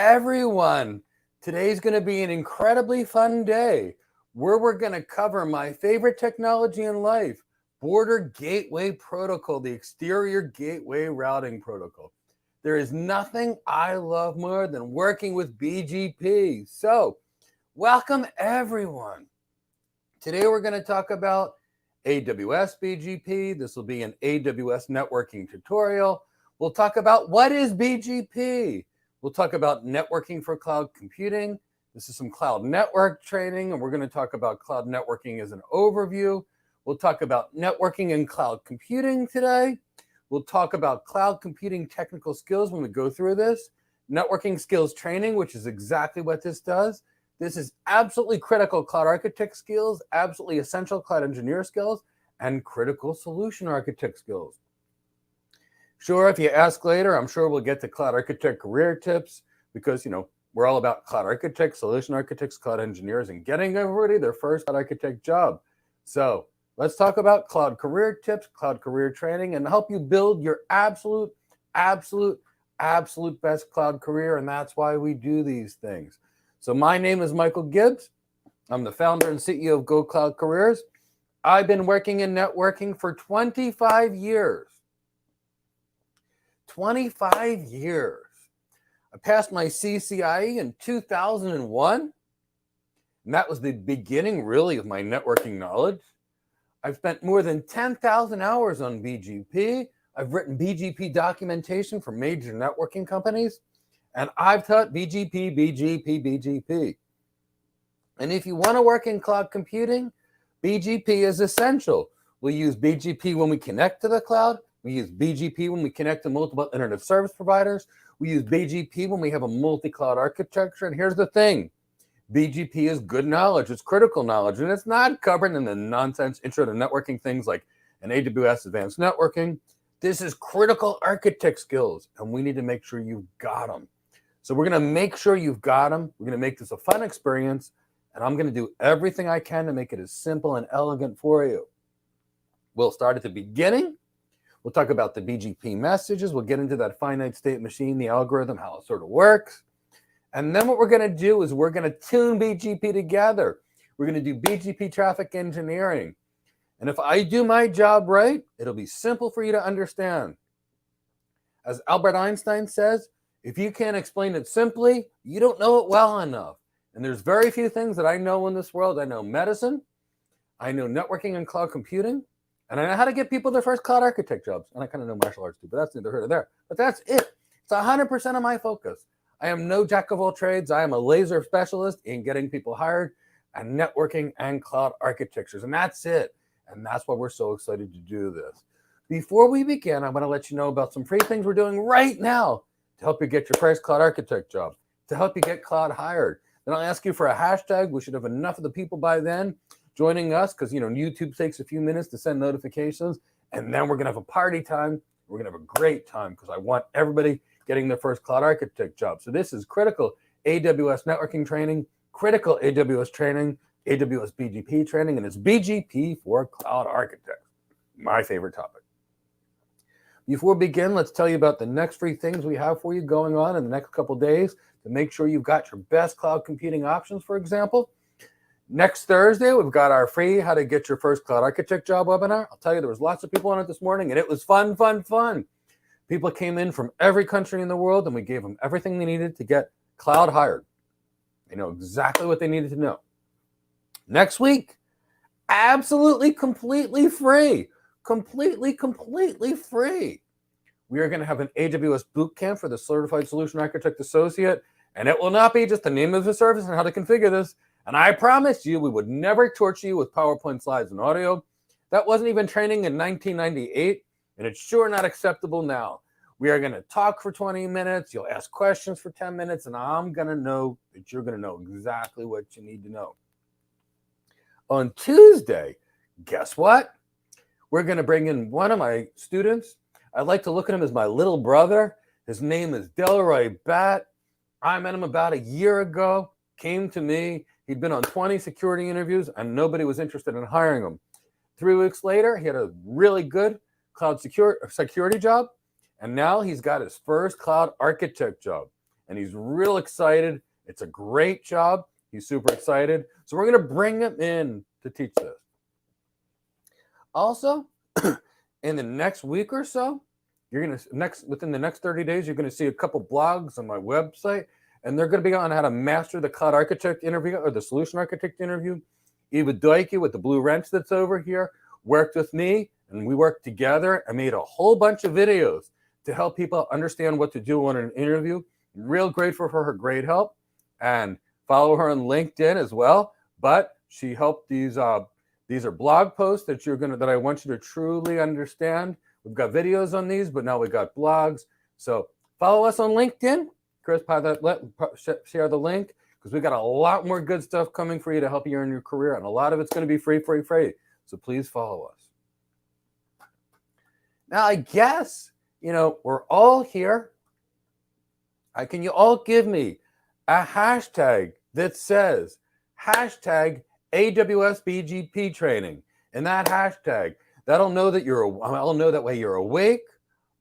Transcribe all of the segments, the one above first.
everyone. Today's going to be an incredibly fun day where we're going to cover my favorite technology in life, Border Gateway Protocol, the exterior gateway routing protocol. There is nothing I love more than working with BGP. So, welcome everyone. Today we're going to talk about AWS BGP. This will be an AWS networking tutorial. We'll talk about what is BGP. We'll talk about networking for cloud computing. This is some cloud network training, and we're going to talk about cloud networking as an overview. We'll talk about networking and cloud computing today. We'll talk about cloud computing technical skills when we go through this. Networking skills training, which is exactly what this does. This is absolutely critical cloud architect skills, absolutely essential cloud engineer skills, and critical solution architect skills. Sure, if you ask later, I'm sure we'll get to cloud architect career tips because, we're all about cloud architects, solution architects, cloud engineers, and getting everybody their first cloud architect job. So let's talk about cloud career tips, cloud career training, and help you build your absolute best cloud career. And that's why we do these things. So my name is Michael Gibbs. I'm the founder and CEO of Go Cloud Careers. I've been working in networking for 25 years. 25 years. I passed my CCIE in 2001, and that was the beginning, really, of my networking knowledge. I've spent more than 10,000 hours on BGP. I've written BGP documentation for major networking companies, and I've taught BGP. And if you want to work in cloud computing, BGP is essential. We use BGP when we connect to the cloud. We use BGP when we connect to multiple internet service providers. We use BGP when we have a multi-cloud architecture. And here's the thing. BGP is good knowledge. It's critical knowledge. And it's not covered in the nonsense intro to networking things like an AWS advanced networking. This is critical architect skills. And we need to make sure you've got them. So we're going to make sure you've got them. We're going to make this a fun experience. And I'm going to do everything I can to make it as simple and elegant for you. We'll start at the beginning. We'll talk about the BGP messages. We'll get into that finite state machine, the algorithm, how it sort of works. And then what we're going to do is we're going to tune BGP together. We're going to do BGP traffic engineering. And if I do my job right, it'll be simple for you to understand. As Albert Einstein says, if you can't explain it simply, you don't know it well enough. And there's very few things that I know in this world. I know medicine, I know networking and cloud computing, and I know how to get people their first cloud architect jobs. And I kind of know martial arts too, but that's neither here nor there. But that's it. It's 100% of my focus. I am no jack of all trades. I am a laser specialist in getting people hired and networking and cloud architectures. And that's it. And that's why we're so excited to do this. Before we begin, I want to let you know about some free things we're doing right now to help you get your first cloud architect job, to help you get cloud hired. Then I'll ask you for a hashtag. We should have enough of the people by then joining us because, YouTube takes a few minutes to send notifications. And then we're going to have a party time. We're going to have a great time because I want everybody getting their first cloud architect job. So this is critical AWS networking training, critical AWS training, AWS BGP training, and it's BGP for cloud architects. My favorite topic. Before we begin, let's tell you about the next free things we have for you going on in the next couple days to make sure you've got your best cloud computing options, for example. Next Thursday, we've got our free How to Get Your First Cloud Architect Job webinar. I'll tell you, there was lots of people on it this morning, and it was fun. People came in from every country in the world, and we gave them everything they needed to get cloud hired. They know exactly what they needed to know. Next week, absolutely, completely free. Completely free. We are going to have an AWS boot camp for the Certified Solution Architect Associate, and it will not be just the name of the service and how to configure this. And I promised you we would never torture you with PowerPoint slides and audio. That wasn't even training in 1998, and it's sure not acceptable now. We are going to talk for 20 minutes. You'll ask questions for 10 minutes, and I'm going to know that you're going to know exactly what you need to know. On Tuesday, guess what? We're going to bring in one of my students. I like to look at him as my little brother. His name is Delroy Batt. I met him about a year ago, came to me. He'd been on 20 security interviews, and nobody was interested in hiring him. 3 weeks later, he had a really good cloud security job, and now he's got his first cloud architect job. and he's real excited. It's a great job. He's super excited. So we're going to bring him in to teach this. Also, in the next week or so, within the next 30 days, you're going to see a couple blogs on my website, and they're going to be on how to master the cloud architect interview or the solution architect interview. Eva Doike with the blue wrench that's over here worked with me, and we worked together. I made a whole bunch of videos to help people understand what to do on an interview. Real grateful for her great help, and follow her on LinkedIn as well. But she helped these are blog posts that I want you to truly understand. We've got videos on these, but now we got blogs. So follow us on LinkedIn. Chris, share the link, because we got a lot more good stuff coming for you to help you in your career, and a lot of it's going to be free. So please follow us. Now, I guess, we're all here. Can you all give me a hashtag that says hashtag AWS BGP Training? And that hashtag, I'll know that way you're awake,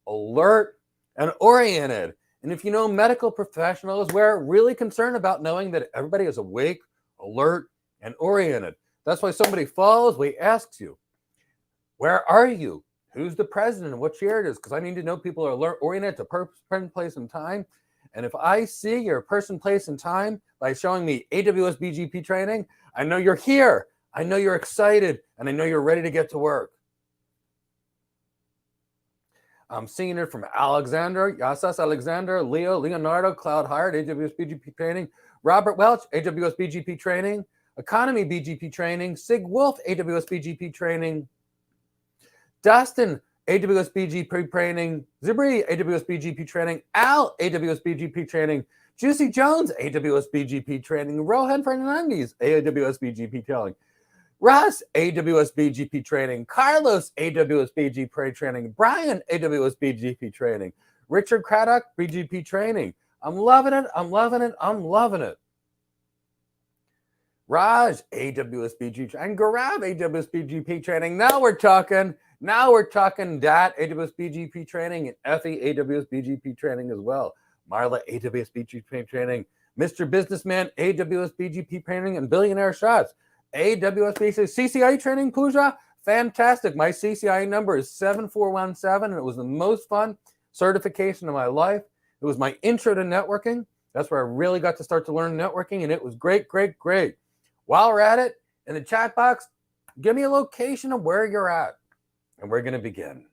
alert, and oriented. And if you know medical professionals, we're really concerned about knowing that everybody is awake, alert, and oriented. That's why somebody falls, we ask you, where are you? Who's the president and what year it is? Because I need to know people are alert, oriented to person, place, and time. And if I see your person, place, and time by showing me AWS BGP training, I know you're here. I know you're excited, and I know you're ready to get to work. I'm seeing it from Alexander, Yassas Alexander, Leonardo, Cloud Hired, AWS BGP Training, Robert Welch, AWS BGP Training, Economy BGP Training, Sig Wolf, AWS BGP Training, Dustin, AWS BGP Training, Zibri, AWS BGP Training, Al, AWS BGP Training, Juicy Jones, AWS BGP Training, Rohan Fernandez, AWS BGP Training, Russ, AWS BGP Training, Carlos, AWS BGP Training, Brian, AWS BGP Training, Richard Craddock, BGP Training. I'm loving it. Raj, AWS BGP, and Gaurav, AWS BGP Training. Now we're talking. Dat, AWS BGP Training, and Effie, AWS BGP Training as well. Marla, AWS BGP Training, Mr. Businessman, AWS BGP Training, and Billionaire Shots, AWS BGP CCI Training. Pooja, fantastic. My CCI number is 7417, and it was the most fun certification of my life. It was my intro to networking. That's where I really got to start to learn networking, and it was great. While we're at it, in the chat box, give me a location of where you're at, and we're going to begin.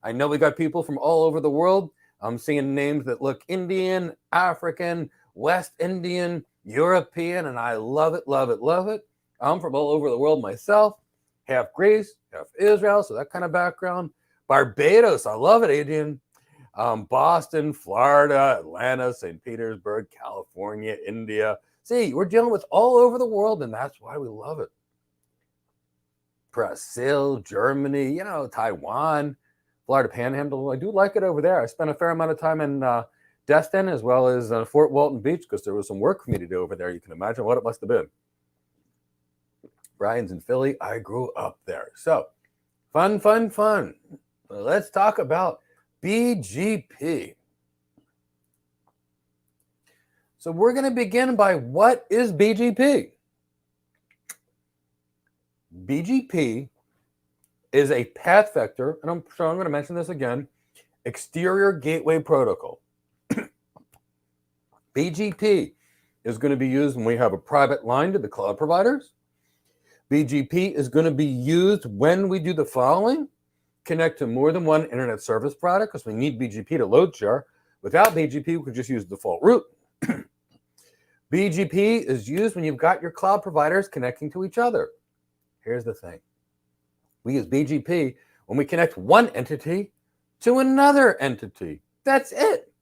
I know we got people from all over the world. I'm seeing names that look Indian, African, West Indian, European, and I love it. I'm from all over the world myself, half Greece, half Israel, so that kind of background. Barbados, I love it, Adrian. Boston, Florida, Atlanta, St. Petersburg, California, India. See, we're dealing with all over the world, and that's why we love it. Brazil, Germany, Taiwan, Florida Panhandle. I do like it over there. I spent a fair amount of time in Destin as well as Fort Walton Beach because there was some work for me to do over there. You can imagine what it must have been. Brian's in Philly. I grew up there. So, fun. Let's talk about BGP. So we're going to begin by what is BGP? BGP is a path vector, and I'm going to mention this again, exterior gateway protocol. BGP is going to be used when we have a private line to the cloud providers. BGP is going to be used when we do the following: connect to more than one internet service product, because we need BGP to load share. Without BGP, we could just use the default route. BGP is used when you've got your cloud providers connecting to each other. Here's the thing. We use BGP when we connect one entity to another entity. That's it.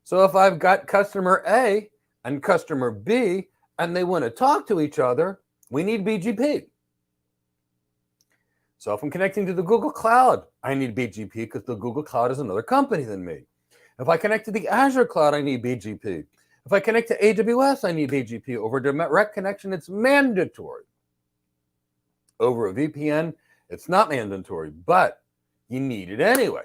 So if I've got customer A and customer B and they want to talk to each other, we need BGP. So if I'm connecting to the Google Cloud, I need BGP because the Google Cloud is another company than me. If I connect to the Azure Cloud, I need BGP. If I connect to AWS, I need BGP. Over direct connection, it's mandatory. Over a VPN, it's not mandatory, but you need it anyway.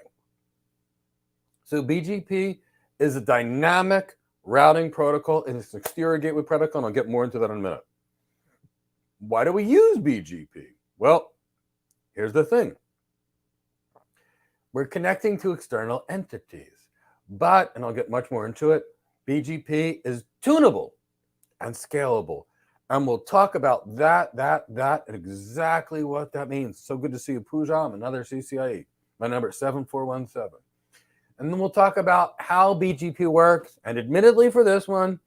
So BGP is a dynamic routing protocol, and it's an exterior gateway protocol, and I'll get more into that in a minute. Why do we use BGP? Well, here's the thing. We're connecting to external entities, but, and I'll get much more into it, BGP is tunable and scalable. And we'll talk about that, and exactly what that means. So good to see you, Pooja. I'm another CCIE. My number is 7417. And then we'll talk about how BGP works. And admittedly for this one,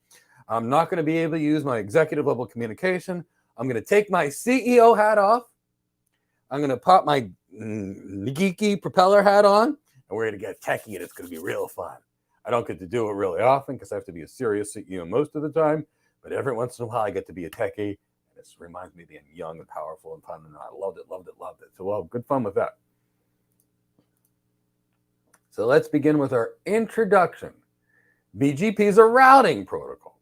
I'm not going to be able to use my executive level communication. I'm going to take my CEO hat off. I'm going to pop my geeky propeller hat on, and we're going to get techie, and it's going to be real fun. I don't get to do it really often because I have to be a serious CEO most of the time, but every once in a while I get to be a techie, and this reminds me of being young and powerful and fun, and I loved it. So we'll have good fun with that. So let's begin with our introduction. BGP is a routing protocol.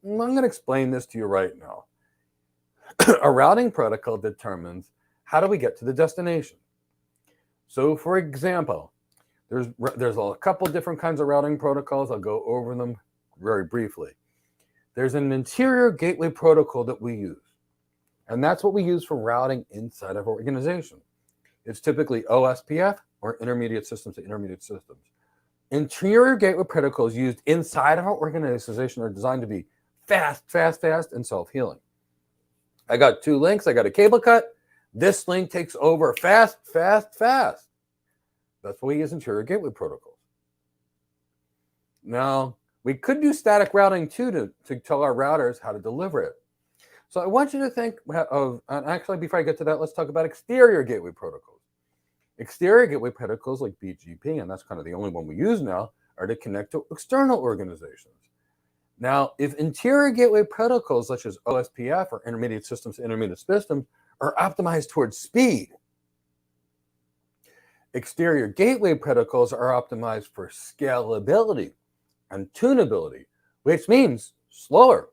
I'm going to explain this to you right now. A routing protocol determines how do we get to the destination. So for example, there's a couple different kinds of routing protocols. I'll go over them very briefly. There's an interior gateway protocol that we use, and that's what we use for routing inside of our organization. It's typically OSPF, or intermediate systems to intermediate systems. Interior gateway protocols used inside of our organization are designed to be fast, and self-healing. I got two links. I got a cable cut. This link takes over fast. That's why we use interior gateway protocols. Now, we could do static routing too to tell our routers how to deliver it. So I want you to think of, and actually before I get to that, let's talk about exterior gateway protocols. Exterior gateway protocols like BGP, and that's kind of the only one we use now, are to connect to external organizations. Now, if interior gateway protocols such as OSPF or intermediate systems to intermediate systems are optimized towards speed, exterior gateway protocols are optimized for scalability and tunability, which means slower.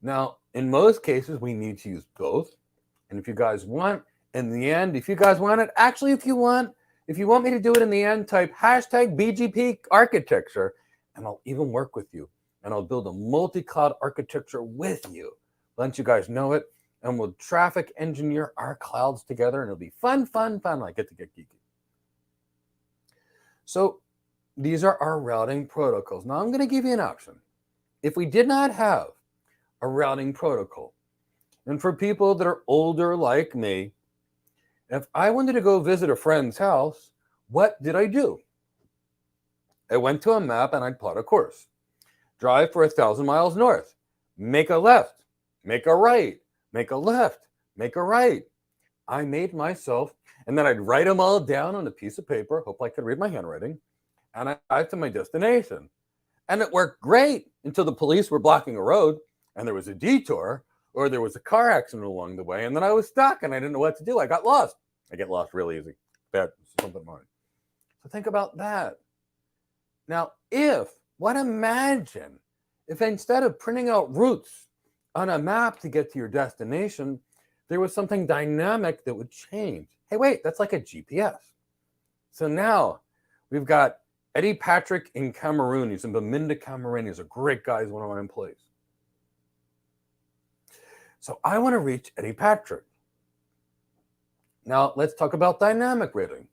Now, in most cases, we need to use both. And if you guys want, in the end, if you guys want it, actually, if you want me to do it in the end, type hashtag BGP architecture, and I'll even work with you. And I'll build a multi-cloud architecture with you. Let you guys know it. And we'll traffic engineer our clouds together, and it'll be fun. I get to get geeky. So these are our routing protocols. Now I'm going to give you an option. If we did not have a routing protocol, and for people that are older like me, if I wanted to go visit a friend's house, what did I do? I went to a map and I'd plot a course. Drive for 1,000 miles north. Make a left. Make a right. Make a left. Make a right. I made myself, and then I'd write them all down on a piece of paper. Hope I could read my handwriting. And I got to my destination. And it worked great until the police were blocking a road and there was a detour or there was a car accident along the way. And then I was stuck and I didn't know what to do. I got lost. I get lost really easy. Bad, something mine. So think about that. Now, imagine if instead of printing out routes on a map to get to your destination, there was something dynamic that would change. Hey, wait, that's like a GPS. So now we've got Eddie Patrick in Cameroon. He's in Bamenda, Cameroon. He's a great guy. He's one of my employees. So I want to reach Eddie Patrick. Now let's talk about dynamic routing.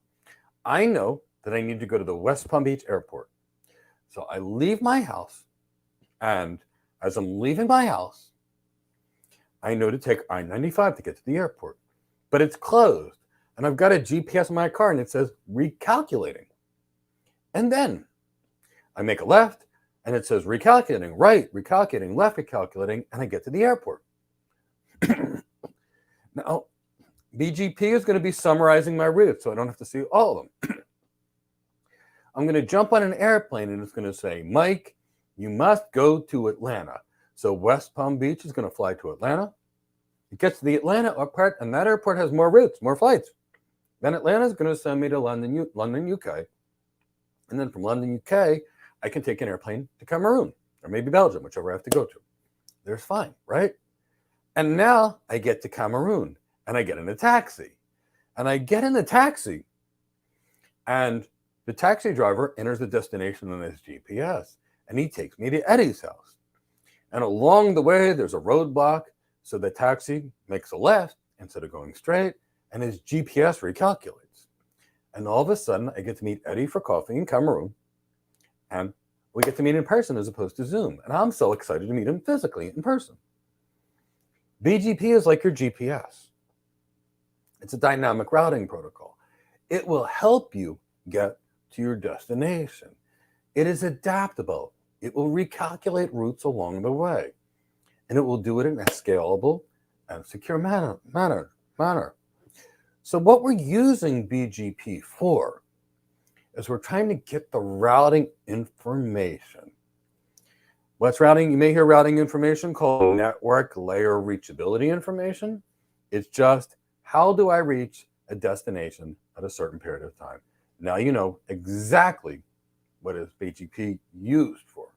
I know that I need to go to the West Palm Beach airport. So I leave my house, and as I'm leaving my house, I know to take I-95 to get to the airport, but it's closed, and I've got a GPS in my car, and it says recalculating. And then I make a left, and it says recalculating, right, recalculating, left, recalculating, and I get to the airport. Now, BGP is going to be summarizing my route, so I don't have to see all of them. I'm going to jump on an airplane, and it's going to say, Mike, you must go to Atlanta. So West Palm Beach is going to fly to Atlanta. It gets to the Atlanta airport, and that airport has more routes, more flights. Then Atlanta is going to send me to London, UK. And then from London, UK, I can take an airplane to Cameroon, or maybe Belgium, whichever I have to go to. There's fine, right? And now I get to Cameroon, and I get in a taxi. And I get in the taxi, and The taxi driver enters the destination on his GPS, and he takes me to Eddie's house. And along the way, there's a roadblock, so the taxi makes a left instead of going straight, and his GPS recalculates. And all of a sudden, I get to meet Eddie for coffee in Cameroon, and we get to meet in person as opposed to Zoom. And I'm so excited to meet him physically in person. BGP is like your GPS. It's a dynamic routing protocol. It will help you get to your destination. It is adaptable. It will recalculate routes along the way. And it will do it in a scalable and secure manner. So what we're using BGP for is we're trying to get the routing information. What's routing? You may hear routing information called network layer reachability information. It's just, how do I reach a destination at a certain period of time? Now you know exactly what is BGP used for.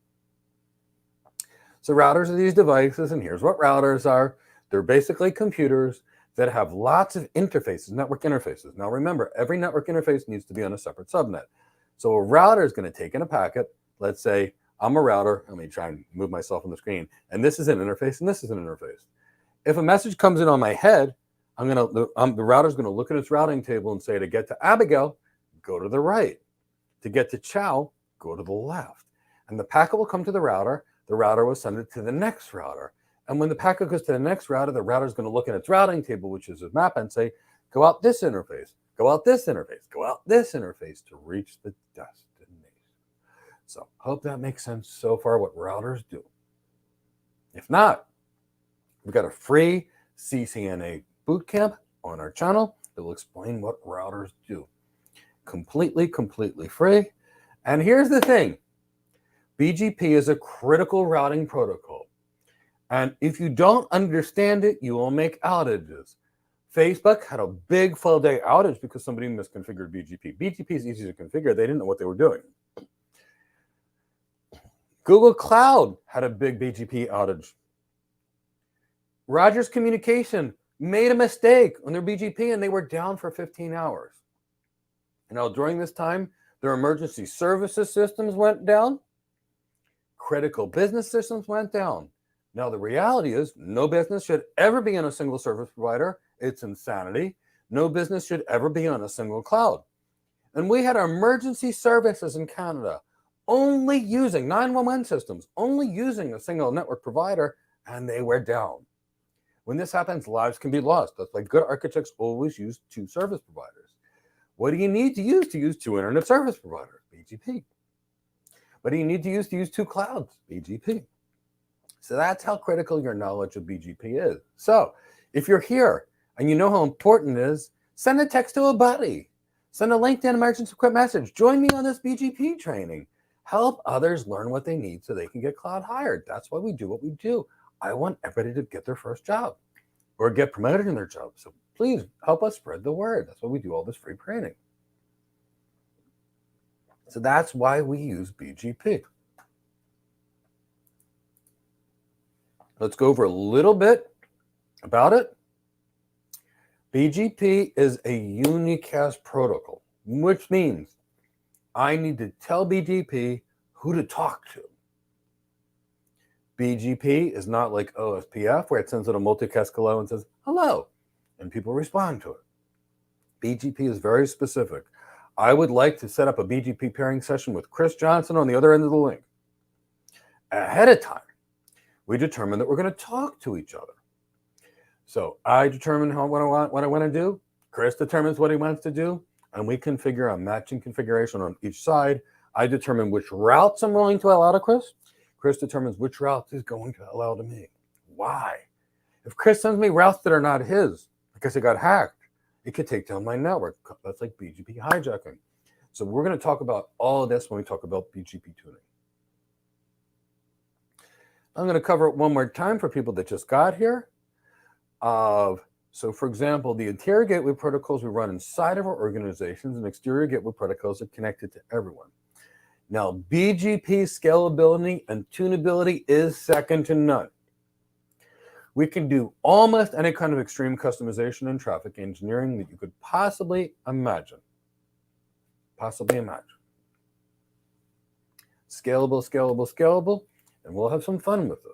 So routers are these devices, and here's what routers are. They're basically computers that have lots of interfaces, network interfaces. Now remember, every network interface needs to be on a separate subnet. So a router is going to take in a packet. Let's say I'm a router. Let me try and move myself on the screen. And this is an interface, and this is an interface. If a message comes in on my head, the router's going to look at its routing table and say, to get to Abigail, go to the right. To get to Chow, go to the left. And the packet will come to the router will send it to the next router. And when the packet goes to the next router, the router is going to look at its routing table, which is a map, and say, go out this interface, go out this interface, go out this interface to reach the destination. So I hope that makes sense so far what routers do. If not, we've got a free CCNA bootcamp on our channel that will explain what routers do. Completely free. And here's the thing. BGP is a critical routing protocol. And if you don't understand it, you will make outages. Facebook had a big full-day outage because somebody misconfigured BGP. BGP is easy to configure. They didn't know what they were doing. Google Cloud had a big BGP outage. Rogers Communication made a mistake on their BGP, and they were down for 15 hours. Now, during this time, their emergency services systems went down. Critical business systems went down. Now, the reality is no business should ever be on a single service provider. It's insanity. No business should ever be on a single cloud. And we had emergency services in Canada only using 911 systems, only using a single network provider, and they were down. When this happens, lives can be lost. That's why good architects always use two service providers. What do you need to use two internet service providers? BGP. What do you need to use two clouds? BGP. So that's how critical your knowledge of BGP is. So if you're here and you know how important it is, send a text to a buddy. Send a LinkedIn emergency quick message. Join me on this BGP training. Help others learn what they need so they can get cloud hired. That's why we do what we do. I want everybody to get their first job or get promoted in their job. So please help us spread the word. That's why we do all this free training. So that's why we use BGP. Let's go over a little bit about it. BGP is a unicast protocol, which means I need to tell BGP who to talk to. BGP is not like OSPF, where it sends out a multicast hello and says, hello, and people respond to it. BGP is very specific. I would like to set up a BGP pairing session with Chris Johnson on the other end of the link. Ahead of time, we determine that we're going to talk to each other. So I determine what I want to do. Chris determines what he wants to do, and we configure a matching configuration on each side. I determine which routes I'm willing to allow to Chris. Chris determines which routes he's going to allow to me. Why? If Chris sends me routes that are not his because it got hacked, it could take down my network. That's like BGP hijacking. So we're going to talk about all of this when we talk about BGP tuning. I'm going to cover it one more time for people that just got here. So for example, the interior gateway protocols we run inside of our organizations, and exterior gateway protocols are connected to everyone. Now, BGP scalability and tunability is second to none. We can do almost any kind of extreme customization and traffic engineering that you could possibly imagine. scalable, scalable, scalable, and we'll have some fun with this.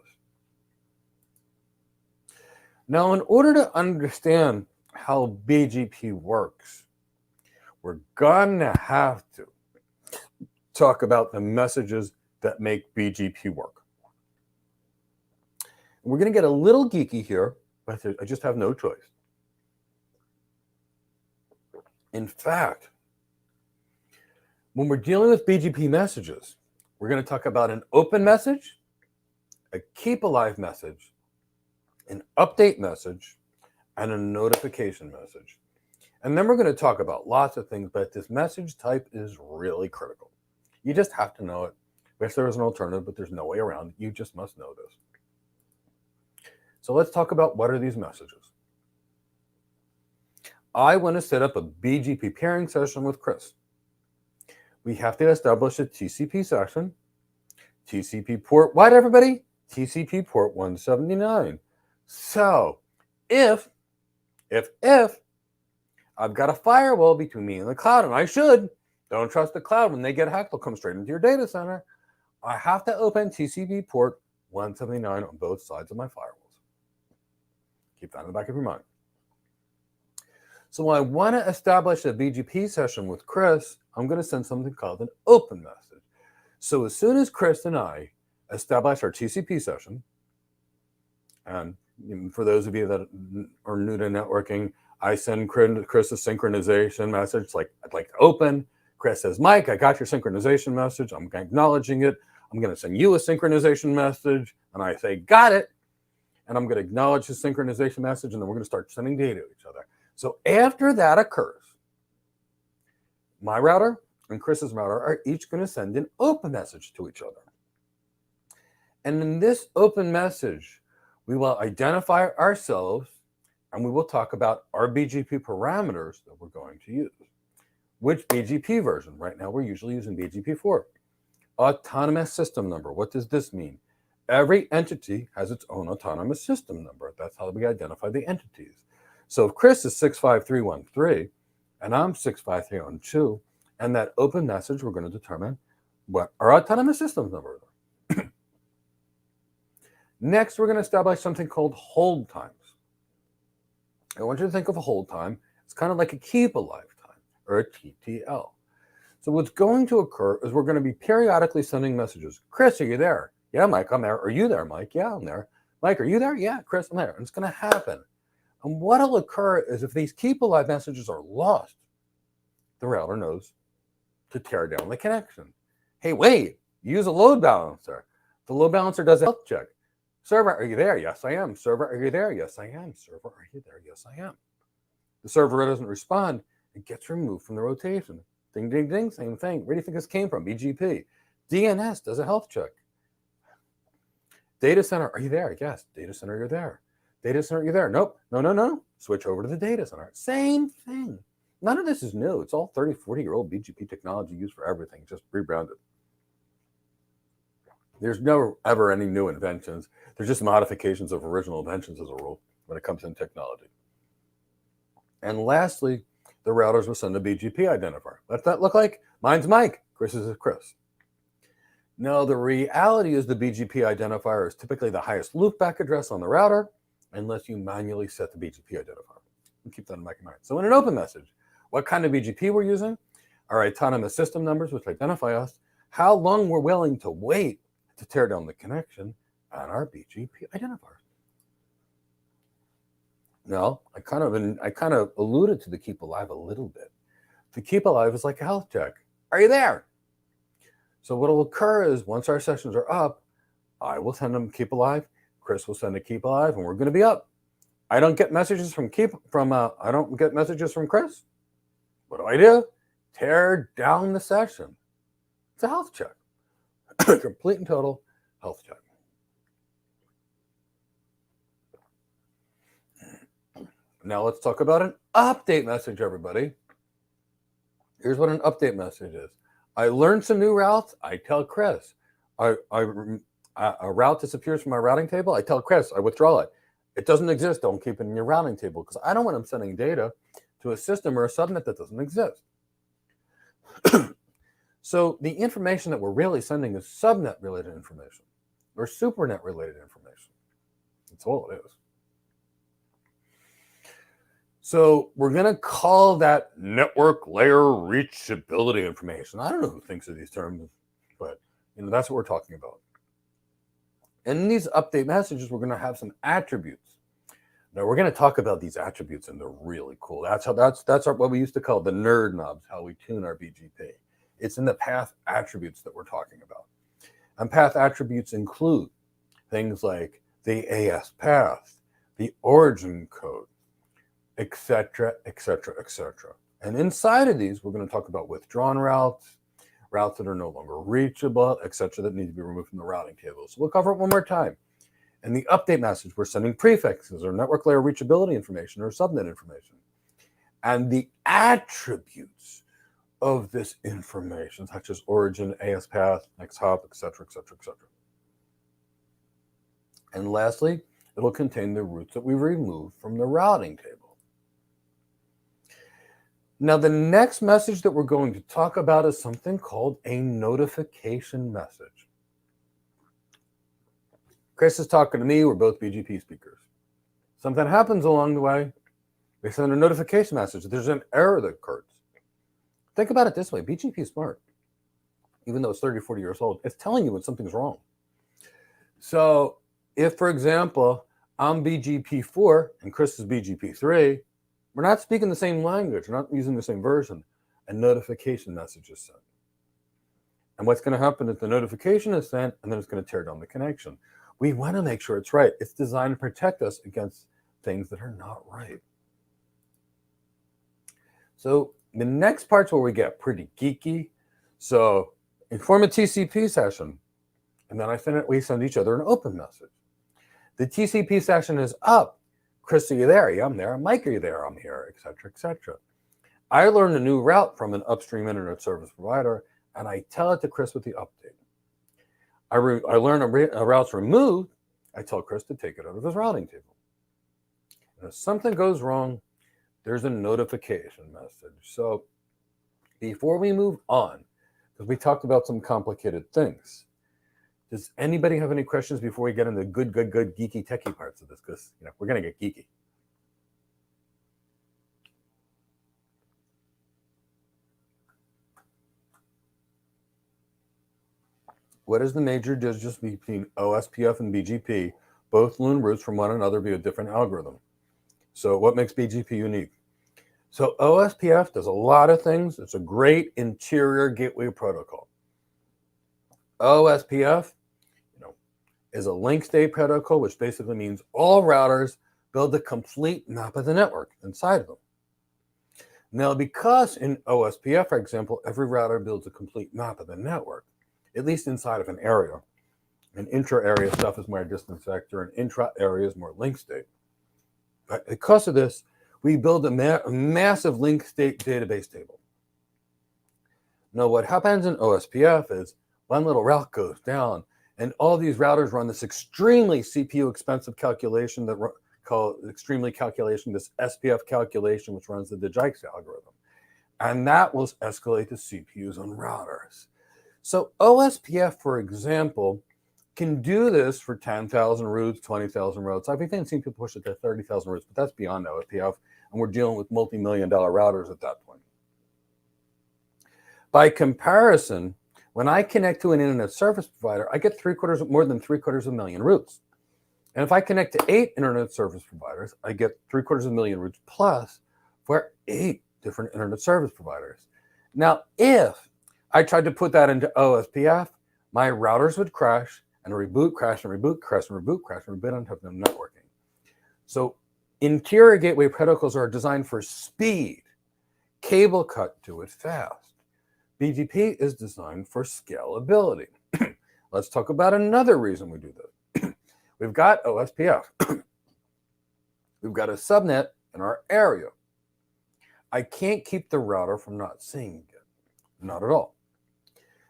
Now, in order to understand how BGP works, we're gonna have to talk about the messages that make BGP work. We're gonna get a little geeky here, but I just have no choice. In fact, when we're dealing with BGP messages, we're going to talk about an open message, a keep alive message, an update message, and a notification message. And then we're going to talk about lots of things, but this message type is really critical. You just have to know it. Wish there was an alternative, but there's no way around it. You just must know this. So let's talk about what are these messages. I want to set up a BGP pairing session with Chris. We have to establish a TCP session, TCP port, what everybody? TCP port 179. So if I've got a firewall between me and the cloud, and I should, don't trust the cloud. When they get hacked, they'll come straight into your data center. I have to open TCP port 179 on both sides of my firewalls. Keep that in the back of your mind. So I want to establish a BGP session with Chris. I'm going to send something called an open message. So as soon as Chris and I establish our TCP session, and for those of you that are new to networking, I send Chris a synchronization message like, I'd like to open. Chris says, Mike, I got your synchronization message. I'm acknowledging it. I'm going to send you a synchronization message. And I say, got it. And I'm going to acknowledge his synchronization message. And then we're going to start sending data to each other. So after that occurs, my router and Chris's router are each going to send an open message to each other. And in this open message, we will identify ourselves and we will talk about our BGP parameters that we're going to use. Which BGP version? Right now, we're usually using BGP 4. Autonomous system number. What does this mean? Every entity has its own autonomous system number. That's how we identify the entities. So if Chris is 65313 and I'm 65312, and that open message, we're going to determine what our autonomous system number is. Next, we're going to establish something called hold times. I want you to think of a hold time. It's kind of like a keep alive time or a TTL. So what's going to occur is we're going to be periodically sending messages. Chris, are you there? Yeah, Mike, I'm there. Are you there, Mike? Yeah, I'm there. Mike, are you there? Yeah, Chris, I'm there. And it's going to happen. And what will occur is if these keep alive messages are lost, the router knows to tear down the connection. Hey, wait, use a load balancer. The load balancer does a health check. Server, are you there? Yes, I am. Server, are you there? Yes, I am. Server, are you there? Yes, I am. The server doesn't respond. It gets removed from the rotation. Ding, ding, ding, same thing. Where do you think this came from? BGP. DNS does a health check. Data center, are you there? Yes. Data center, you're there. Data center, you're there. Nope. No. Switch over to the data center. Same thing. None of this is new. It's all 30, 40-year-old BGP technology used for everything, just rebranded. There's never, ever any new inventions. There's just modifications of original inventions as a rule when it comes in technology. And lastly, the routers will send a BGP identifier. What's that look like? Mine's Mike. Chris's is Chris. Now, the reality is the BGP identifier is typically the highest loopback address on the router unless you manually set the BGP identifier. And keep that in mind. So in an open message, what kind of BGP we're using, our autonomous system numbers, which identify us, how long we're willing to wait to tear down the connection, and our BGP identifier. Now, I kind of alluded to the keep alive a little bit. The keep alive is like a health check. Are you there? So what will occur is once our sessions are up, I will send them keep alive. Chris will send a keep alive, and we're going to be up. I don't get messages from Chris. What do? Tear down the session. It's a health check. Complete and total health check. Now let's talk about an update message, everybody. Here's what an update message is. I learned some new routes. I tell Chris. A route disappears from my routing table. I tell Chris. I withdraw it. It doesn't exist. Don't keep it in your routing table because I don't want them sending data to a system or a subnet that doesn't exist. So the information that we're really sending is subnet-related information or supernet-related information. That's all it is. So we're going to call that network layer reachability information. I don't know who thinks of these terms, but that's what we're talking about. And in these update messages, we're going to have some attributes. Now we're going to talk about these attributes, and they're really cool. That's what we used to call the nerd knobs, how we tune our BGP. It's in the path attributes that we're talking about. And path attributes include things like the AS path, the origin code, etc., etc., etc. And inside of these, we're going to talk about withdrawn routes, routes that are no longer reachable, etc., that need to be removed from the routing table. So we'll cover it one more time. In the update message, we're sending prefixes or network layer reachability information or subnet information. And the attributes of this information, such as origin, AS path, next hop, etc., etc., etc. And lastly, it'll contain the routes that we removed from the routing table. Now, the next message that we're going to talk about is something called a notification message. Chris is talking to me. We're both BGP speakers. Something happens along the way. We send a notification message. There's an error that occurs. Think about it this way. BGP is smart. Even though it's 30, 40 years old, it's telling you when something's wrong. So if, for example, I'm BGP 4 and Chris is BGP 3, we're not speaking the same language. We're not using the same version. A notification message is sent. And what's going to happen is the notification is sent, and then it's going to tear down the connection. We want to make sure it's right. It's designed to protect us against things that are not right. So the next part's where we get pretty geeky. So inform a TCP session, and then we send each other an open message. The TCP session is up. Chris, are you there? Yeah, I'm there. Mike, are you there? I'm here, etc., etc. I learned a new route from an upstream internet service provider, and I tell it to Chris with the update. I learn a route's removed. I tell Chris to take it out of his routing table. And if something goes wrong, there's a notification message. So before we move on, because we talked about some complicated things, does anybody have any questions before we get into good, geeky, techie parts of this? Because we're going to get geeky. What is the major difference between OSPF and BGP? Both learn routes from one another via a different algorithm. So what makes BGP unique? So OSPF does a lot of things. It's a great interior gateway protocol. OSPF is a link state protocol, which basically means all routers build a complete map of the network inside of them. Now, because in OSPF, for example, every router builds a complete map of the network, at least inside of an area. And intra-area stuff is more distance vector, and intra-area is more link state. But because of this, we build a massive link state database table. Now, what happens in OSPF is one little route goes down, and all these routers run this extremely CPU expensive calculation that this SPF calculation, which runs the DJIX algorithm. And that will escalate the CPUs on routers. So OSPF, for example, can do this for 10,000 routes, 20,000 routes. I've even seen people push it to 30,000 routes, but that's beyond OSPF, and we're dealing with multi-million-dollar routers at that point. By comparison, when I connect to an internet service provider, I get more than 750,000 routes. And if I connect to 8 internet service providers, I get 750,000 routes plus for 8 different internet service providers. Now, if I tried to put that into OSPF, my routers would crash and reboot, crash, and reboot, crash, and reboot, crash, and reboot on top of them networking. So interior gateway protocols are designed for speed. Cable cut, do it fast. BGP is designed for scalability. Let's talk about another reason we do this. We've got OSPF. We've got a subnet in our area. I can't keep the router from not seeing it. Not at all.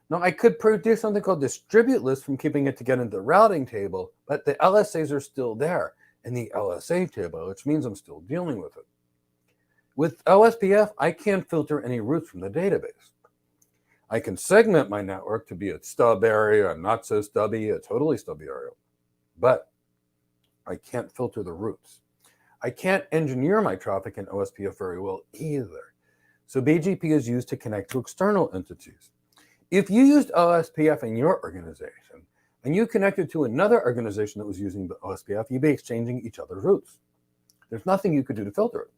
Now, I could produce something called distribute list from keeping it to get into the routing table, but the LSAs are still there in the LSA table, which means I'm still dealing with it. With OSPF, I can't filter any routes from the database. I can segment my network to be a stub area, a not so stubby, a totally stubby area. But I can't filter the routes. I can't engineer my traffic in OSPF very well either. So BGP is used to connect to external entities. If you used OSPF in your organization and you connected to another organization that was using the OSPF, you'd be exchanging each other's routes. There's nothing you could do to filter it.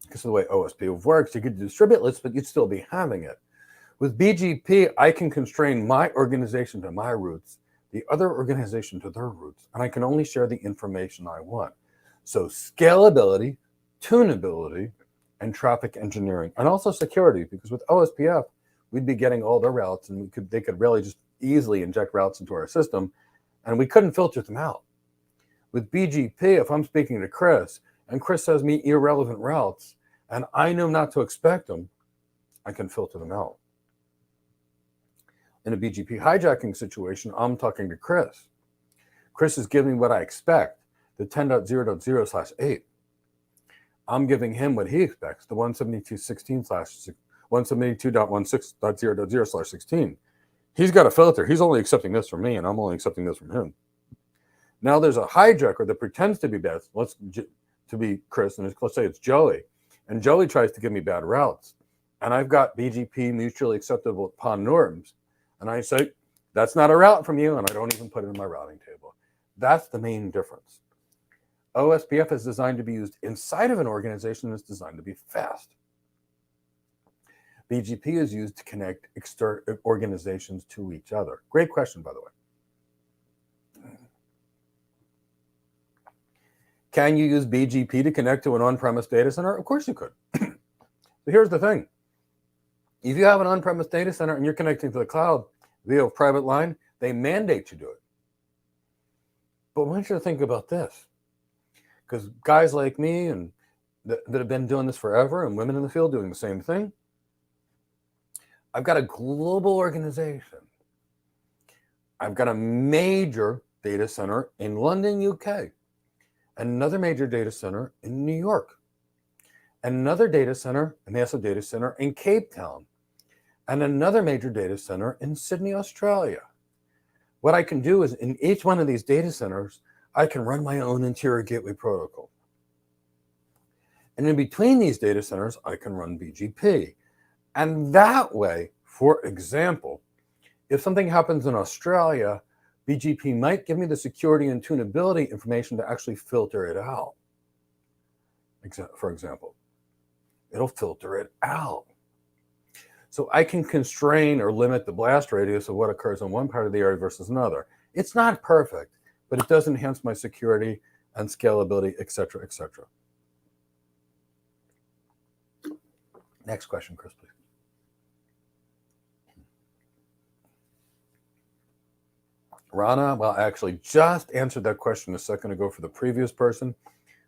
Because of the way OSPF works, you could distribute lists, but you'd still be having it. With BGP, I can constrain my organization to my routes, the other organization to their routes, and I can only share the information I want. So scalability, tunability, and traffic engineering, and also security, because with OSPF, we'd be getting all the routes, and they could really just easily inject routes into our system, and we couldn't filter them out. With BGP, if I'm speaking to Chris, and Chris sends me irrelevant routes, and I know not to expect them, I can filter them out. In a BGP hijacking situation, I'm talking to Chris. Chris is giving what I expect, the 10.0.0/8. I'm giving him what he expects, the 172.16.0.0/16. He's got a filter. He's only accepting this from me, and I'm only accepting this from him. Now there's a hijacker that pretends to be Beth, to be Chris, and let's say it's Joey. And Joey tries to give me bad routes. And I've got BGP mutually acceptable upon norms. And I say, that's not a route from you, and I don't even put it in my routing table. That's the main difference. OSPF is designed to be used inside of an organization that's designed to be fast. BGP is used to connect organizations to each other. Great question, by the way. Can you use BGP to connect to an on-premise data center? Of course you could. But here's the thing. If you have an on-premise data center and you're connecting to the cloud via a private line, they mandate you do it. But I want you to think about this. Because guys like me and that have been doing this forever, and women in the field doing the same thing, I've got a global organization. I've got a major data center in London, UK, another major data center in New York, another data center, a massive data center in Cape Town, and another major data center in Sydney, Australia. What I can do is in each one of these data centers, I can run my own interior gateway protocol. And in between these data centers, I can run BGP. And that way, for example, if something happens in Australia, BGP might give me the security and tunability information to actually filter it out. For example, it'll filter it out. So I can constrain or limit the blast radius of what occurs in one part of the area versus another. It's not perfect, but it does enhance my security and scalability, et cetera, et cetera. Next question, Chris, please. Rana, well, I actually just answered that question a second ago for the previous person.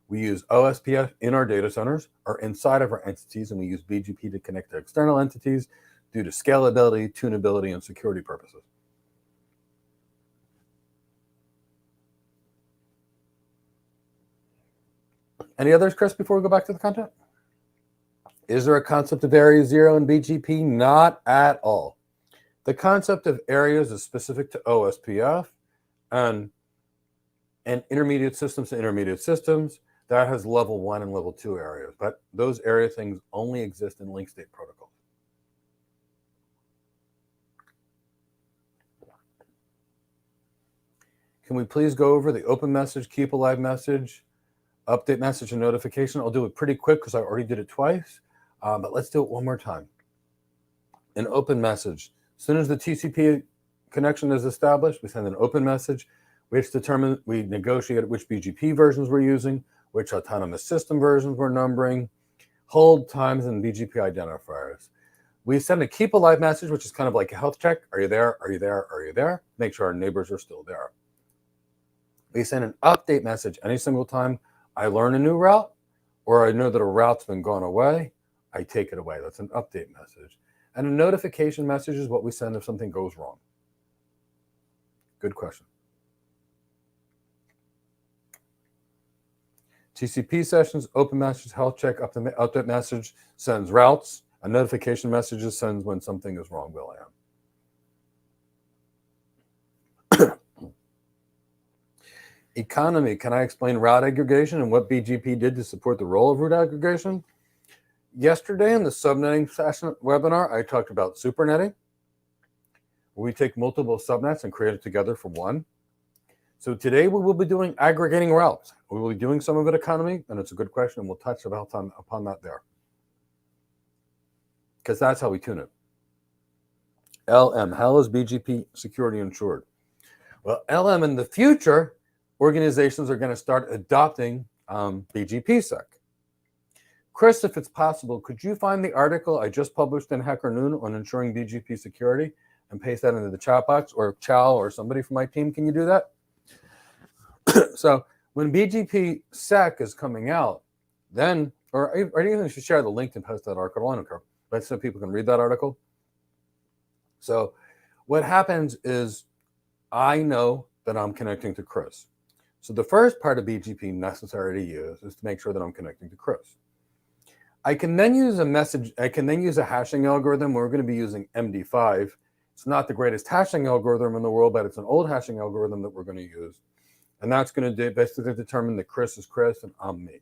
We use OSPF in our data centers or inside of our entities, and we use BGP to connect to external entities due to scalability, tunability, and security purposes. Any others, Chris, before we go back to the content? Is there a concept of area zero in BGP? Not at all. The concept of areas is specific to OSPF and intermediate systems to intermediate systems. That has level 1 and level 2 areas, but those area things only exist in link state protocols. Can we please go over the open message, keep alive message, update message, and notification? I'll do it pretty quick because I already did it twice, but let's do it one more time. An open message. As soon as the TCP connection is established, we send an open message, we negotiate which BGP versions we're using, which autonomous system versions we're numbering, hold times, and BGP identifiers. We send a keep alive message, which is kind of like a health check. Are you there? Are you there? Are you there? Make sure our neighbors are still there. We send an update message any single time I learn a new route, or I know that a route's been gone away, I take it away. That's an update message. And a notification message is what we send if something goes wrong. Good question. TCP sessions, open message, health check, update message sends routes A notification message is sends when something is wrong, William. Economy, can I explain route aggregation and what BGP did to support the role of route aggregation? Yesterday in the subnetting session webinar, I talked about supernetting, where we take multiple subnets and create it together for one. So today we will be doing aggregating routes. We will be doing some of it economy, and it's a good question, and we'll touch upon that there. Because that's how we tune it. LM, how is BGP security ensured? Well, LM in the future, organizations are going to start adopting BGPsec. Chris, if it's possible, could you find the article I just published in Hacker Noon on ensuring BGP security and paste that into the chat box, or Chow or somebody from my team? Can you do that? So when BGP sec is coming out, then, or even should share the link and post that article. I don't care, but so people can read that article. So what happens is I know that I'm connecting to Chris. So the first part of BGP necessary to use is to make sure that I'm connecting to Chris. I can then use a hashing algorithm. We're going to be using MD5. It's not the greatest hashing algorithm in the world, but it's an old hashing algorithm that we're going to use. And that's going to basically determine that Chris is Chris and I'm me.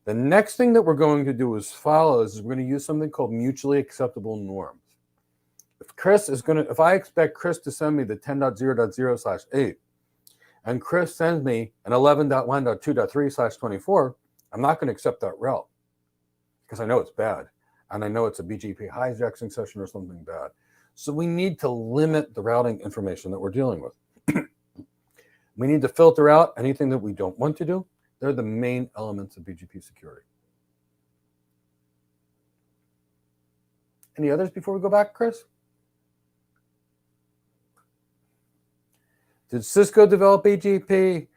The next thing that we're going to do is we're going to use something called mutually acceptable norms. If I expect Chris to send me the 10.0.0/8, and Chris sends me an 11.1.2.3/24, I'm not going to accept that route because I know it's bad. And I know it's a BGP hijacking session or something bad. So we need to limit the routing information that we're dealing with. We need to filter out anything that we don't want to do. They're the main elements of BGP security. Any others before we go back, Chris? Did Cisco develop BGP?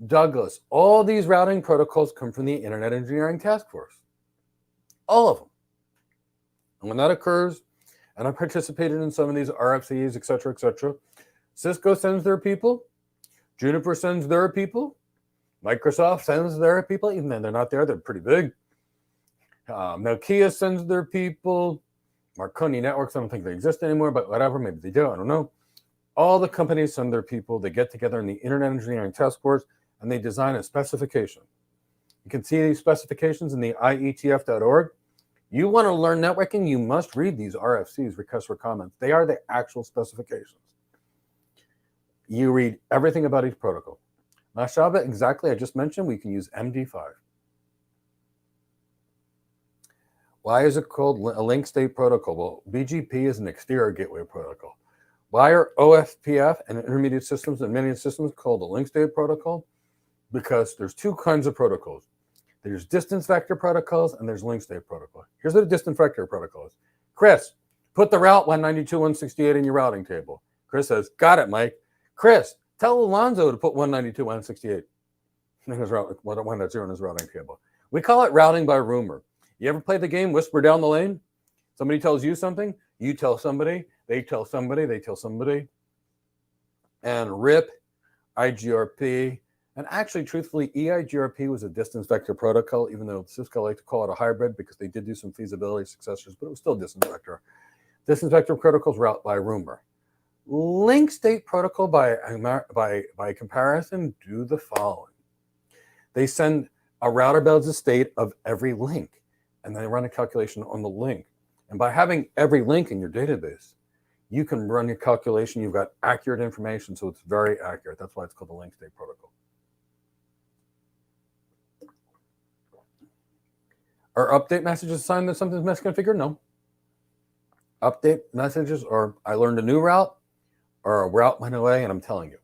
Douglas. All these routing protocols come from the Internet Engineering Task Force. All of them. And when that occurs, and I participated in some of these RFCs, et cetera, Cisco sends their people. Juniper sends their people. Microsoft sends their people, even though they're not there, they're pretty big. Nokia sends their people. Marconi Networks, I don't think they exist anymore, but whatever, maybe they do, I don't know. All the companies send their people. They get together in the Internet Engineering Task Force, and they design a specification. You can see these specifications in the IETF.org. You want to learn networking, you must read these RFCs, requests for comments. They are the actual specifications. You read everything about each protocol. Mashaba, exactly, I just mentioned, we can use MD5. Why is it called a link state protocol? Well, BGP is an exterior gateway protocol. Why are OSPF and intermediate systems and many systems called a link state protocol? Because there's two kinds of protocols. There's distance vector protocols and there's link state protocol. Here's what a distance vector protocol is. Chris, put the route 192.168 in your routing table. Chris says, got it, Mike. Chris, tell Alonzo to put 192.168 in his route, 1.0 in his routing table. We call it routing by rumor. You ever play the game Whisper Down the Lane? Somebody tells you something, you tell somebody, they tell somebody, they tell somebody. And RIP, IGRP, and actually, truthfully, EIGRP was a distance vector protocol, even though Cisco liked to call it a hybrid because they did do some feasibility successors, but it was still distance vector. Distance vector protocols route by rumor. Link state protocol by comparison do the following. They send a router builds a state of every link, and they run a calculation on the link. And by having every link in your database, you can run your calculation. You've got accurate information, so it's very accurate. That's why it's called the link state protocol. Are update messages assigned that something's misconfigured? No. Update messages are I learned a new route, or a route went away, and I'm telling you.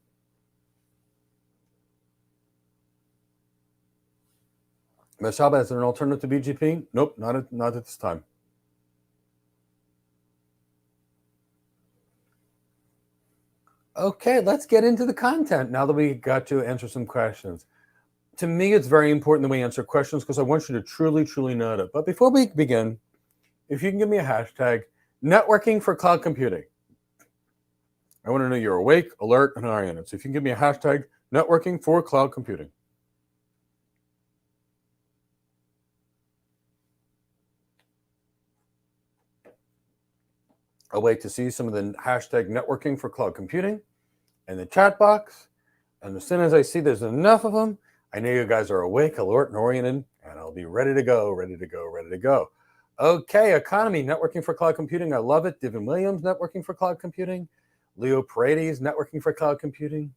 Mashaba, is there an alternative to BGP? Nope, not at this time. Okay, let's get into the content now that we got to answer some questions. To me, it's very important that we answer questions because I want you to truly, truly know it. But before we begin, if you can give me a hashtag, networking for cloud computing. I want to know you're awake, alert, and oriented. So if you can give me a hashtag, networking for cloud computing. I'll wait to see some of the hashtag networking for cloud computing in the chat box. And as soon as I see there's enough of them, I know you guys are awake, alert, and oriented, and I'll be ready to go, ready to go, ready to go. Okay, economy, networking for cloud computing. I love it. Divin Williams, networking for cloud computing. Leo Paredes, networking for cloud computing.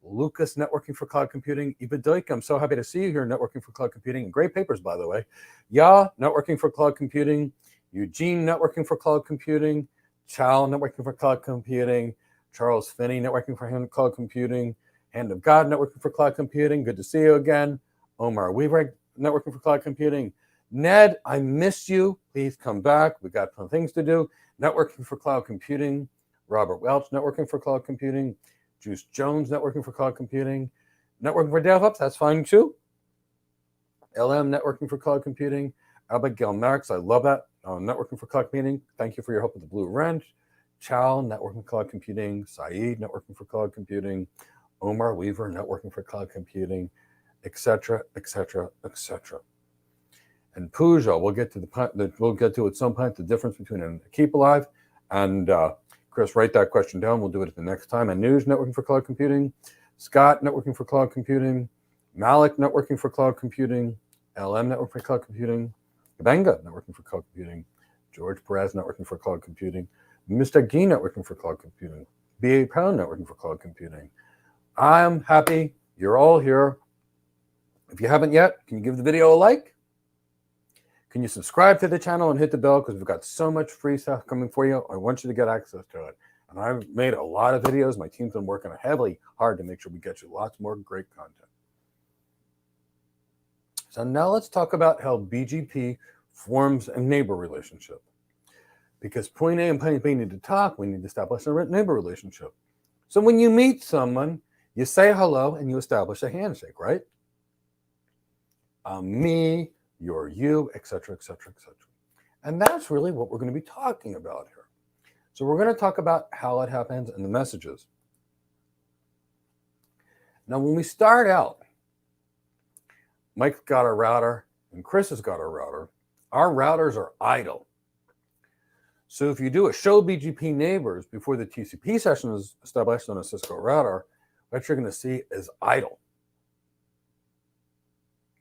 Lucas, networking for cloud computing. Eva Doik, I'm so happy to see you here, networking for cloud computing. And great papers, by the way. Ya, networking for cloud computing. Eugene, networking for cloud computing. Chow, networking for cloud computing. Charles Finney, networking for cloud computing. Hand of God, networking for cloud computing. Good to see you again. Omar Weaver, networking for cloud computing. Ned, I missed you. Please come back. We got some things to do. Networking for cloud computing. Robert Welch, networking for cloud computing. Juice Jones, networking for cloud computing. Networking for DevOps, that's fine too. LM, networking for cloud computing. Abigail Marks, I love that. Networking for cloud computing. Thank you for your help with the Blue Wrench. Chow, networking for cloud computing. Saeed, networking for cloud computing. Omar Weaver, networking for cloud computing, etc., etc., etc. And Pooja, we'll get to at some point the difference between a keep alive and Chris, write that question down. We'll do it at the next time. And News, networking for cloud computing. Scott, networking for cloud computing. Malik, networking for cloud computing. LM, networking for cloud computing. Benga, networking for cloud computing. George Perez, networking for cloud computing. Mr. G, networking for cloud computing. B.A. Pound, networking for cloud computing. I'm happy you're all here. If you haven't yet, can you give the video a like? Can you subscribe to the channel and hit the bell, because we've got so much free stuff coming for you. I want you to get access to it. And I've made a lot of videos. My team's been working heavily hard to make sure we get you lots more great content. So now let's talk about how BGP forms a neighbor relationship. Because point A and point B need to talk, we need to establish a neighbor relationship. So when you meet someone, you say hello and you establish a handshake, right? Me, you're you, etc., etc., etc. And that's really what we're going to be talking about here. So we're going to talk about how it happens in the messages. Now, when we start out, Mike's got a router and Chris has got a router. Our routers are idle. So if you do a show BGP neighbors before the TCP session is established on a Cisco router, what you're going to see is idle.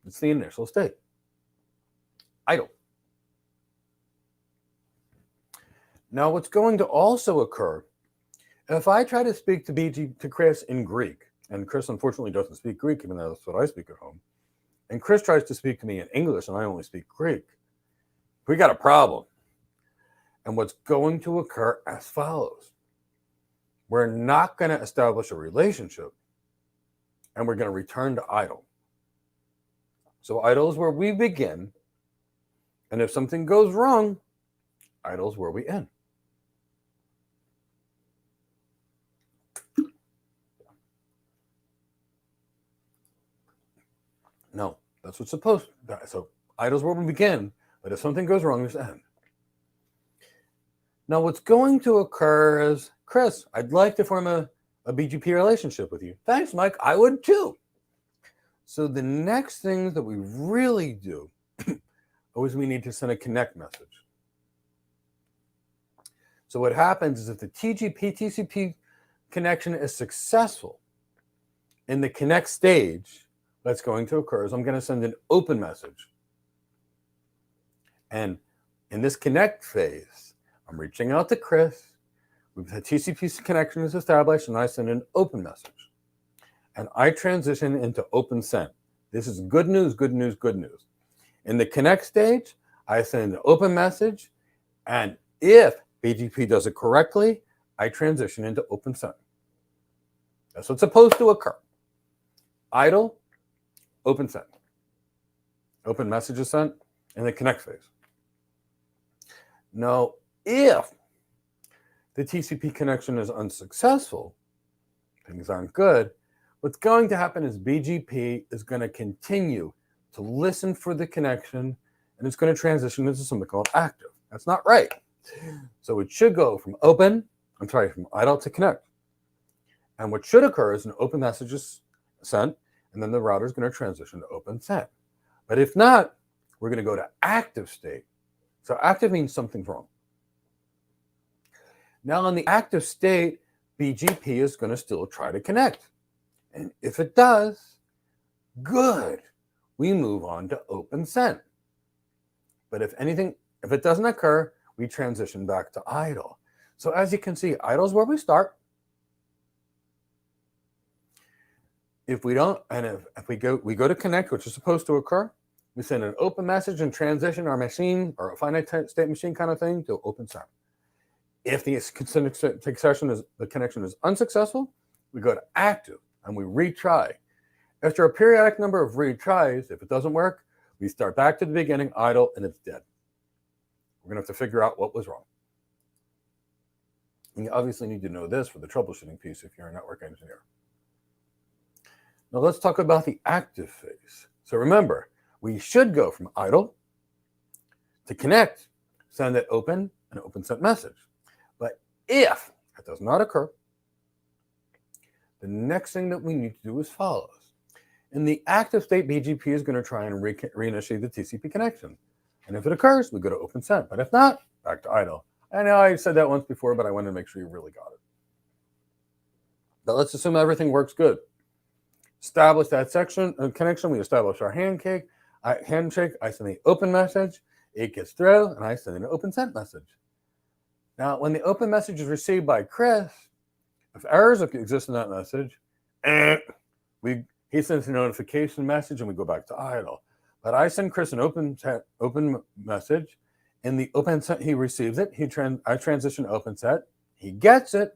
It's the initial state. Idle. Now, what's going to also occur, if I try to speak to Chris in Greek, and Chris unfortunately doesn't speak Greek, even though that's what I speak at home, and Chris tries to speak to me in English and I only speak Greek, we got a problem. And what's going to occur as follows. We're not going to establish a relationship, and we're going to return to idle. So idle is where we begin, and if something goes wrong, idle is where we end. No, that's what's supposed to. So idle is where we begin, but if something goes wrong, there's end. Now, what's going to occur is, Chris, I'd like to form a BGP relationship with you. Thanks, Mike. I would too. So the next thing that we really do is we need to send a connect message. So what happens is if the TCP connection is successful in the connect stage, what's going to occur is I'm going to send an open message. And in this connect phase, I'm reaching out to Chris. The TCP connection is established, and I send an open message. And I transition into open send. This is good news, good news, good news. In the connect stage, I send an open message, and if BGP does it correctly, I transition into open send. That's what's supposed to occur. Idle, open send. Open message is sent in the connect phase. Now, if the TCP connection is unsuccessful, things aren't good, what's going to happen is BGP is going to continue to listen for the connection, and it's going to transition into something called active. That's not right. So it should go from from idle to connect. And what should occur is an open message is sent, and then the router is going to transition to open send. But if not, we're going to go to active state. So active means something's wrong. Now in the active state, BGP is going to still try to connect. And if it does, good. We move on to open sent. But if it doesn't occur, we transition back to idle. So as you can see, idle is where we start. If we don't, and if we go to connect, which is supposed to occur, we send an open message and transition our machine, or a finite state machine kind of thing, to open sent. If the connection is unsuccessful, we go to active and we retry. After a periodic number of retries, if it doesn't work, we start back to the beginning, idle, and it's dead. We're going to have to figure out what was wrong. And you obviously need to know this for the troubleshooting piece if you're a network engineer. Now let's talk about the active phase. So remember, we should go from idle to connect, send it open, and open sent message. But if that does not occur, the next thing that we need to do is follows. In the active state, BGP is going to try and reinitiate the TCP connection. And if it occurs, we go to open sent. But if not, back to idle. I know I said that once before, but I wanted to make sure you really got it. But let's assume everything works good. Establish that connection. We establish our handshake. I send the open message. It gets through, and I send an open sent message. Now, when the open message is received by Chris, if errors exist in that message, he sends a notification message, and we go back to idle. But I send Chris an open message. In the open set, he receives it. I transition to open set. He gets it,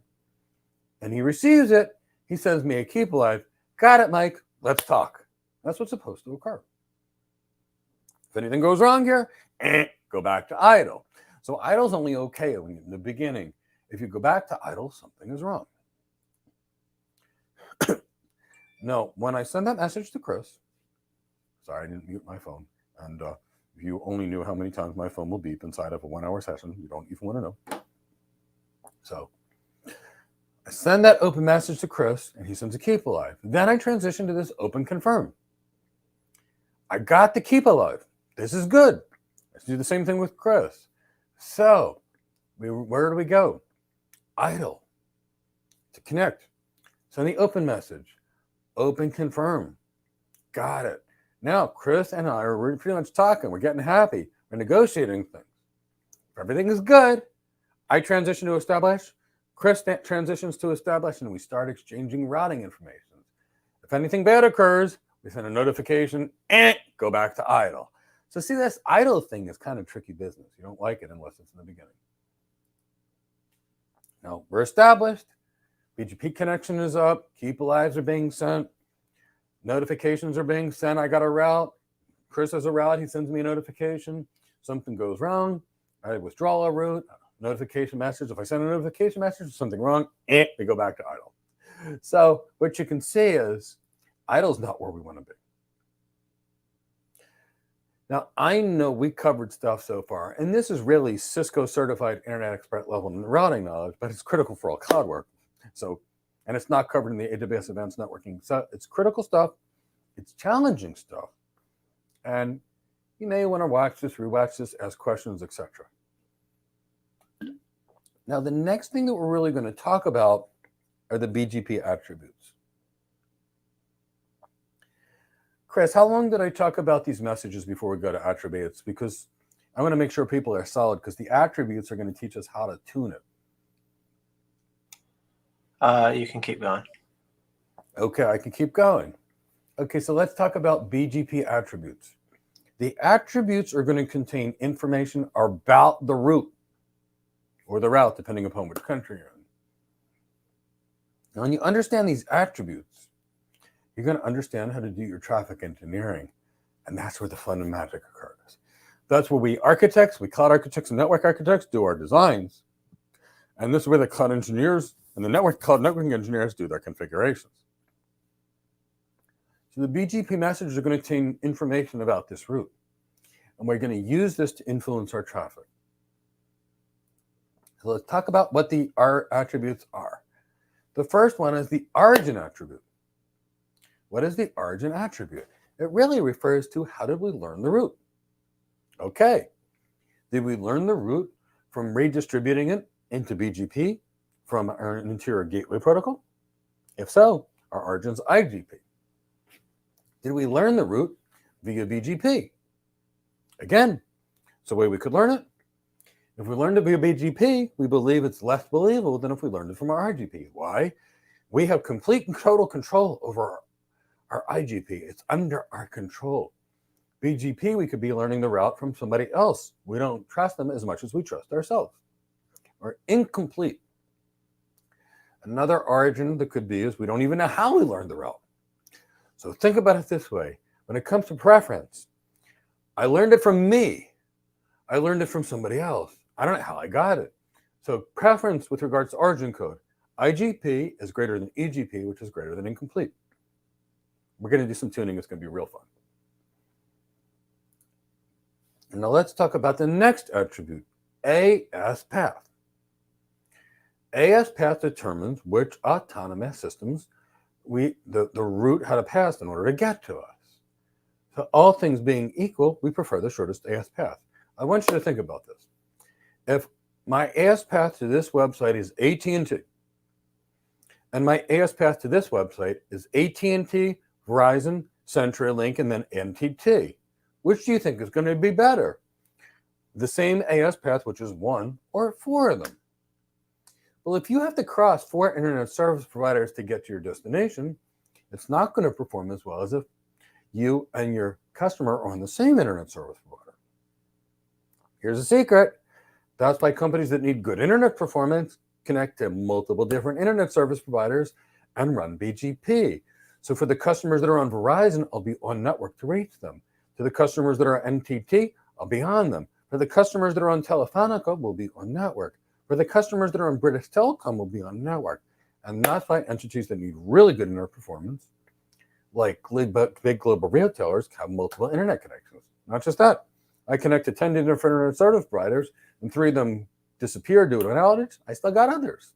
and he receives it. He sends me a keep alive. Got it, Mike. Let's talk. That's what's supposed to occur. If anything goes wrong here, go back to idle. So idle's only okay in the beginning. If you go back to idle, something is wrong. No, when I send that message to Chris, sorry, I didn't mute my phone, and if you only knew how many times my phone will beep inside of a 1-hour session, you don't even want to know. So I send that open message to Chris, and he sends a keep alive. Then I transition to this open confirm. I got the keep alive. This is good. Let's do the same thing with Chris. So where do we go? Idle to connect. Send the open message. Open confirm. Got it. Now, Chris and I are pretty much talking. We're getting happy. We're negotiating things. If everything is good, I transition to establish. Chris transitions to establish, and we start exchanging routing information. If anything bad occurs, we send a notification and go back to idle. So see, this idle thing is kind of tricky business. You don't like it unless it's in the beginning. Now, we're established. BGP connection is up. Keep alives are being sent. Notifications are being sent. I got a route. Chris has a route. He sends me a notification. Something goes wrong. I withdraw a route. Notification message. If I send a notification message, there's something wrong, they go back to idle. So what you can see is idle is not where we want to be. Now, I know we covered stuff so far, and this is really Cisco certified internet expert level routing knowledge, but it's critical for all cloud work. So, and it's not covered in the AWS advanced networking. So it's critical stuff. It's challenging stuff. And you may want to watch this, rewatch this, ask questions, etc. Now, the next thing that we're really going to talk about are the BGP attributes. Chris, how long did I talk about these messages before we go to attributes? Because I want to make sure people are solid, because the attributes are going to teach us how to tune it. You can keep going. Okay, I can keep going. Okay, so let's talk about BGP attributes. The attributes are going to contain information about the route or the route, depending upon which country you're in. Now, when you understand these attributes, you're going to understand how to do your traffic engineering, and that's where the fun and magic occurs. That's where we architects, we cloud architects and network architects do our designs, and this is where the cloud engineers and the cloud networking engineers do their configurations. So the BGP messages are going to contain information about this route, and we're going to use this to influence our traffic. So let's talk about what our attributes are. The first one is the origin attribute. What is the origin attribute? It really refers to how did we learn the route? Okay. Did we learn the route from redistributing it into BGP from our interior gateway protocol? If so, our origin's IGP. Did we learn the route via BGP? Again, it's the way we could learn it. If we learned it via BGP, we believe it's less believable than if we learned it from our IGP. Why? We have complete and total control over our IGP. It's under our control. BGP, we could be learning the route from somebody else. We don't trust them as much as we trust ourselves. Or incomplete. Another origin that could be is we don't even know how we learned the route. So think about it this way. When it comes to preference, I learned it from me. I learned it from somebody else. I don't know how I got it. So preference with regards to origin code, IGP is greater than EGP, which is greater than incomplete. We're going to do some tuning. It's going to be real fun. And now let's talk about the next attribute, AS path. AS path determines which autonomous systems the route had to pass in order to get to us. So all things being equal, we prefer the shortest AS path. I want you to think about this. If my AS path to this website is AT&T, and my AS path to this website is AT&T, Verizon, CenturyLink, and then NTT, which do you think is going to be better? The same AS path, which is one or four of them. Well, if you have to cross 4 internet service providers to get to your destination, it's not going to perform as well as if you and your customer are on the same internet service provider. Here's a secret. That's why companies that need good internet performance connect to multiple different internet service providers and run BGP. So for the customers that are on Verizon, I'll be on network to reach them. To the customers that are NTT, I'll be on them. For the customers that are on Telefonica, we'll be on network. For the customers that are on British Telecom, we'll be on network. And that's why entities that need really good internet performance, like big global retailers, have multiple internet connections. Not just that. I connect to 10 different internet service providers, and 3 of them disappear due to an outage. I still got others.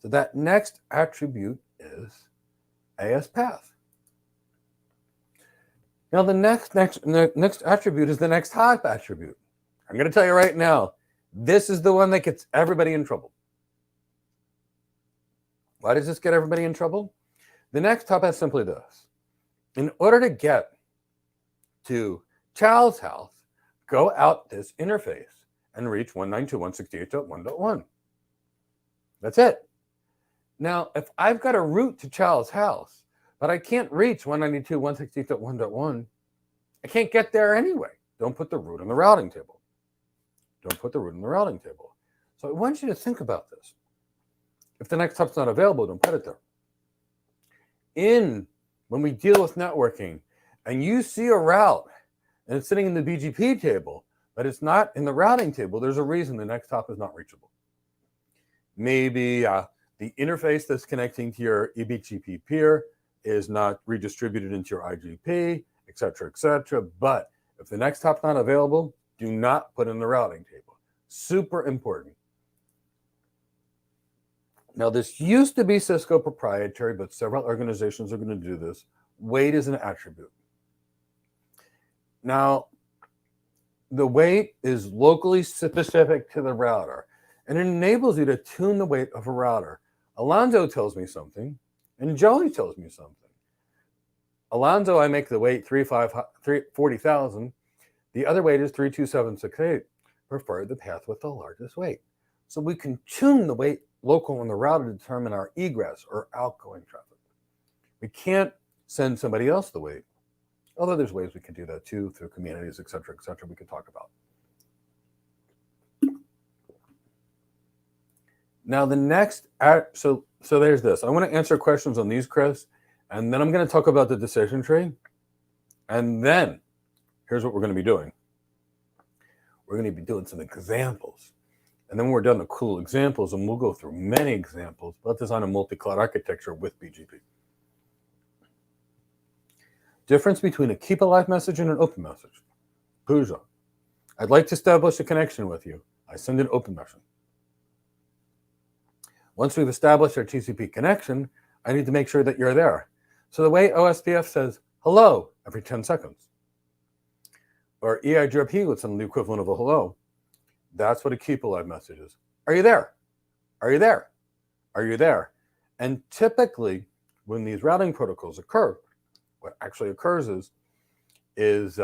So that next attribute is AS path. Now the next attribute is the next hop attribute. I'm going to tell you right now, this is the one that gets everybody in trouble. Why does this get everybody in trouble? The next hop is simply this. In order to get to Child's house, go out this interface and reach 192.168.1.1. That's it. Now, if I've got a route to Child's house, but I can't reach 192.168.1.1, I can't get there anyway. Don't put the route on the routing table. Don't put the route on the routing table. So I want you to think about this. If the next hop's not available, don't put it there. When we deal with networking and you see a route and it's sitting in the BGP table, but it's not in the routing table, there's a reason the next hop is not reachable. Maybe the interface that's connecting to your eBGP peer is not redistributed into your IGP, et cetera, but if the next hop's not available, do not put in the routing table. Super important. Now, this used to be Cisco proprietary, but several organizations are going to do this. Weight is an attribute. Now, the weight is locally specific to the router, and it enables you to tune the weight of a router. Alonzo tells me something, and Joey tells me something. Alonzo, I make the weight 40,000. The other weight is 32768. Prefer the path with the largest weight. So we can tune the weight local on the router to determine our egress or outgoing traffic. We can't send somebody else the weight. Although there's ways we can do that too, through communities, et cetera, we could talk about. Now the next, so there's this. I want to answer questions on these, Chris, and then I'm going to talk about the decision tree. And then here's what we're going to be doing. We're going to be doing some examples. And then when we're done with cool examples, and we'll go through many examples, but design a multi-cloud architecture with BGP. Difference between a keep alive message and an open message. Pooja, I'd like to establish a connection with you. I send an open message. Once we've established our TCP connection, I need to make sure that you're there. So the way OSPF says hello every 10 seconds, or EIGRP would send the equivalent of a hello, That's what a keep alive message is. Are you there? Are you there? Are you there? And typically, when these routing protocols occur, what actually occurs is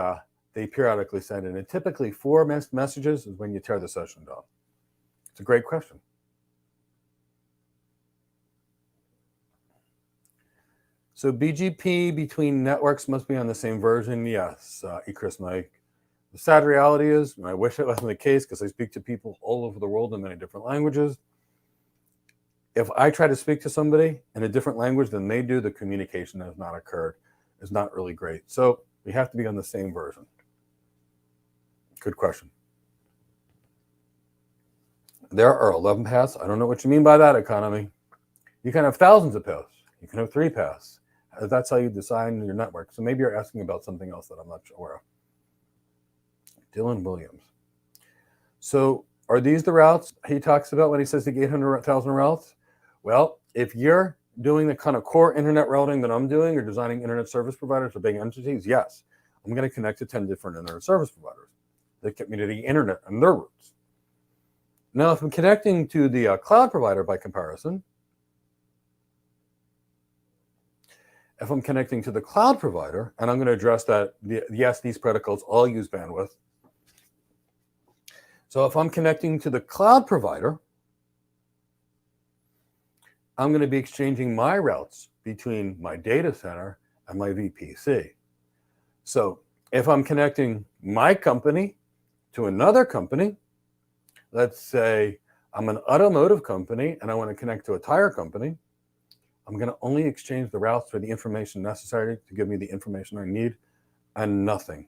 they periodically send in. And typically 4 messages is when you tear the session down. It's a great question. So BGP between networks must be on the same version. Yes, Chris Mike. The sad reality is, and I wish it wasn't the case because I speak to people all over the world in many different languages. If I try to speak to somebody in a different language than they do, the communication has not occurred. It's not really great. So we have to be on the same version. Good question. There are 11 paths. I don't know what you mean by that, economy. You can have thousands of paths. You can have 3 paths. That's how you design your network. So maybe you're asking about something else that I'm not aware of. Dylan Williams. So are these the routes he talks about when he says the 800,000 routes? Well, if you're doing the kind of core internet routing that I'm doing or designing internet service providers for big entities, yes, I'm going to connect to 10 different internet service providers that get me to the internet and their routes. Now, if I'm connecting to the cloud provider by comparison, if I'm connecting to the cloud provider, and I'm going to address that, yes, these protocols all use bandwidth. So if I'm connecting to the cloud provider, I'm going to be exchanging my routes between my data center and my VPC. So if I'm connecting my company to another company, let's say I'm an automotive company and I want to connect to a tire company, I'm going to only exchange the routes for the information necessary to give me the information I need and nothing.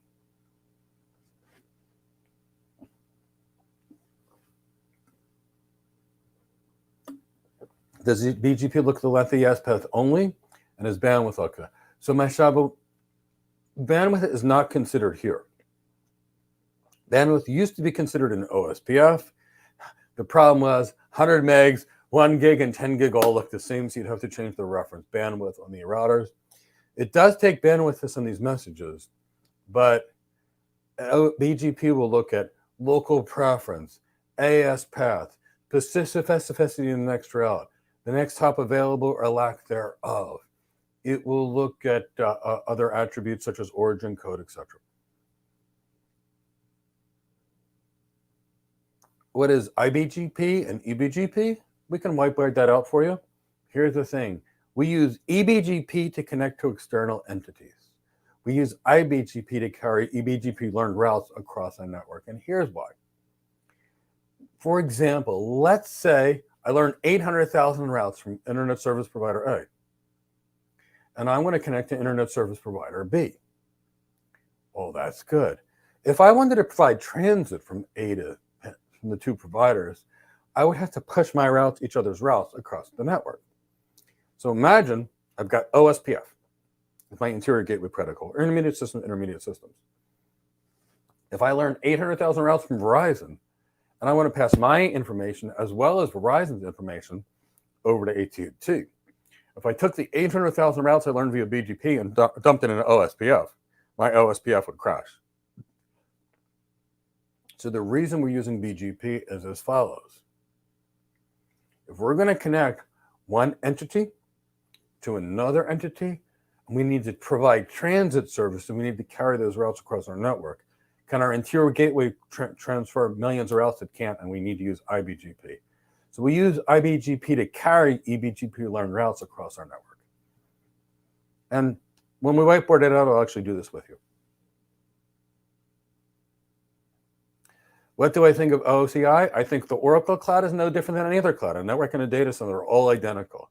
Does the BGP look at the length of the S path only? And is bandwidth okay? So my Shabo, bandwidth is not considered here. Bandwidth used to be considered in OSPF. The problem was 100 megs, 1 gig, and 10 gig all look the same, so you'd have to change the reference bandwidth on the routers. It does take bandwidth to send these messages, but BGP will look at local preference, AS path, specificity in the next route, the next hop available or lack thereof. It will look at other attributes such as origin code, etc. What is IBGP and EBGP? We can whiteboard that out for you. Here's the thing. We use EBGP to connect to external entities. We use IBGP to carry EBGP learned routes across a network. And here's why. For example, let's say I learned 800,000 routes from Internet Service Provider A. And I want to connect to Internet Service Provider B. Oh, that's good. If I wanted to provide transit from A to from the 2 providers, I would have to push my routes, each other's routes across the network. So imagine I've got OSPF with my interior gateway protocol, or intermediate systems. If I learn 800,000 routes from Verizon, and I want to pass my information as well as Verizon's information over to AT&T, if I took the 800,000 routes I learned via BGP and dumped it into OSPF, my OSPF would crash. So the reason we're using BGP is as follows. If we're going to connect one entity to another entity, we need to provide transit service, and we need to carry those routes across our network. Can our interior gateway transfer millions of routes? It can't, and we need to use IBGP. So we use IBGP to carry EBGP learned routes across our network. And when we whiteboard it out, I'll actually do this with you. What do I think of OCI? I think the Oracle cloud is no different than any other cloud. A network and a data center are all identical.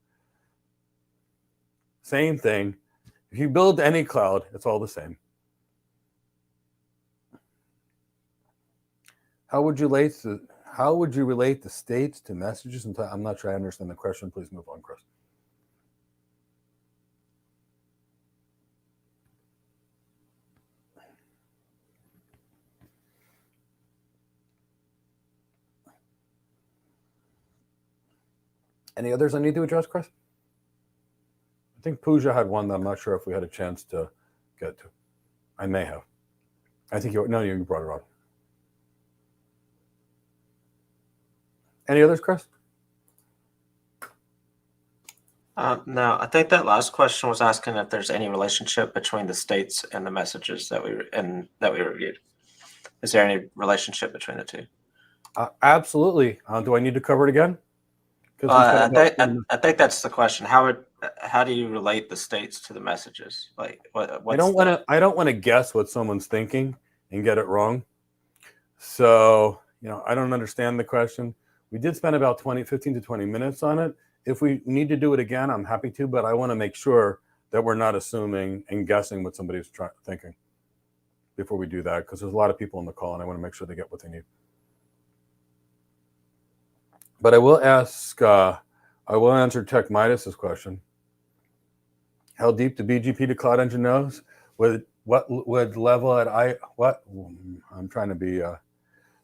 Same thing. If you build any cloud, it's all the same. How would you relate the states to messages? I'm not sure I understand the question. Please move on, Chris. Any others I need to address, Chris? I think Pooja had one that I'm not sure if we had a chance to get to. I may have. I think you brought it on. Any others, Chris? No, I think that last question was asking if there's any relationship between the states and the messages that we reviewed. Is there any relationship between the two? Absolutely. Do I need to cover it again? I think that's the question. How do you relate the states to the messages? Like I don't want to guess what someone's thinking and get it wrong. So, I don't understand the question. We did spend about 15 to 20 minutes on it. If we need to do it again, I'm happy to, but I want to make sure that we're not assuming and guessing what somebody's thinking before we do that, because there's a lot of people on the call and I want to make sure they get what they need. But I will answer Tech Midas's question. How deep the BGP to Cloud Engine knows? What would level at I'm trying to be.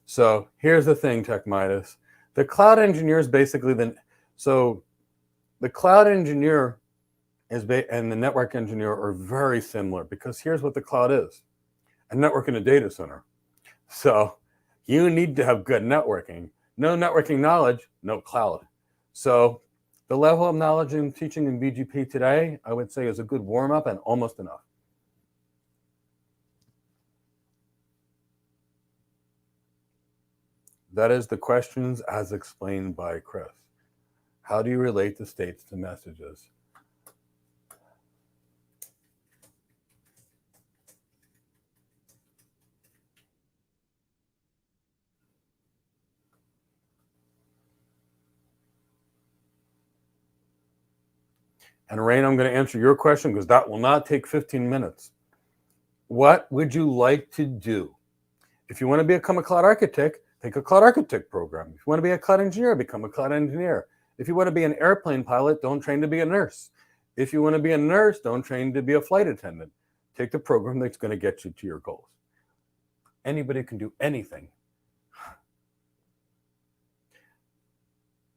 So here's the thing, Tech Midas. The cloud engineer is basically the cloud engineer and the network engineer are very similar, because here's what the cloud is: a network in a data center. So you need to have good networking. No networking knowledge, no cloud. So the level of knowledge I'm teaching in BGP today, I would say, is a good warm-up and almost enough. That is the questions as explained by Chris. How do you relate the states to messages? And Rain, I'm going to answer your question because that will not take 15 minutes. What would you like to do? If you want to become a cloud architect, take a cloud architect program. If you want to be a cloud engineer, become a cloud engineer. If you want to be an airplane pilot, don't train to be a nurse. If you want to be a nurse, don't train to be a flight attendant. Take the program that's going to get you to your goals. Anybody can do anything.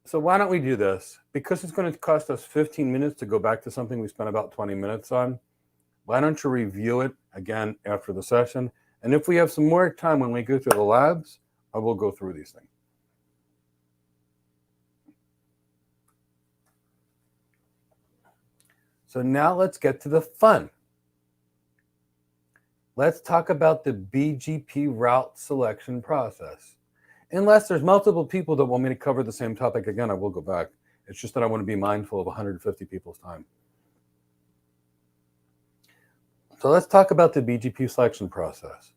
So why don't we do this? Because it's going to cost us 15 minutes to go back to something we spent about 20 minutes on. Why don't you review it again after the session? And if we have some more time when we go through the labs, I will go through these things. So now let's get to the fun. Let's talk about the BGP route selection process. Unless there's multiple people that want me to cover the same topic again, I will go back. It's just that I want to be mindful of 150 people's time. So let's talk about the BGP selection process,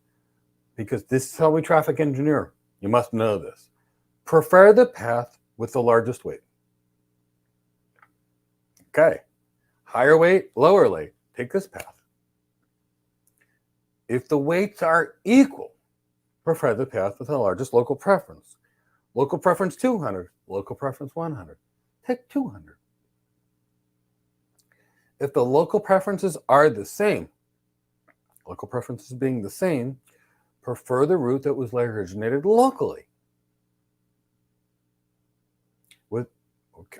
because this is how we traffic engineer. You must know this. Prefer the path with the largest weight. Okay. Higher weight, lower weight. Take this path. If the weights are equal, prefer the path with the largest local preference. Local preference 200, local preference 100. Take 200. If the local preferences are the same, local preferences being the same, prefer the route that was originated locally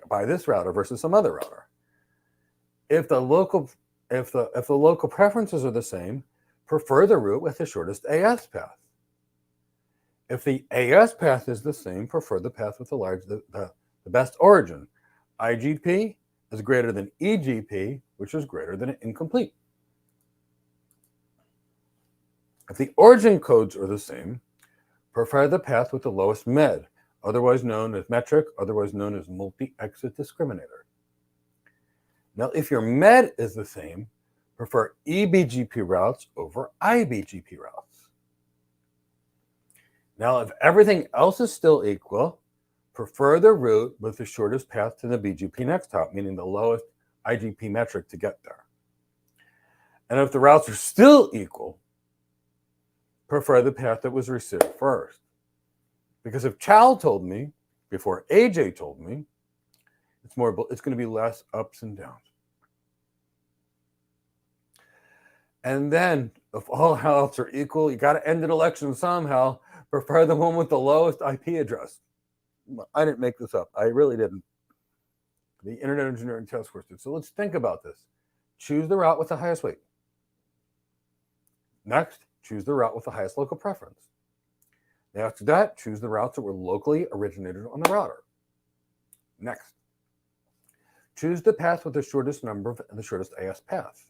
by this router versus some other router. If the local preferences are the same, prefer the route with the shortest AS path. If the AS path is the same, prefer the path with the best origin. IGP is greater than EGP, which is greater than incomplete. If the origin codes are the same, prefer the path with the lowest MED, otherwise known as metric, otherwise known as multi-exit discriminator. Now, if your MED is the same, prefer eBGP routes over iBGP routes. Now, if everything else is still equal, prefer the route with the shortest path to the BGP next hop, meaning the lowest IGP metric to get there. And if the routes are still equal, prefer the path that was received first. Because if Chow told me before AJ told me, it's going to be less ups and downs. And then, if all else are equal, you got to end an election somehow. Prefer the one with the lowest IP address. I didn't make this up. I really didn't. The Internet Engineering Task Force did. So let's think about this. Choose the route with the highest weight. Next, choose the route with the highest local preference. After that, choose the routes that were locally originated on the router. Next, choose the path with the shortest number and the shortest AS path.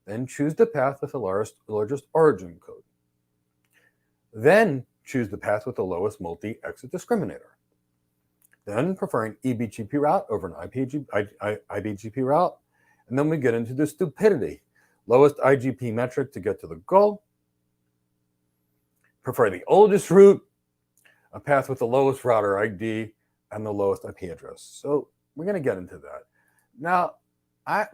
Then choose the path with the largest origin code. Then choose the path with the lowest multi-exit discriminator. Then prefer an eBGP route over an IBGP route. And then we get into the stupidity. Lowest IGP metric to get to the goal. Prefer the oldest route, a path with the lowest router ID, and the lowest IP address. So we're going to get into that. Now,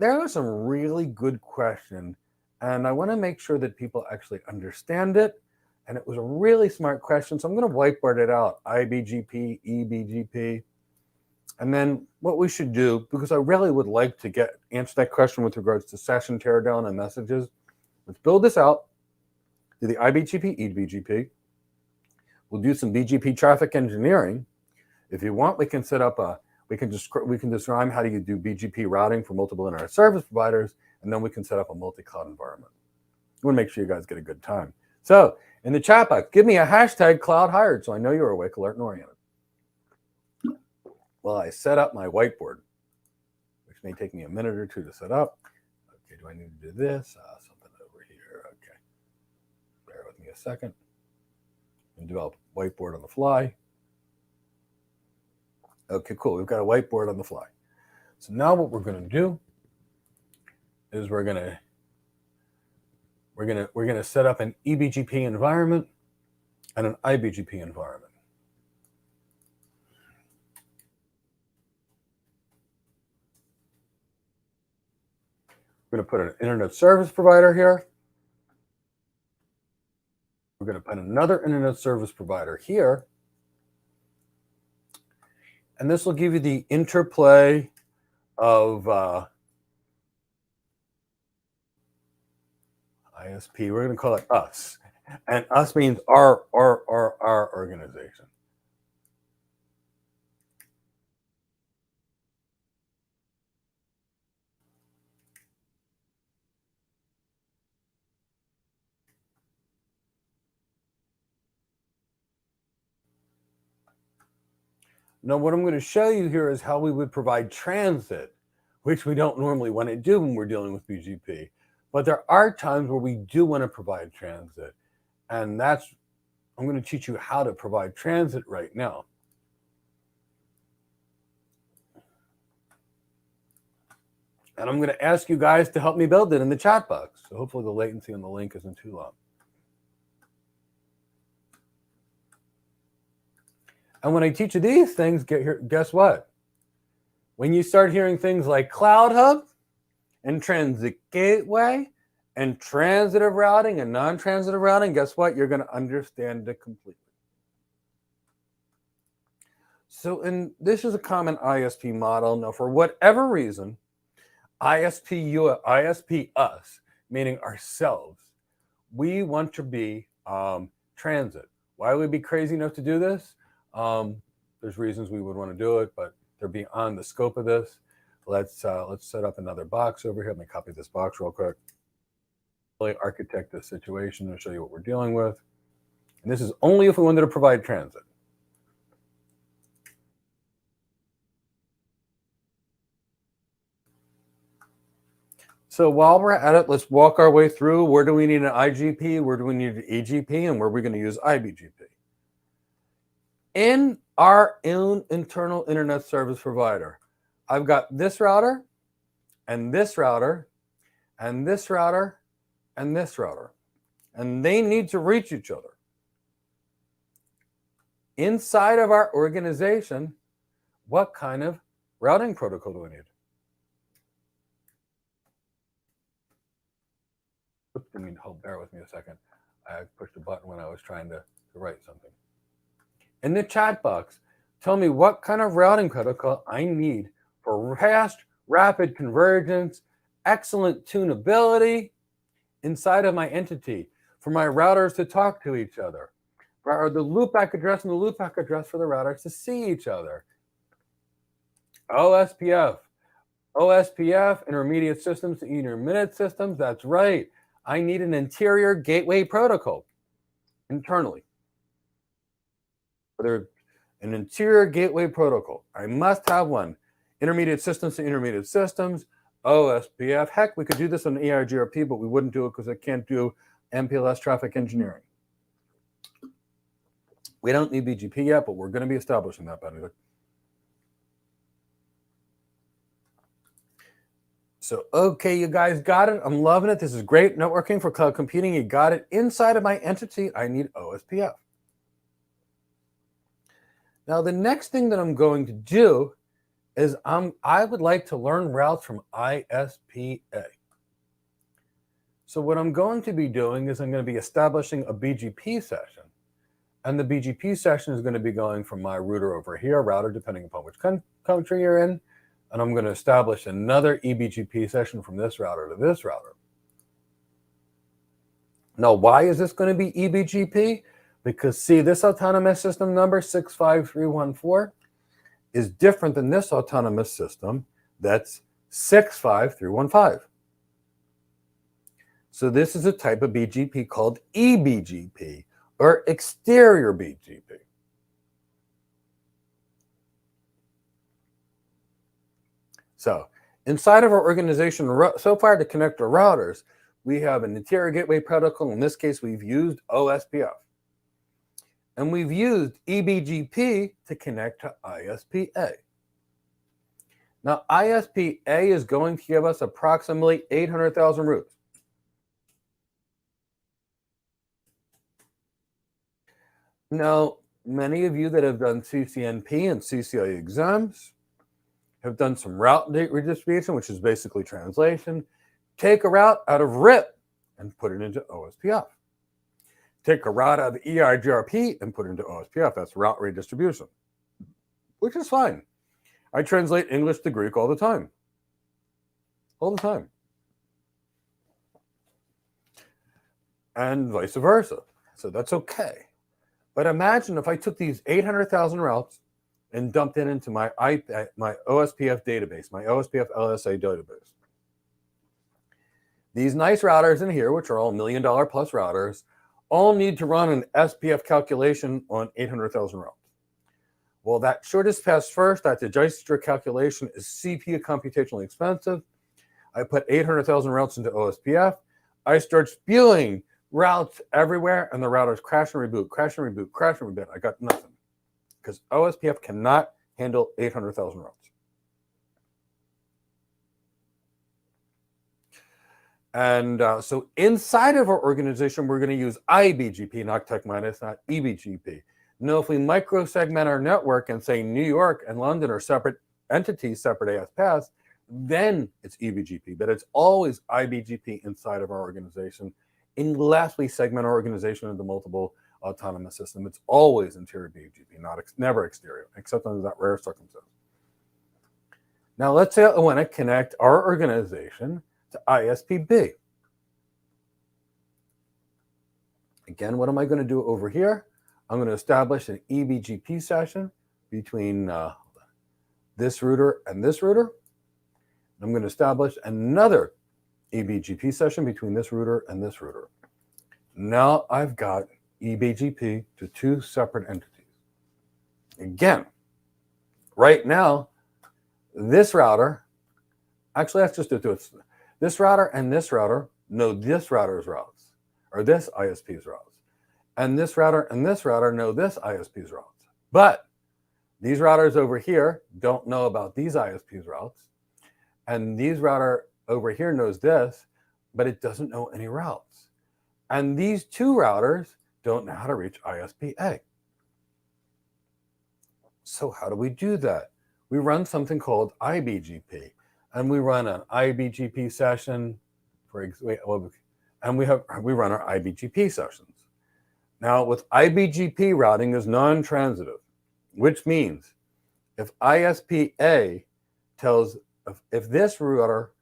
there are some really good questions, and I want to make sure that people actually understand it. And it was a really smart question, so I'm going to whiteboard it out. IBGP, eBGP. And then what we should do, because I really would like to answer that question with regards to session teardown and messages, let's build this out. Do the IBGP, eBGP. We'll do some BGP traffic engineering. If you want, we can set up we can describe how do you do BGP routing for multiple internet service providers, and then we can set up a multi-cloud environment. We want to make sure you guys get a good time. So in the chat box, give me a hashtag cloud hired so I know you're awake, alert, and oriented. Well, I set up my whiteboard, which may take me a minute or two to set up. Okay, do I need to do this? Something over here. Okay. Bear with me a second. And develop a whiteboard on the fly. Okay, cool. We've got a whiteboard on the fly. So now what we're going to do is we're going to set up an eBGP environment and an IBGP environment. We're going to put an internet service provider here. We're going to put another internet service provider here. And this will give you the interplay of ISP. We're going to call it us. And us means our organization. Now, what I'm going to show you here is how we would provide transit, which we don't normally want to do when we're dealing with BGP. But there are times where we do want to provide transit. And I'm going to teach you how to provide transit right now. And I'm going to ask you guys to help me build it in the chat box. So hopefully the latency on the link isn't too long. And when I teach you these things, guess what? When you start hearing things like Cloud Hub and Transit Gateway and transitive routing and non-transitive routing, guess what? You're going to understand it completely. So this is a common ISP model. Now, for whatever reason, ISP us, meaning ourselves, we want to be transit. Why would we be crazy enough to do this? There's reasons we would want to do it, but they're beyond the scope of this. Let's set up another box over here. Let me copy this box real quick. Really architect this situation and show you what we're dealing with. And this is only if we wanted to provide transit. So while we're at it, let's walk our way through. Where do we need an IGP? Where do we need an EGP? And where are we going to use IBGP? In our own internal internet service provider, I've got this router, and this router, and this router, and this router. And they need to reach each other. Inside of our organization, what kind of routing protocol do we need? Oops, I mean, bear with me a second. I pushed a button when I was trying to write something. In the chat box, tell me what kind of routing protocol I need for fast, rapid convergence, excellent tunability inside of my entity, for my routers to talk to each other, for the loopback address and the loopback address for the routers to see each other. OSPF, intermediate systems to intermittent systems. That's right. I need an interior gateway protocol internally. They're an interior gateway protocol. I must have one. Intermediate systems to intermediate systems, OSPF. Heck, we could do this on EIGRP, but we wouldn't do it because I can't do MPLS traffic engineering. We don't need BGP yet, but we're going to be establishing that, by the way. So, okay, you guys got it. I'm loving it. This is great networking for cloud computing. You got it. Inside of my entity, I need OSPF. Now, the next thing that I'm going to do is I would like to learn routes from ISPA. So what I'm going to be doing is I'm going to be establishing a BGP session. And the BGP session is going to be going from my router over here, router, depending upon which country you're in. And I'm going to establish another eBGP session from this router to this router. Now, why is this going to be eBGP? Because, see, this autonomous system number 65314 is different than this autonomous system that's 65315. So this is a type of BGP called eBGP, or exterior BGP. So inside of our organization, so far to connect our routers, we have an interior gateway protocol. In this case, we've used OSPF. And we've used eBGP to connect to ISPA. Now, ISPA is going to give us approximately 800,000 routes. Now, many of you that have done CCNP and CCIE exams have done some route redistribution, which is basically translation. Take a route out of RIP and put it into OSPF. Take a route out of EIGRP and put it into OSPF. That's route redistribution, which is fine. I translate English to Greek all the time. All the time. And vice versa. So that's okay. But imagine if I took these 800,000 routes and dumped it into my OSPF database, my OSPF LSA database. These nice routers in here, which are all $1 million plus routers, all need to run an SPF calculation on 800,000 routes. Well, that shortest path first, that digester calculation is CPU computationally expensive. I put 800,000 routes into OSPF. I start spewing routes everywhere, and the routers crash and reboot, crash and reboot, crash and reboot. I got nothing because OSPF cannot handle 800,000 routes. And so inside of our organization, we're going to use iBGP, not tech minus, not eBGP. Now, if we microsegment our network and say New York and London are separate entities, separate AS paths, then it's eBGP. But it's always iBGP inside of our organization, unless we segment our organization into multiple autonomous systems. It's always interior BGP, never exterior, except under that rare circumstance. Now, let's say I want to connect our organization to ISPB. Again, what am I going to do over here? I'm going to establish an eBGP session between this router and this router. I'm going to establish another eBGP session between this router and this router. Now I've got eBGP to two separate entities. Again, right now, this router, actually let's just do it. This router and this router know this router's routes, or this ISP's routes. And this router and this router know this ISP's routes. But these routers over here don't know about these ISP's routes. And these router over here knows this, but it doesn't know any routes. And these two routers don't know how to reach ISPA. So how do we do that? We run something called iBGP. And we run an iBGP session, and we run our iBGP sessions. Now, with iBGP, routing is non-transitive, which means if ISPA tells, if this router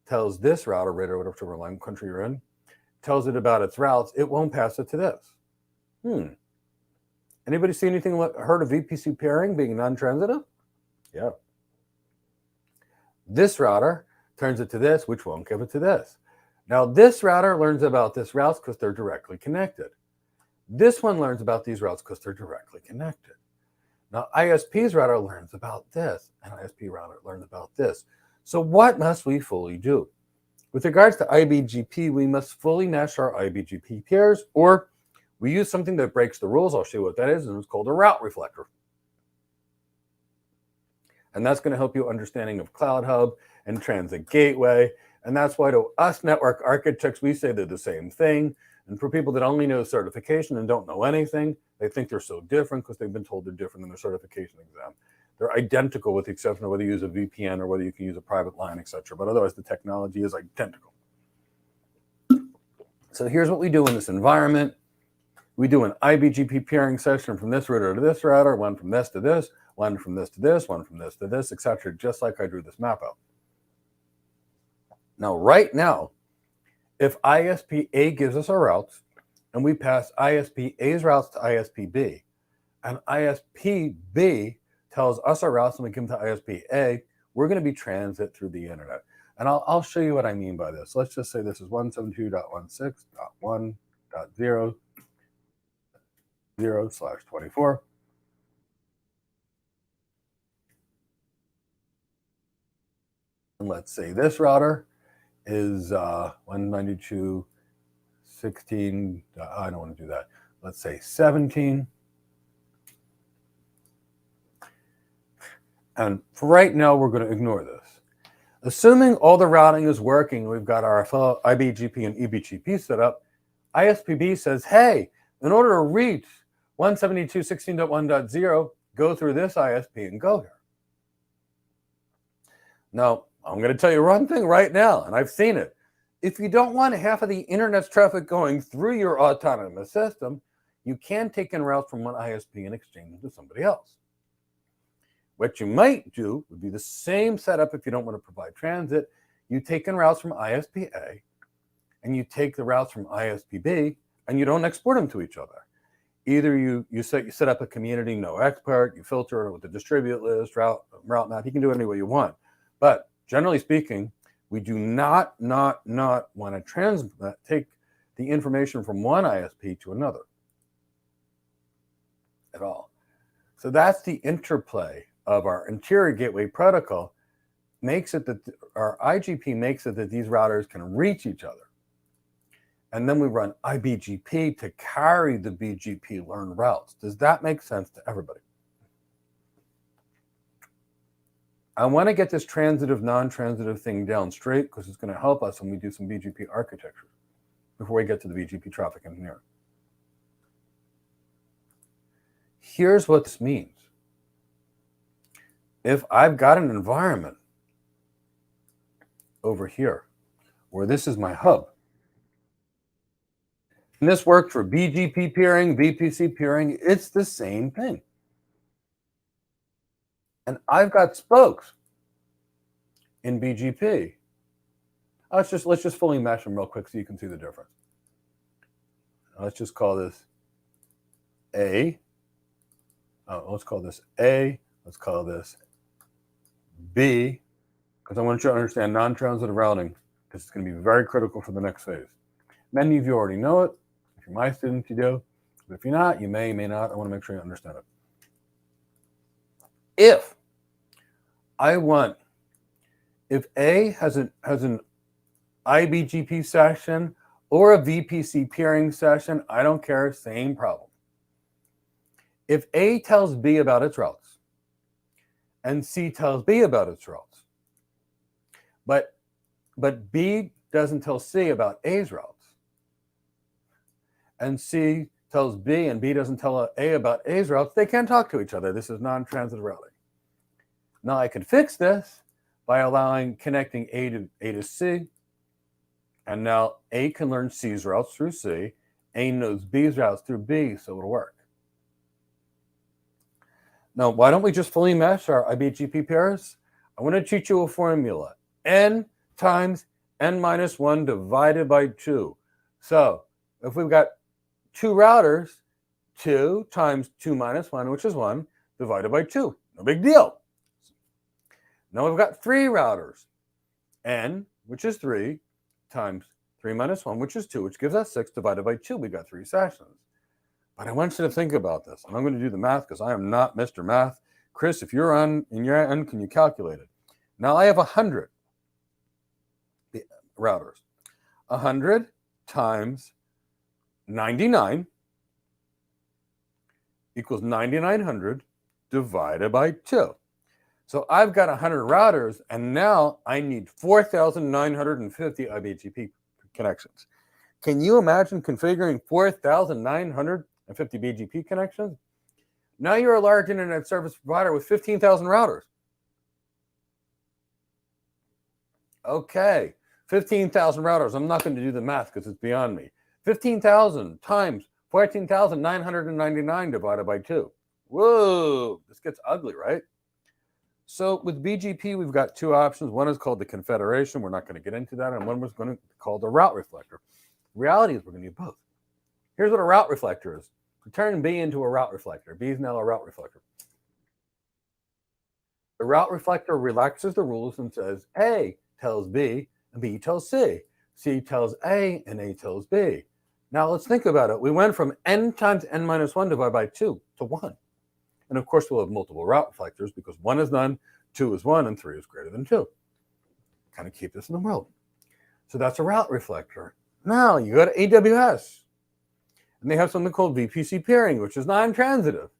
tells this router, whatever line country you're in, tells it about its routes, it won't pass it to this. Anybody see anything, heard of VPC pairing being non-transitive? Yeah. This router turns it to this, which won't give it to this. Now, this router learns about this routes because they're directly connected. This one learns about these routes because they're directly connected. Now, ISP's router learns about this, and ISP router learns about this. So what must we fully do? With regards to IBGP, we must fully mesh our IBGP peers, or we use something that breaks the rules. I'll show you what that is, and it's called a route reflector. And that's going to help you understanding of Cloud Hub and Transit Gateway. And that's why to us network architects, we say they're the same thing. And for people that only know certification and don't know anything, they think they're so different because they've been told they're different in their certification exam. They're identical with the exception of whether you use a VPN or whether you can use a private line, etc. But otherwise, the technology is identical. So here's what we do in this environment. We do an IBGP peering session from this router to this router, one from this to this, one from this to this, one from this to this, etc., just like I drew this map out. Now, right now, if ISP A gives us our routes, and we pass ISP A's routes to ISP B, and ISP B tells us our routes and we give them to ISP A, we're going to be transit through the internet. And I'll show you what I mean by this. Let's just say this is 172.16.1.0.0/24. And let's say this router is 192.16. I don't want to do that. Let's say 17. And for right now, we're going to ignore this. Assuming all the routing is working, we've got our IBGP and EBGP set up, ISPB says, hey, in order to reach 172.16.1.0, go through this ISP and go here. Now, I'm going to tell you one thing right now, and I've seen it. If you don't want half of the internet's traffic going through your autonomous system, you can take in routes from one ISP and exchange them to somebody else. What you might do would be the same setup if you don't want to provide transit. You take in routes from ISP A, and you take the routes from ISP B, and you don't export them to each other. Either you set up a community no export, you filter it with a distribute list, route map. You can do it any way you want. But generally speaking, we do not want to take the information from one ISP to another at all. So that's the interplay of our interior gateway protocol. Makes it that our IGP makes it that these routers can reach each other. And then we run IBGP to carry the BGP learned routes. Does that make sense to everybody? I want to get this transitive, non-transitive thing down straight because it's going to help us when we do some BGP architecture before we get to the BGP traffic engineer. Here's what this means. If I've got an environment over here where this is my hub, and this works for BGP peering, VPC peering, it's the same thing. And I've got spokes in BGP. Let's just fully mesh them real quick so you can see the difference. Let's just call this A. Let's call this A. Let's call this B, because I want you to understand non-transitive routing, because it's going to be very critical for the next phase. Many of you already know it. If you're my student, you do. But if you're not, you may not. I want to make sure you understand it. If A has an IBGP session or a VPC peering session, I don't care, same problem. If A tells B about its routes and C tells B about its routes, but B doesn't tell C about A's routes, and C tells B and B doesn't tell A about A's routes, they can't talk to each other. This is non-transitive routing. Now I could fix this by connecting A to C, and now A can learn C's routes through C. A knows B's routes through B, so it'll work. Now, why don't we just fully mesh our IBGP pairs? I want to teach you a formula. N times N minus 1 divided by 2. So if we've got two routers, 2 times 2 minus 1, which is 1, divided by 2. No big deal. Now we've got 3 routers. N, which is 3, times 3 minus 1, which is 2, which gives us 6, divided by 2. We got 3 sessions. But I want you to think about this. And I'm going to do the math because I am not Mr. Math. Chris, if you're on in your end, can you calculate it? Now I have 100 routers. 100 times 99 equals 9,900 divided by 2. So I've got 100 routers, and now I need 4,950 IBGP connections. Can you imagine configuring 4,950 BGP connections? Now you're a large internet service provider with 15,000 routers. Okay, 15,000 routers. I'm not going to do the math because it's beyond me. 15,000 times 14,999 divided by 2. Whoa, this gets ugly, right? So with BGP, we've got two options. One is called the confederation. We're not going to get into that. And one was going to be called the route reflector. The reality is we're going to need both. Here's what a route reflector is. We turn B into a route reflector. B is now a route reflector. The route reflector relaxes the rules and says A tells B and B tells C. C tells A and A tells B. Now let's think about it. We went from n times n minus 1 divided by 2 to 1. And of course, we'll have multiple route reflectors because 1 is none, 2 is 1, and 3 is greater than 2. Kind of keep this in the world. So that's a route reflector. Now you go to AWS, and they have something called VPC peering, which is non-transitive,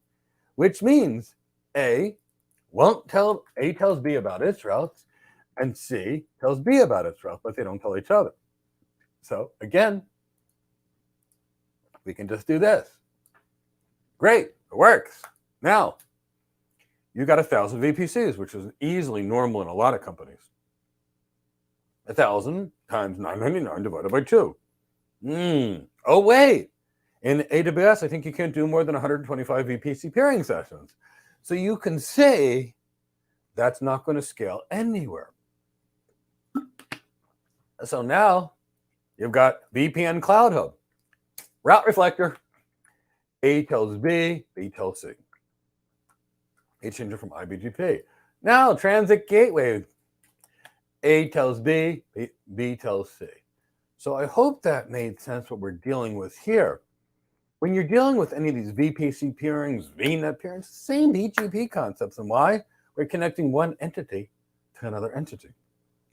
which means A tells B about its routes, and C tells B about its routes, but they don't tell each other. So again, we can just do this. Great, it works. Now, you got 1,000 VPCs, which is easily normal in a lot of companies. 1,000 times 999 divided by 2. Oh, wait. In AWS, I think you can't do more than 125 VPC peering sessions. So you can say that's not going to scale anywhere. So now you've got VPN Cloud Hub, route reflector. A tells B, B tells C. A changes from IBGP. Now transit gateway. A tells B, B tells C. So I hope that made sense what we're dealing with here. When you're dealing with any of these VPC peerings, VNet peerings, same BGP concepts. And why? We're connecting one entity to another entity.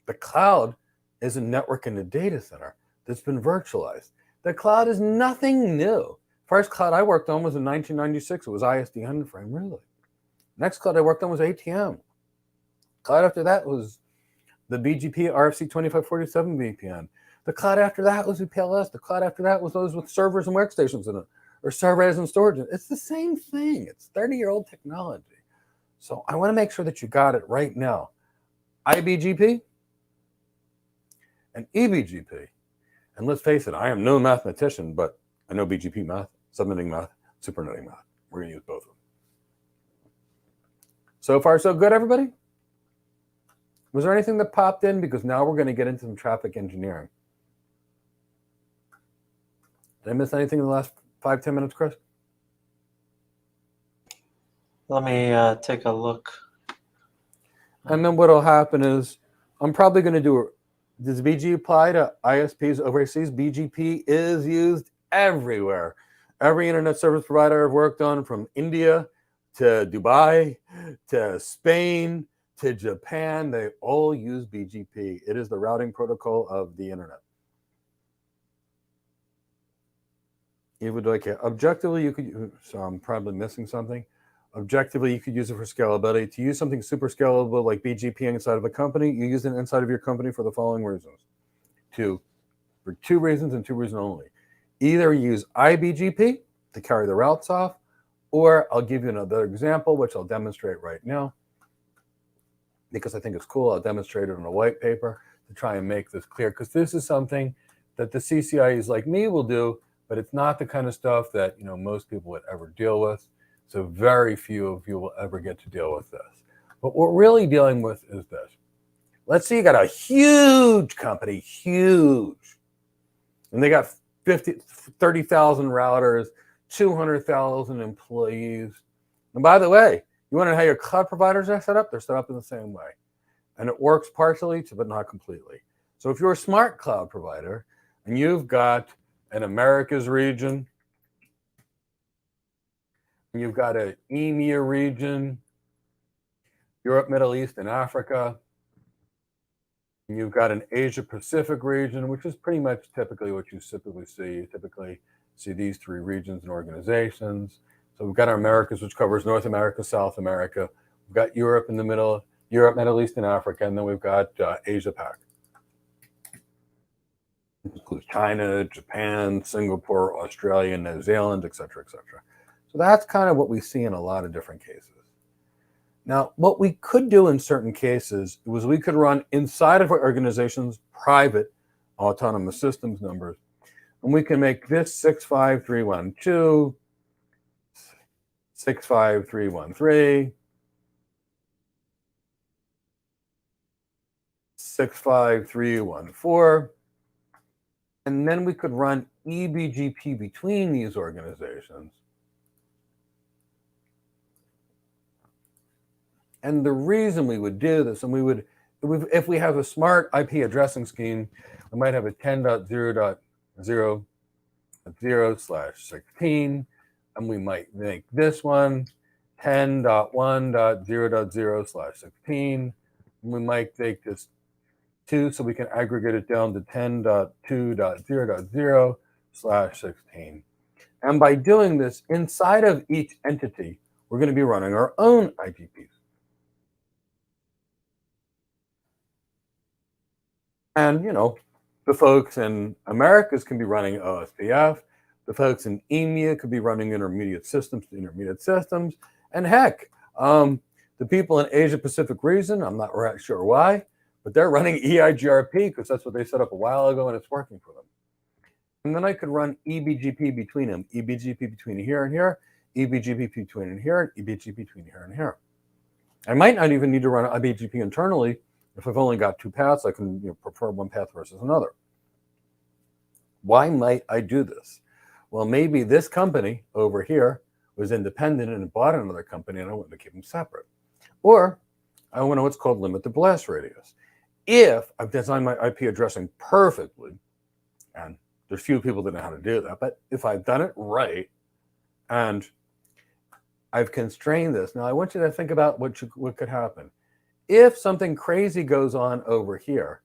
The cloud is a network in the data center that's been virtualized. The cloud is nothing new. First cloud I worked on was in 1996. It was ISDN frame, really. Next cloud I worked on was ATM. Cloud after that was the BGP RFC 2547 VPN. The cloud after that was VPLS. The cloud after that was those with servers and workstations in it, or servers and storage. It's the same thing. It's 30-year-old technology. So I want to make sure that you got it right now. IBGP and EBGP. And let's face it, I am no mathematician, but I know BGP math, subnetting math, supernetting math. We're going to use both of them. So far, so good, everybody? Was there anything that popped in? Because now we're going to get into some traffic engineering. Did I miss anything in the last 5-10 minutes, Chris? Let me take a look. And then what will happen is I'm probably going to do does BGP apply to ISPs overseas? BGP is used everywhere. Every internet service provider I've worked on, from India to Dubai to Spain to Japan, they all use BGP. It is the routing protocol of the internet. Even though I can't. Objectively, you could, so I'm probably missing something. Objectively, you could use it for scalability. To use something super scalable like BGP inside of a company, you use it inside of your company for the following reasons. For two reasons and two reasons only. Either use IBGP to carry the routes off, or I'll give you another example, which I'll demonstrate right now. Because I think it's cool, I'll demonstrate it in a white paper to try and make this clear. Because this is something that the CCIEs like me will do, but it's not the kind of stuff that most people would ever deal with. So very few of you will ever get to deal with this. But what we're really dealing with is this. Let's say you got a huge company, huge. And they got 30,000 routers, 200,000 employees. And by the way, you want to know how your cloud providers are set up? They're set up in the same way. And it works partially, but not completely. So if you're a smart cloud provider and you've got an Americas region, You've got an EMEA region, Europe, Middle East, and Africa. And you've got an Asia Pacific region, which is pretty much typically what you typically see. You typically see these three regions and organizations. So we've got our Americas, which covers North America, South America. We've got Europe in the middle, Europe, Middle East, and Africa. And then we've got Asia Pac. It includes China, Japan, Singapore, Australia, New Zealand, et cetera, et cetera. So that's kind of what we see in a lot of different cases. Now, what we could do in certain cases was we could run inside of our organization's private autonomous systems numbers. And we can make this 65312, 65313, 65314. And then we could run eBGP between these organizations. And the reason we would do this, and we would, if we have a smart IP addressing scheme, we might have a 10.0.0.0/16, and we might make this one 10.1.0.0/16. And we might take this 2 so we can aggregate it down to 10.2.0.0/16. And by doing this, inside of each entity, we're going to be running our own IPPs. And, you know, the folks in Americas can be running OSPF. The folks in EMEA could be running intermediate systems to intermediate systems. And heck, the people in Asia Pacific region, I'm not sure why, but they're running EIGRP because that's what they set up a while ago and it's working for them. And then I could run eBGP between them, eBGP between here and here, eBGP between here, and eBGP between here and here. I might not even need to run eBGP internally. If I've only got two paths, I can prefer one path versus another. Why might I do this? Well, maybe this company over here was independent and bought another company and I want to keep them separate. Or I want to what's called limit the blast radius. If I've designed my IP addressing perfectly, and there's few people that know how to do that, but if I've done it right and I've constrained this, now I want you to think about what could happen. If something crazy goes on over here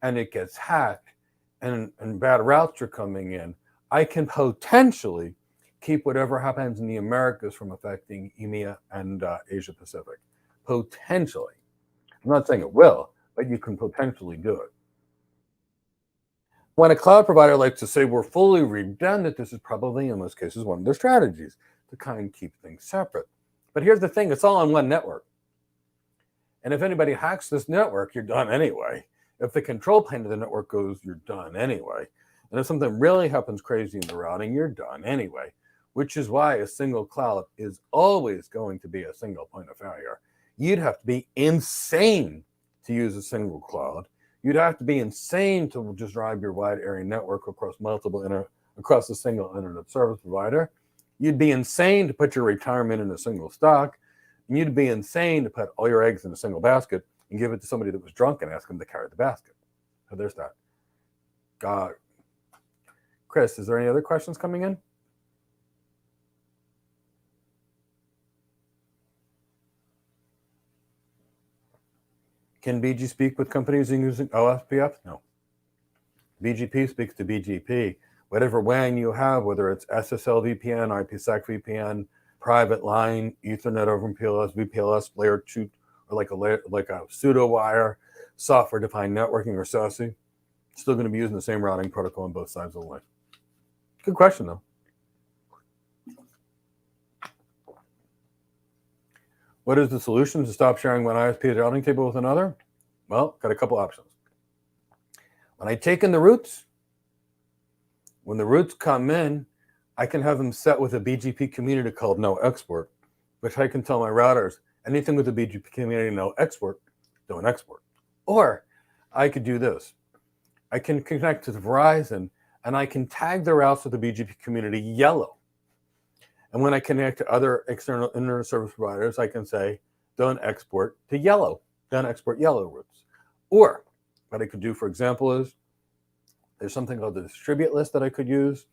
and it gets hacked and bad routes are coming in, I can potentially keep whatever happens in the Americas from affecting EMEA and Asia Pacific. Potentially. I'm not saying it will, but you can potentially do it. When a cloud provider likes to say we're fully redundant, this is probably in most cases one of their strategies to kind of keep things separate. But here's the thing, it's all on one network. And if anybody hacks this network, you're done anyway. If the control plane of the network goes, you're done anyway. And if something really happens crazy in the routing, you're done anyway, which is why a single cloud is always going to be a single point of failure. You'd have to be insane to use a single cloud. You'd have to be insane to just drive your wide area network across across a single internet service provider. You'd be insane to put your retirement in a single stock. And you'd be insane to put all your eggs in a single basket and give it to somebody that was drunk and ask them to carry the basket. So there's that. Chris, is there any other questions coming in? Can BG speak with companies using OSPF? No. BGP speaks to BGP. Whatever WAN you have, whether it's SSL VPN, IPsec VPN, private line, Ethernet over MPLS, VPLS, layer 2, or like a pseudo wire, software-defined networking or SOSI, still going to be using the same routing protocol on both sides of the way. Good question, though. What is the solution to stop sharing one ISP routing table with another? Well, got a couple options. When I take in the routes, when the routes come in, I can have them set with a BGP community called no export, which I can tell my routers, anything with a BGP community no export, don't export. Or I could do this. I can connect to Verizon and I can tag the routes with the BGP community yellow. And when I connect to other external internet service providers, I can say, don't export to yellow, don't export yellow routes. Or what I could do, for example, is there's something called the distribute list that I could use.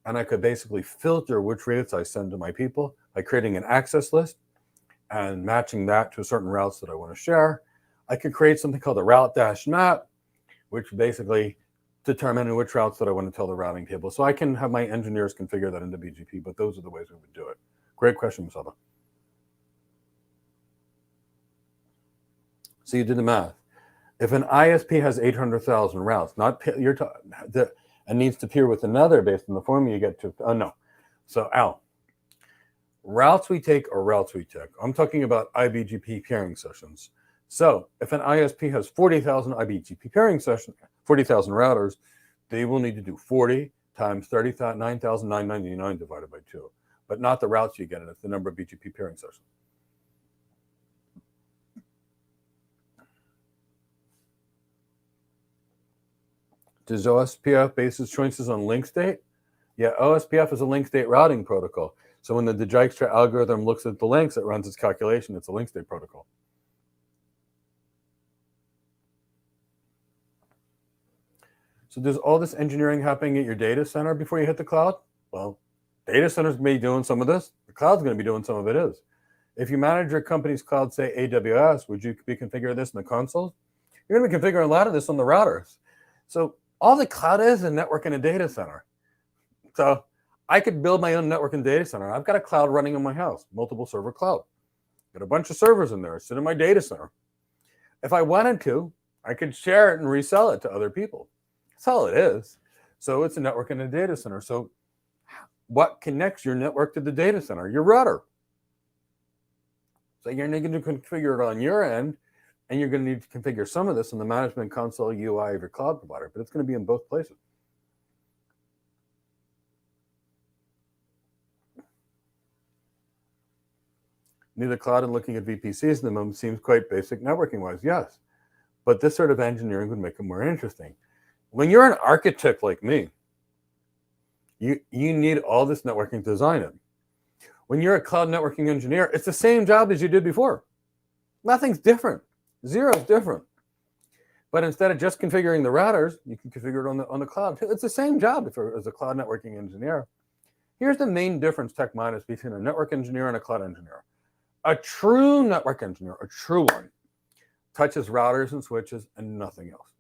and I could basically filter which routes I send to my people by creating an access list and matching that to certain routes that I want to share. I could create something called a route-map, which basically determine which routes that I want to tell the routing table. So I can have my engineers configure that into BGP, but those are the ways we would do it. Great question, Musaba. So you did the math. If an ISP has 800,000 routes, and needs to peer with another based on the formula you get to, oh no. So Al, routes we take are routes we take. I'm talking about IBGP peering sessions. So if an ISP has 40,000 IBGP peering sessions, 40,000 routers, they will need to do 40 times 9,999 divided by 2, but not the routes you get, it's the number of BGP peering sessions. Does OSPF base its choices on link state? Yeah, OSPF is a link state routing protocol. So when the Dijkstra algorithm looks at the links, it runs its calculation. It's a link state protocol. So there's all this engineering happening at your data center before you hit the cloud. Well, data center's going to be doing some of this. The cloud's going to be doing some of it is. If you manage your company's cloud, say AWS, would you be configuring this in the console? You're going to be configuring a lot of this on the routers. So all the cloud is a network in a data center. So I could build my own network and data center. I've got a cloud running in my house, multiple server cloud. Got a bunch of servers in there, sit in my data center. If I wanted to, I could share it and resell it to other people. That's all it is. So it's a network in a data center. So what connects your network to the data center? Your router. So you're going to configure it on your end, and you're going to need to configure some of this in the management console UI of your cloud provider, but it's going to be in both places. Neither cloud and looking at VPCs in the moment seems quite basic networking-wise, yes. But this sort of engineering would make it more interesting. When you're an architect like me, you need all this networking to design it. When you're a cloud networking engineer, it's the same job as you did before. Nothing's different. Zero is different. But instead of just configuring the routers, you can configure it on the cloud. It's the same job as a cloud networking engineer. Here's the main difference, tech minus, between a network engineer and a cloud engineer. A true network engineer, a true one, touches routers and switches and nothing else.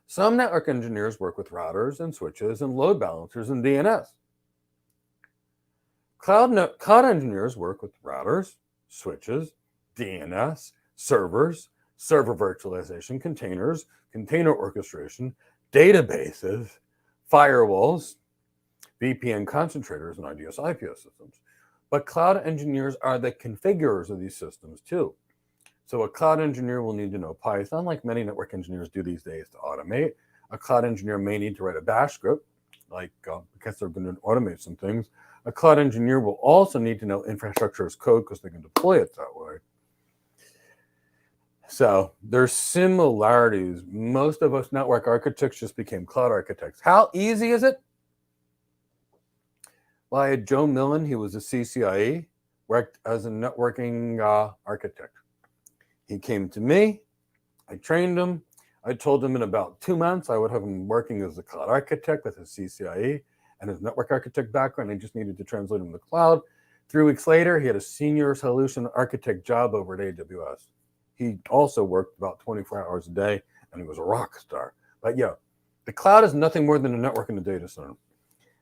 Some network engineers work with routers and switches and load balancers and DNS. Cloud engineers work with routers, switches, DNS, servers, server virtualization, containers, container orchestration, databases, firewalls, VPN concentrators, and IDS/IPS systems. But cloud engineers are the configurers of these systems too. So a cloud engineer will need to know Python, like many network engineers do these days, to automate. A cloud engineer may need to write a bash script, because they're going to automate some things. A cloud engineer will also need to know infrastructure as code because they can deploy it that way. So there's similarities. Most of us network architects just became cloud architects. How easy is it? Well, I had Joe Millen. He was a CCIE, worked as a networking architect. He came to me. I trained him. I told him in about 2 months I would have him working as a cloud architect with his CCIE and his network architect background. I just needed to translate him to the cloud. 3 weeks later, he had a senior solution architect job over at AWS. He also worked about 24 hours a day, and he was a rock star. But yeah, the cloud is nothing more than a network in a data center.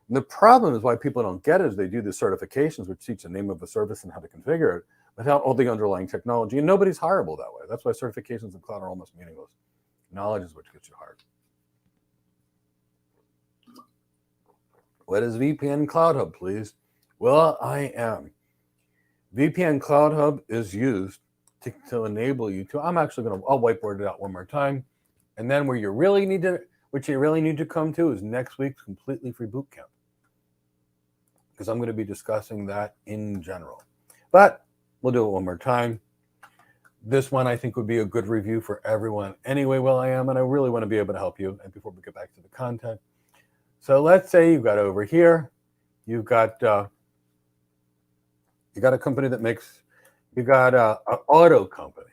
And the problem is why people don't get it is they do the certifications, which teach the name of a service and how to configure it, without all the underlying technology. And nobody's hireable that way. That's why certifications in cloud are almost meaningless. Knowledge is what gets you hired. What is VPN Cloud Hub, please? Well, I am. VPN Cloud Hub is used to enable you to, I'll whiteboard it out one more time. And then what you really need to come to is next week's completely free boot camp. Because I'm going to be discussing that in general. But we'll do it one more time. This one I think would be a good review for everyone anyway, and I really want to be able to help you. And before we get back to the content. So let's say you've got over here, you've got a company that makes, you got an auto company.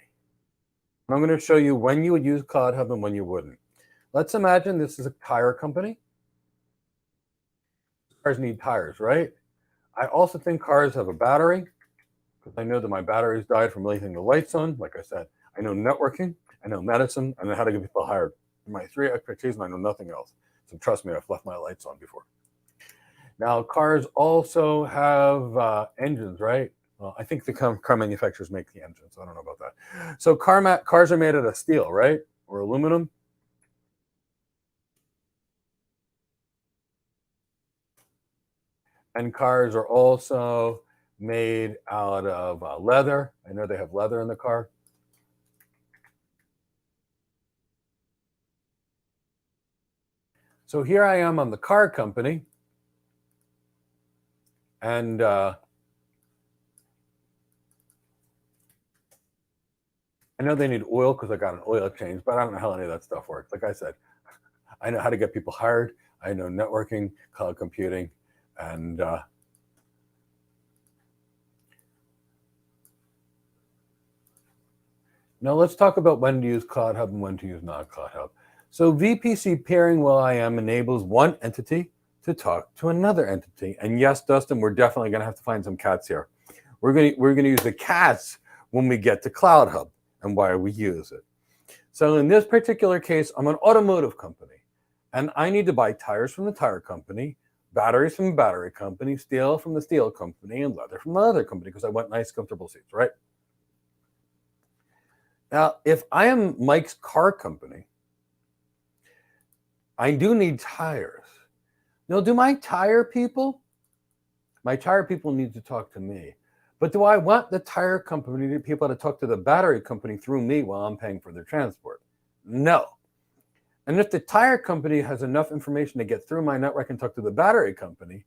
And I'm going to show you when you would use Cloud Hub and when you wouldn't. Let's imagine this is a tire company. cars need tires, right? I also think cars have a battery, because I know that my batteries died from leaving the lights on. Like I said, I know networking, I know medicine, I know how to get people hired. My three expertise, and I know nothing else. So trust me, I've left my lights on before. Now, cars also have engines, right? Well, I think the car manufacturers make the engines. So I don't know about that. So cars are made out of steel, right? Or aluminum. And cars are also made out of leather. I know they have leather in the car. So here I am on the car company. And I know they need oil because I got an oil change, but I don't know how any of that stuff works. Like I said, I know how to get people hired. I know networking, cloud computing, and now let's talk about when to use Cloud Hub and when to use not Cloud Hub. So VPC pairing while I am enables one entity to talk to another entity. And yes, Dustin, we're definitely going to have to find some cats here. We're going to use the cats when we get to Cloud Hub and why we use it. So in this particular case, I'm an automotive company, and I need to buy tires from the tire company, batteries from the battery company, steel from the steel company, and leather from the leather company because I want nice, comfortable seats, right? Now, if I am Mike's car company, I do need tires. Now, do my tire people need to talk to me. But do I want the tire company people to talk to the battery company through me while I'm paying for their transport? No. And if the tire company has enough information to get through my network and talk to the battery company,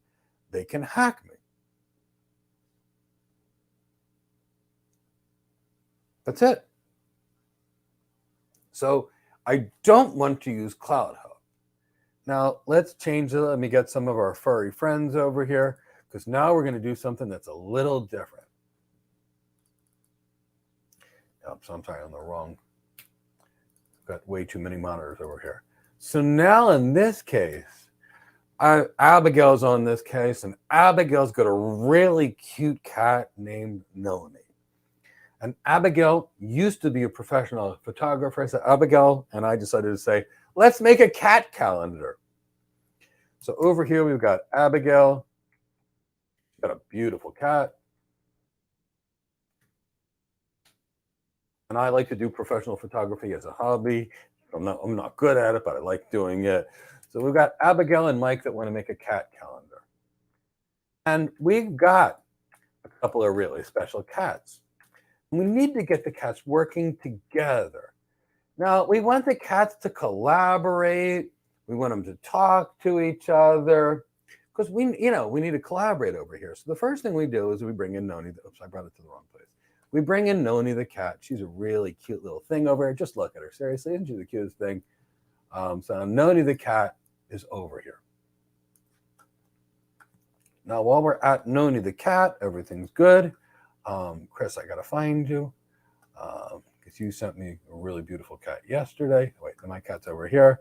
they can hack me. That's it. So I don't want to use Cloud Hub. Now let's change it. Let me get some of our furry friends over here, because now we're going to do something that's a little different. Oops, I'm sorry, on the wrong. Got way too many monitors over here. So now in this case, Abigail's on this case, and Abigail's got a really cute cat named Noni. And Abigail used to be a professional photographer. So Abigail and I decided to say, let's make a cat calendar. So over here, we've got Abigail. Got a beautiful cat. And I like to do professional photography as a hobby. I'm not good at it, but I like doing it. So we've got Abigail and Mike that want to make a cat calendar. And we've got a couple of really special cats. We need to get the cats working together. Now, we want the cats to collaborate. We want them to talk to each other because we need to collaborate over here. So the first thing we do is we bring in Noni. Oops, I brought it to the wrong place. We bring in Noni the cat. She's a really cute little thing over here. Just look at her. Seriously, isn't she the cutest thing? So Noni the cat is over here. Now, while we're at Noni the cat, everything's good. Chris, I got to find you because you sent me a really beautiful cat yesterday. Wait, my cat's over here.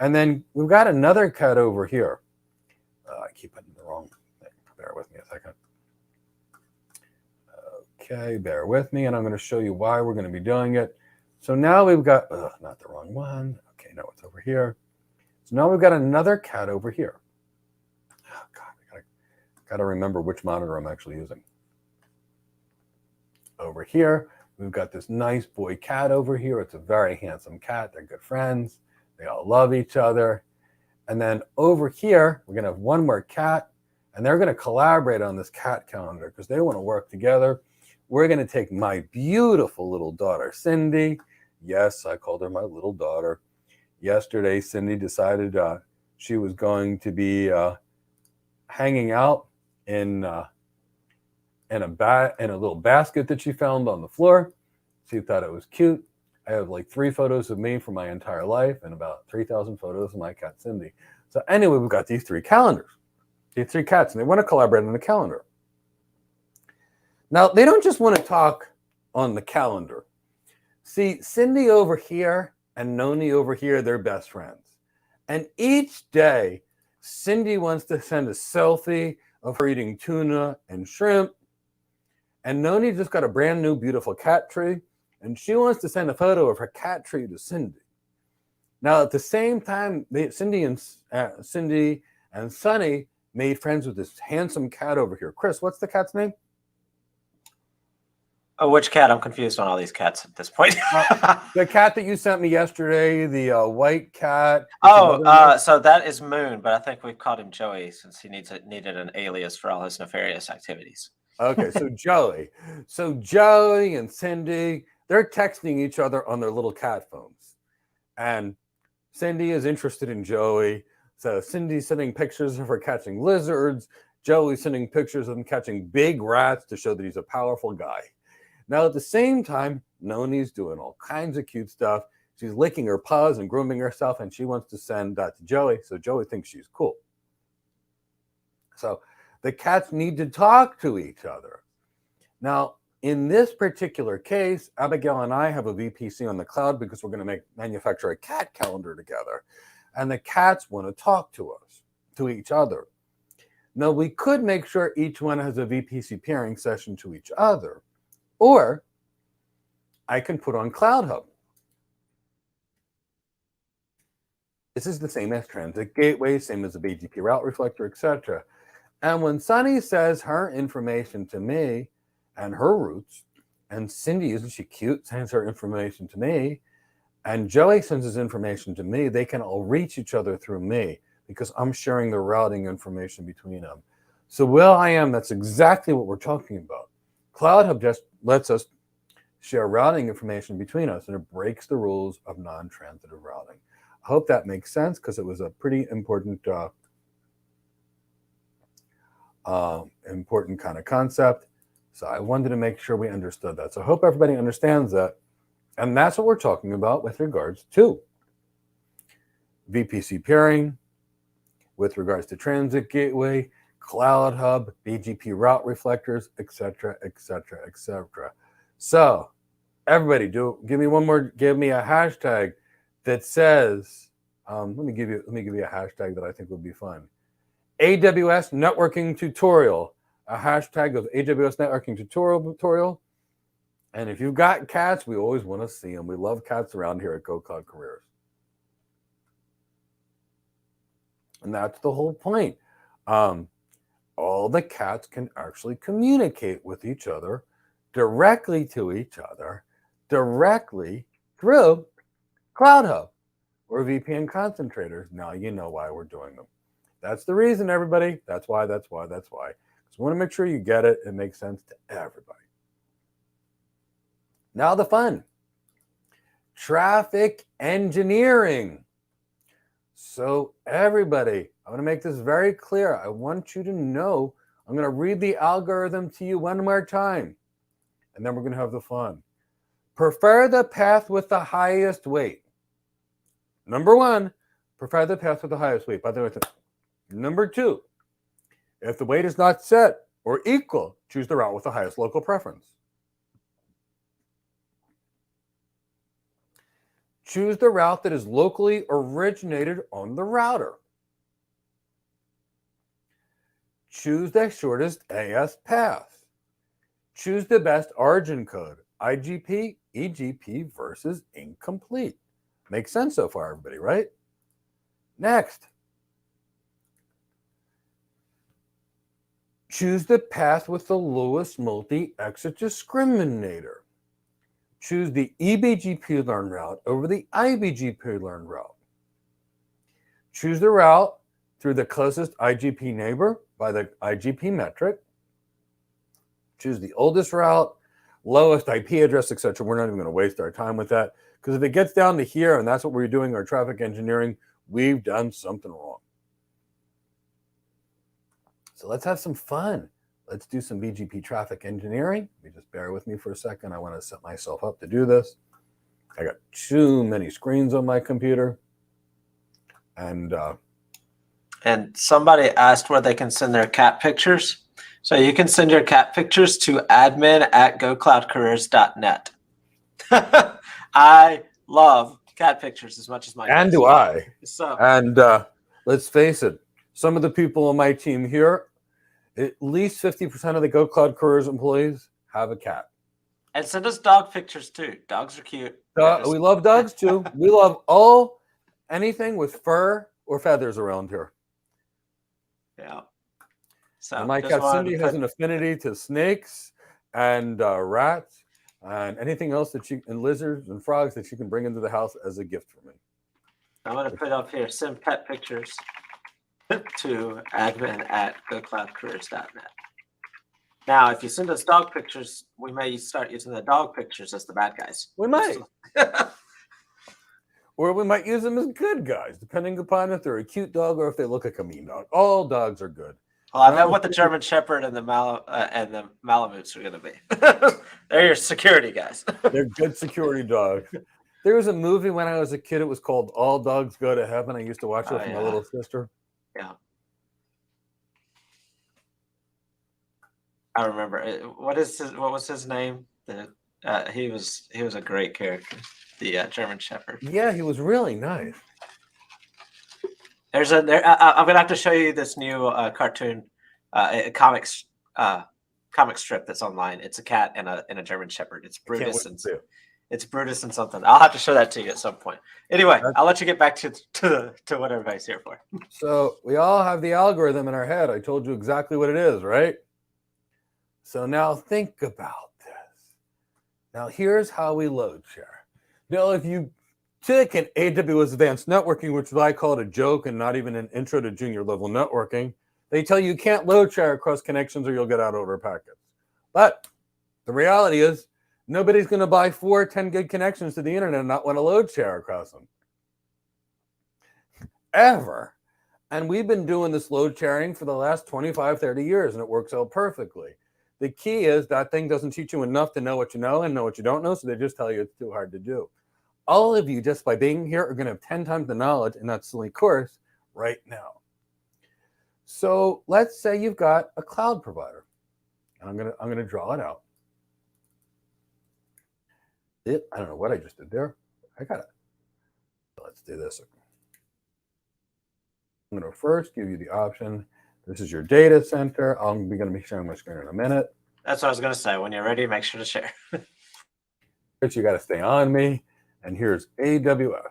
And then we've got another cat over here. I keep putting the wrong thing. Bear with me a second. Okay, bear with me, and I'm going to show you why we're going to be doing it. So now we've got, not the wrong one. Okay, no, it's over here. So now we've got another cat over here. Oh, God, I got to remember which monitor I'm actually using. Over here, we've got this nice boy cat over here. It's a very handsome cat. They're good friends. They all love each other. And then over here, we're going to have one more cat, and they're going to collaborate on this cat calendar because they want to work together. We're going to take my beautiful little daughter, Cindy. Yes, I called her my little daughter. Yesterday, Cindy decided she was going to be hanging out in a little basket that she found on the floor. She thought it was cute. I have like 3 photos of me for my entire life and about 3,000 photos of my cat, Cindy. So anyway, we've got these 3 calendars, these 3 cats, and they want to collaborate on the calendar. Now, they don't just want to talk on the calendar. See, Cindy over here and Noni over here, they're best friends. And each day, Cindy wants to send a selfie of her eating tuna and shrimp. And Noni just got a brand new beautiful cat tree, and she wants to send a photo of her cat tree to Cindy. Now, at the same time, Cindy and Sunny made friends with this handsome cat over here. Chris, what's the cat's name? Oh, which cat? I'm confused on all these cats at this point. The cat that you sent me yesterday, the white cat. Oh, so that is Moon, but I think we've called him Joey since he needed an alias for all his nefarious activities. Okay, so Joey. So Joey and Cindy, they're texting each other on their little cat phones. And Cindy is interested in Joey. So Cindy's sending pictures of her catching lizards. Joey's sending pictures of him catching big rats to show that he's a powerful guy. Now, at the same time, Noni's doing all kinds of cute stuff. She's licking her paws and grooming herself, and she wants to send that to Joey, so Joey thinks she's cool. So the cats need to talk to each other. Now, in this particular case, Abigail and I have a VPC on the cloud because we're going to manufacture a cat calendar together. And the cats want to talk to us, to each other. Now, we could make sure each one has a VPC peering session to each other. Or I can put on Cloud Hub. This is the same as Transit Gateway, same as the BGP Route Reflector, etc. And when Sunny says her information to me and her routes, and Cindy, isn't she cute, sends her information to me, and Joey sends his information to me, they can all reach each other through me because I'm sharing the routing information between them. So Will.i.am, that's exactly what we're talking about. Cloud Hub just lets us share routing information between us, and it breaks the rules of non-transitive routing. I hope that makes sense because it was a pretty important kind of concept. So I wanted to make sure we understood that. So I hope everybody understands that. And that's what we're talking about with regards to VPC peering, with regards to Transit Gateway, Cloud Hub, BGP Route Reflectors, etc., etc., etc. So everybody, give me a hashtag that says, let me give you a hashtag that I think would be fun. AWS networking tutorial, a hashtag of AWS networking tutorial. And if you've got cats, we always want to see them. We love cats around here at Go Cloud Careers. And that's the whole point. All the cats can actually communicate with each other, directly to each other, directly through Cloud Hub or VPN concentrators. Now you know why we're doing them. That's the reason, everybody. That's why. Because we want to make sure you get it. It makes sense to everybody. Now the fun. Traffic engineering. So everybody, I want to make this very clear. I want you to know, I'm going to read the algorithm to you one more time, and then we're going to have the fun. Prefer the path with the highest weight. Number one, prefer the path with the highest weight. By the way, number two, if the weight is not set or equal, choose the route with the highest local preference. Choose the route that is locally originated on the router. Choose the shortest AS path. Choose the best origin code, IGP, EGP versus incomplete. Makes sense so far, everybody, right? Next. Choose the path with the lowest multi-exit discriminator. Choose the eBGP learn route over the iBGP learn route. Choose the route through the closest IGP neighbor by the IGP metric. Choose the oldest route, lowest IP address, etc. We're not even going to waste our time with that, because if it gets down to here and that's what we're doing our traffic engineering, we've done something wrong. So let's have some fun. Let's do some BGP traffic engineering. Let me just bear with me for a second. I want to set myself up to do this. I got too many screens on my computer. And somebody asked where they can send their cat pictures. So you can send your cat pictures to admin@gocloudcareers.net. I love cat pictures as much as my and cats. do I. So, and let's face it, Some of the people on my team here, at least 50% of the Go Cloud Careers employees have a cat. And send us dog pictures too. Dogs are cute. We love dogs too. We love anything with fur or feathers around here. Yeah. So And my cat Cindy has an affinity to snakes and rats and anything else and lizards and frogs that she can bring into the house as a gift for me. I'm going to put up here, send pet pictures to admin@gocloudcareers.net. Now, if you send us dog pictures, we may start using the dog pictures as the bad guys. We might. Or we might use them as good guys, depending upon if they're a cute dog or if they look like a mean dog. All dogs are good. Well, I know what the German Shepherd and the Malamutes are going to be. They're your security guys. They're good security dogs. There was a movie when I was a kid. It was called All Dogs Go to Heaven. I used to watch it with my little sister. Yeah. I remember. What was his name? He was a great character, the German Shepherd. Yeah, he was really nice. I'm gonna have to show you this new cartoon, comic strip that's online. It's a cat and a German Shepherd. It's Brutus and something. I'll have to show that to you at some point. Anyway, I'll let you get back to what everybody's here for. So we all have the algorithm in our head. I told you exactly what it is, right? So now think about this. Now here's how we load share. Now if you take an AWS Advanced Networking, which I call it a joke and not even an intro to junior level networking, they tell you can't load share across connections or you'll get out over packets. But the reality is nobody's going to buy 4 10 gig connections to the internet and not want to load share across them. Ever. And we've been doing this load sharing for the last 25, 30 years, and it works out perfectly. The key is that thing doesn't teach you enough to know what you know and know what you don't know, so they just tell you it's too hard to do. All of you, just by being here, are going to have 10 times the knowledge in that silly course right now. So let's say you've got a cloud provider. And I'm gonna draw it out. I don't know what I just did there. I got it. Let's do this. I'm going to first give you the option. This is your data center. I'm going to be sharing my screen in a minute. That's what I was going to say. When you're ready, make sure to share. But you got to stay on me. And here's AWS.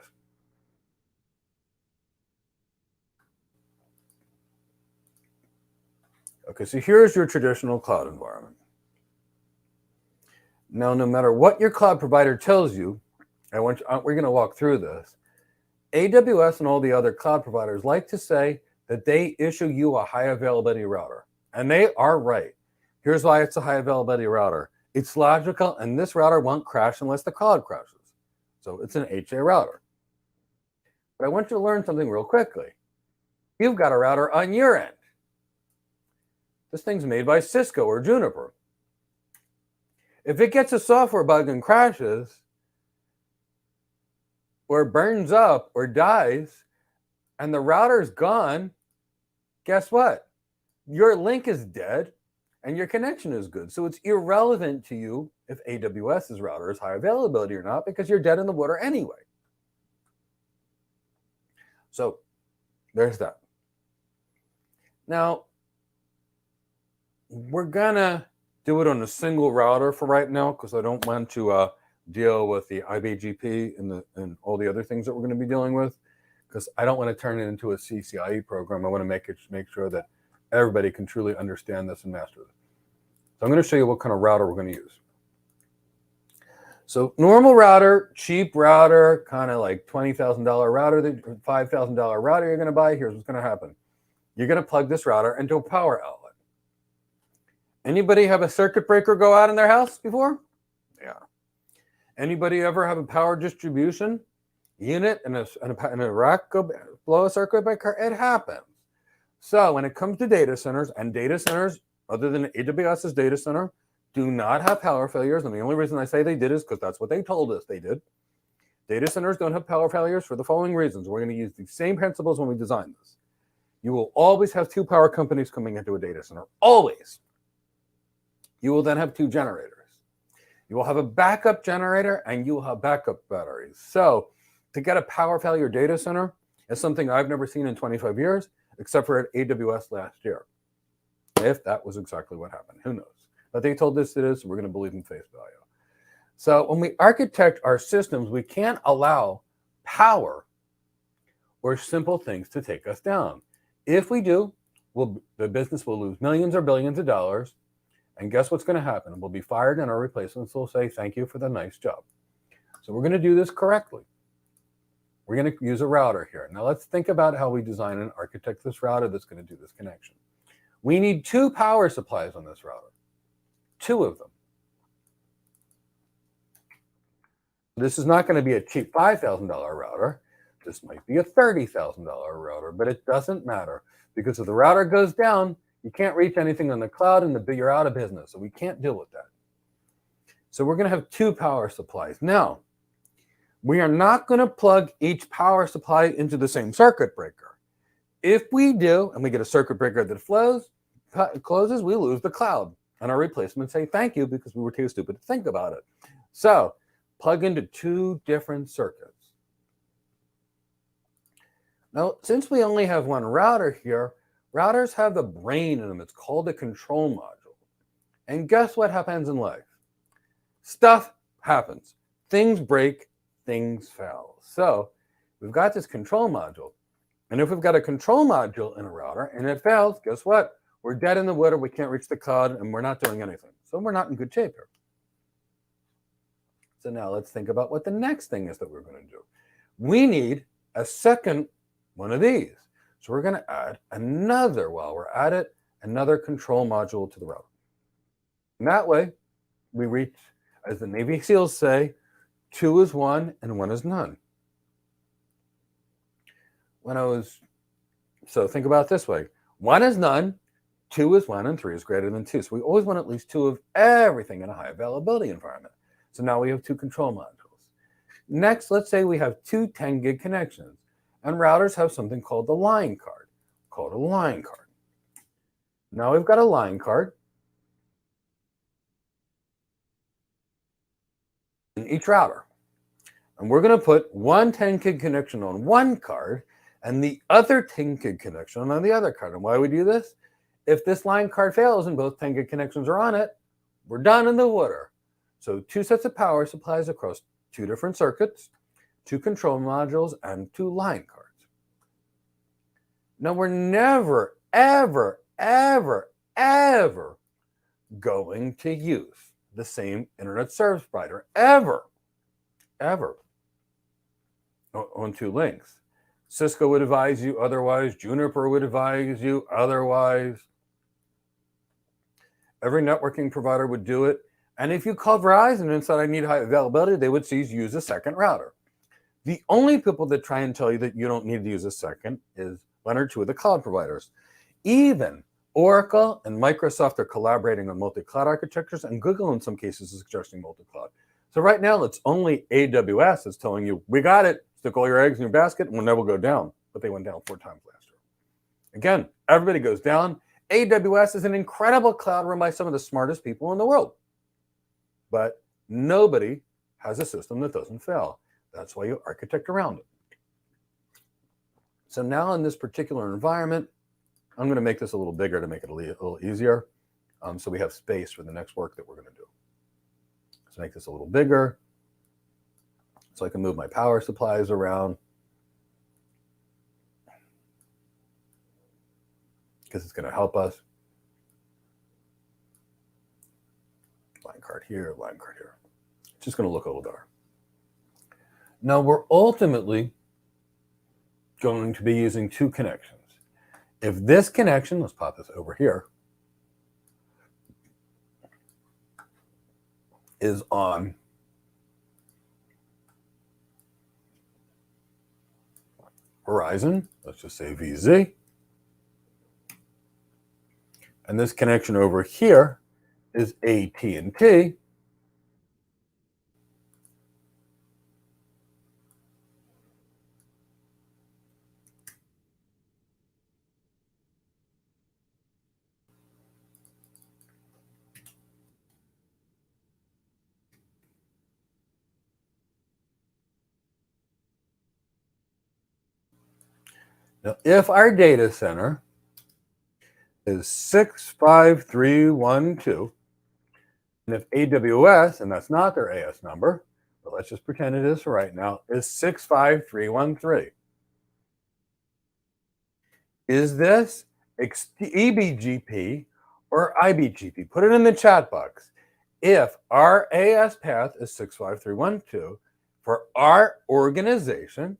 Okay, so here's your traditional cloud environment. Now, no matter what your cloud provider tells you, we're going to walk through this. AWS and all the other cloud providers like to say that they issue you a high availability router. And they are right. Here's why it's a high availability router. It's logical, and this router won't crash unless the cloud crashes. So it's an HA router. But I want you to learn something real quickly. You've got a router on your end. This thing's made by Cisco or Juniper. If it gets a software bug and crashes, or burns up or dies, and the router's gone, guess what? Your link is dead and your connection is good. So it's irrelevant to you if AWS's router is high availability or not, because you're dead in the water anyway. So there's that. Now, we're gonna do it on a single router for right now because I don't want to deal with the IBGP and all the other things that we're going to be dealing with, because I don't want to turn it into a CCIE program. I want to make sure that everybody can truly understand this and master this. So I'm going to show you what kind of router we're going to use. So normal router, cheap router, kind of like $20,000 router, $5,000 router you're going to buy. Here's what's going to happen. You're going to plug this router into a power outlet. Anybody have a circuit breaker go out in their house before? Yeah. Anybody ever have a power distribution unit and a rack go blow a circuit breaker? It happens. So when it comes to data centers, other than AWS's data center, do not have power failures. And the only reason I say they did is because that's what they told us they did. Data centers don't have power failures for the following reasons. We're going to use the same principles when we design this. You will always have 2 power companies coming into a data center. Always. You will then have 2 generators. You will have a backup generator and you will have backup batteries. So to get a power failure data center is something I've never seen in 25 years. except for at AWS last year. If that was exactly what happened, who knows? But they told us it is, so we're going to believe in face value. So when we architect our systems, we can't allow power or simple things to take us down. If we do, the business will lose millions or billions of dollars. And guess what's going to happen? We'll be fired and our replacements will say, thank you for the nice job. So we're going to do this correctly. We're going to use a router here. Now let's think about how we design and architect this router that's going to do this connection. We need 2 power supplies on this router, 2 of them. This is not going to be a cheap $5,000 router. This might be a $30,000 router, but it doesn't matter because if the router goes down, you can't reach anything on the cloud and you're out of business. So we can't deal with that. So we're going to have 2 power supplies. Now, we are not going to plug each power supply into the same circuit breaker. If we do, and we get a circuit breaker that closes, we lose the cloud. And our replacements say thank you because we were too stupid to think about it. So plug into 2 different circuits. Now, since we only have 1 router here, routers have the brain in them. It's called a control module. And guess what happens in life? Stuff happens. Things break, things fail. So we've got this control module. And if we've got a control module in a router and it fails, guess what? We're dead in the water. We can't reach the cloud and we're not doing anything. So we're not in good shape here. So now let's think about what the next thing is that we're going to do. We need a second one of these. So we're going to add another, while we're at it, another control module to the router. And that way, we reach, as the Navy SEALs say, 2 is 1 and 1 is none. So think about it this way. 1 is none, 2 is 1, and 3 is greater than 2. So we always want at least 2 of everything in a high availability environment. So now we have 2 control modules. Next, let's say we have 2 10 gig connections. And routers have something called the line card, Now we've got a line card in each router. And we're going to put 1 10 gig connection on one card and the other 10 gig connection on the other card. And why we do this? If this line card fails and both 10 gig connections are on it, we're done in the water. So 2 sets of power supplies across 2 different circuits, 2 control modules, and 2 line cards. Now we're never, ever, ever, ever going to use the same internet service provider, ever, on 2 links. Cisco would advise you otherwise. Juniper would advise you otherwise. Every networking provider would do it. And if you call Verizon and said, I need high availability, they would use a second router. The only people that try and tell you that you don't need to use a second is 1 or 2 of the cloud providers. Even Oracle and Microsoft are collaborating on multi-cloud architectures, and Google in some cases is suggesting multi-cloud. So right now, it's only AWS that's telling you, we got it, stick all your eggs in your basket, and we'll never go down. But they went down 4 times last year. Again, everybody goes down. AWS is an incredible cloud run by some of the smartest people in the world. But nobody has a system that doesn't fail. That's why you architect around it. So now in this particular environment, I'm going to make this a little bigger to make it a little easier. So we have space for the next work that we're going to do. So make this a little bigger so I can move my power supplies around because it's going to help us. Line card here, line card here. It's just going to look a little better. Now we're ultimately going to be using 2 connections. If this connection, let's pop this over here, is on Verizon, let's just say VZ, and this connection over here is AT&T, Now, if our data center is 65312, and if AWS, and that's not their AS number, but let's just pretend it is for right now, is 65313. Is this EBGP or IBGP? Put it in the chat box. If our AS path is 65312 for our organization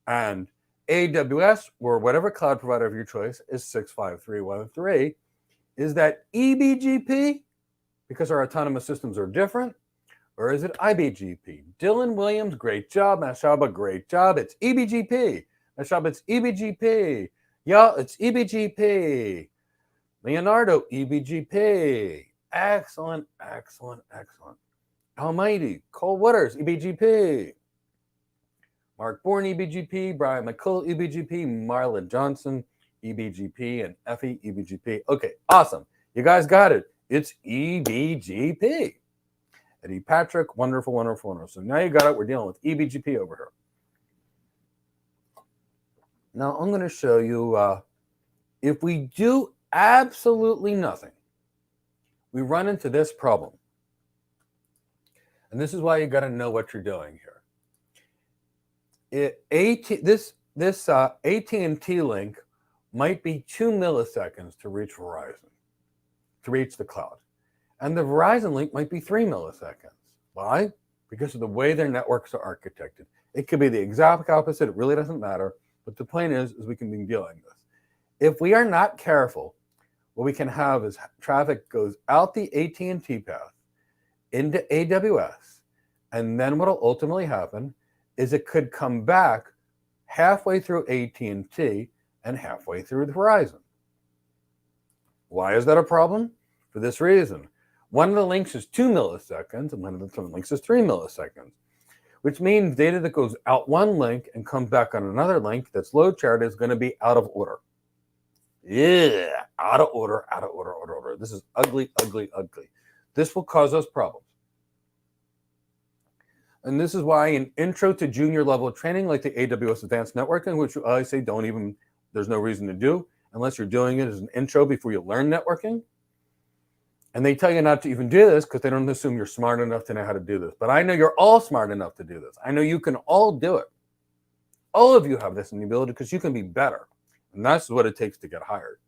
and AWS or whatever cloud provider of your choice is 65313, is that EBGP because our autonomous systems are different, or is it IBGP? Dylan Williams, great job. Mashaba, great job. It's EBGP. Mashaba, it's EBGP. Yeah, it's EBGP. Leonardo, EBGP. Excellent, excellent, excellent. Almighty, Cole Waters, EBGP. Mark Bourne, EBGP. Brian McCull, EBGP. Marla Johnson, EBGP. And Effie, EBGP. Okay, awesome. You guys got it. It's EBGP. Eddie Patrick, wonderful, wonderful, wonderful. So now you got it. We're dealing with EBGP over here. Now I'm going to show you if we do absolutely nothing, we run into this problem. And this is why you got to know what you're doing here. This AT&T link might be 2 milliseconds to reach Verizon, to reach the cloud. And the Verizon link might be 3 milliseconds. Why? Because of the way their networks are architected. It could be the exact opposite. It really doesn't matter. But the point is we can be dealing with this. If we are not careful, what we can have is traffic goes out the AT&T path into AWS. And then what will ultimately happen is it could come back halfway through AT&T and halfway through the Verizon. Why is that a problem? For this reason. One of the links is 2 milliseconds and one of the links is 3 milliseconds, which means data that goes out one link and comes back on another link that's load shared is going to be out of order. Yeah, out of order, out of order, out of order. This is ugly, ugly, ugly. This will cause us problems. And this is why in intro to junior level training, like the AWS Advanced Networking, which I say there's no reason to do unless you're doing it as an intro before you learn networking. And they tell you not to even do this because they don't assume you're smart enough to know how to do this. But I know you're all smart enough to do this. I know you can all do it. All of you have this in the ability because you can be better. And that's what it takes to get hired.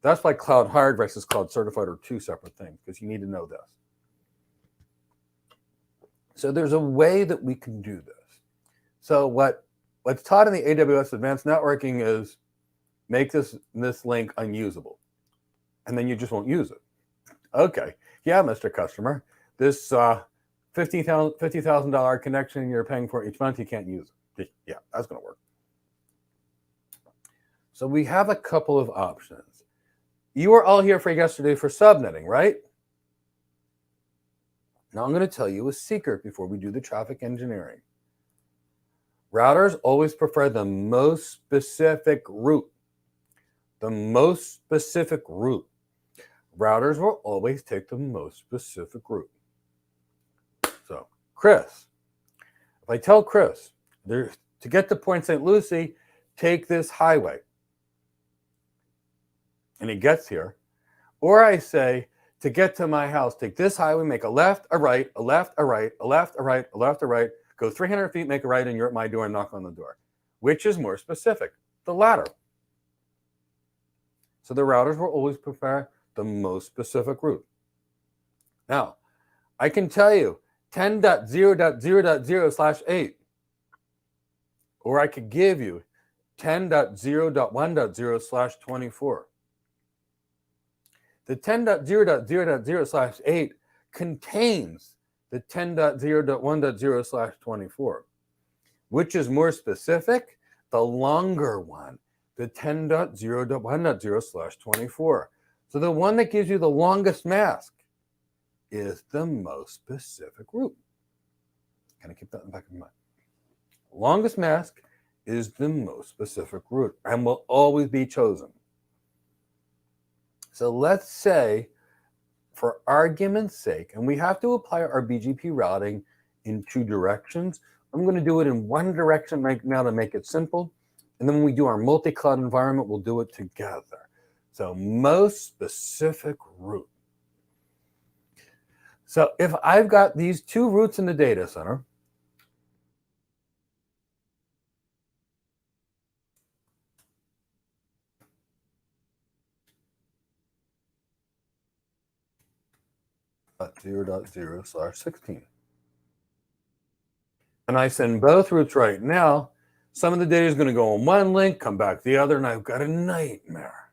That's why cloud hired versus cloud certified are two separate things, because you need to know this. So there's a way that we can do this. So what's taught in the AWS Advanced Networking is make this link unusable. And then you just won't use it. Okay, yeah, Mr. Customer, this $50,000 connection you're paying for each month, you can't use it. Yeah, that's going to work. So we have a couple of options. You were all here for yesterday for subnetting, right? Now I'm going to tell you a secret before we do the traffic engineering. Routers always prefer the most specific route. The most specific route. Routers will always take the most specific route. So, Chris, if I tell Chris, to get to Point St. Lucie, take this highway. And he gets here. Or I say, to get to my house, take this highway, make a left, a right, a left, a right, a left, a right, a left, a right, go 300 feet, make a right, and you're at my door and knock on the door. Which is more specific? The latter. So the routers will always prefer the most specific route. Now, I can tell you 10.0.0.0/8, or I could give you 10.0.1.0/24. The 10.0.0.0/8 contains the 10.0.1.0/24. Which is more specific? The longer one, the 10.0.1.0/24. So the one that gives you the longest mask is the most specific route. Kind of keep that in the back of your mind. Longest mask is the most specific route and will always be chosen. So let's say, for argument's sake, and we have to apply our BGP routing in two directions. I'm going to do it in one direction right now to make it simple. And then when we do our multi-cloud environment, we'll do it together. So most specific route. So if I've got these two routes in the data center, .0.0/16. And I send both routes right now, some of the data is going to go on one link, come back the other, and I've got a nightmare.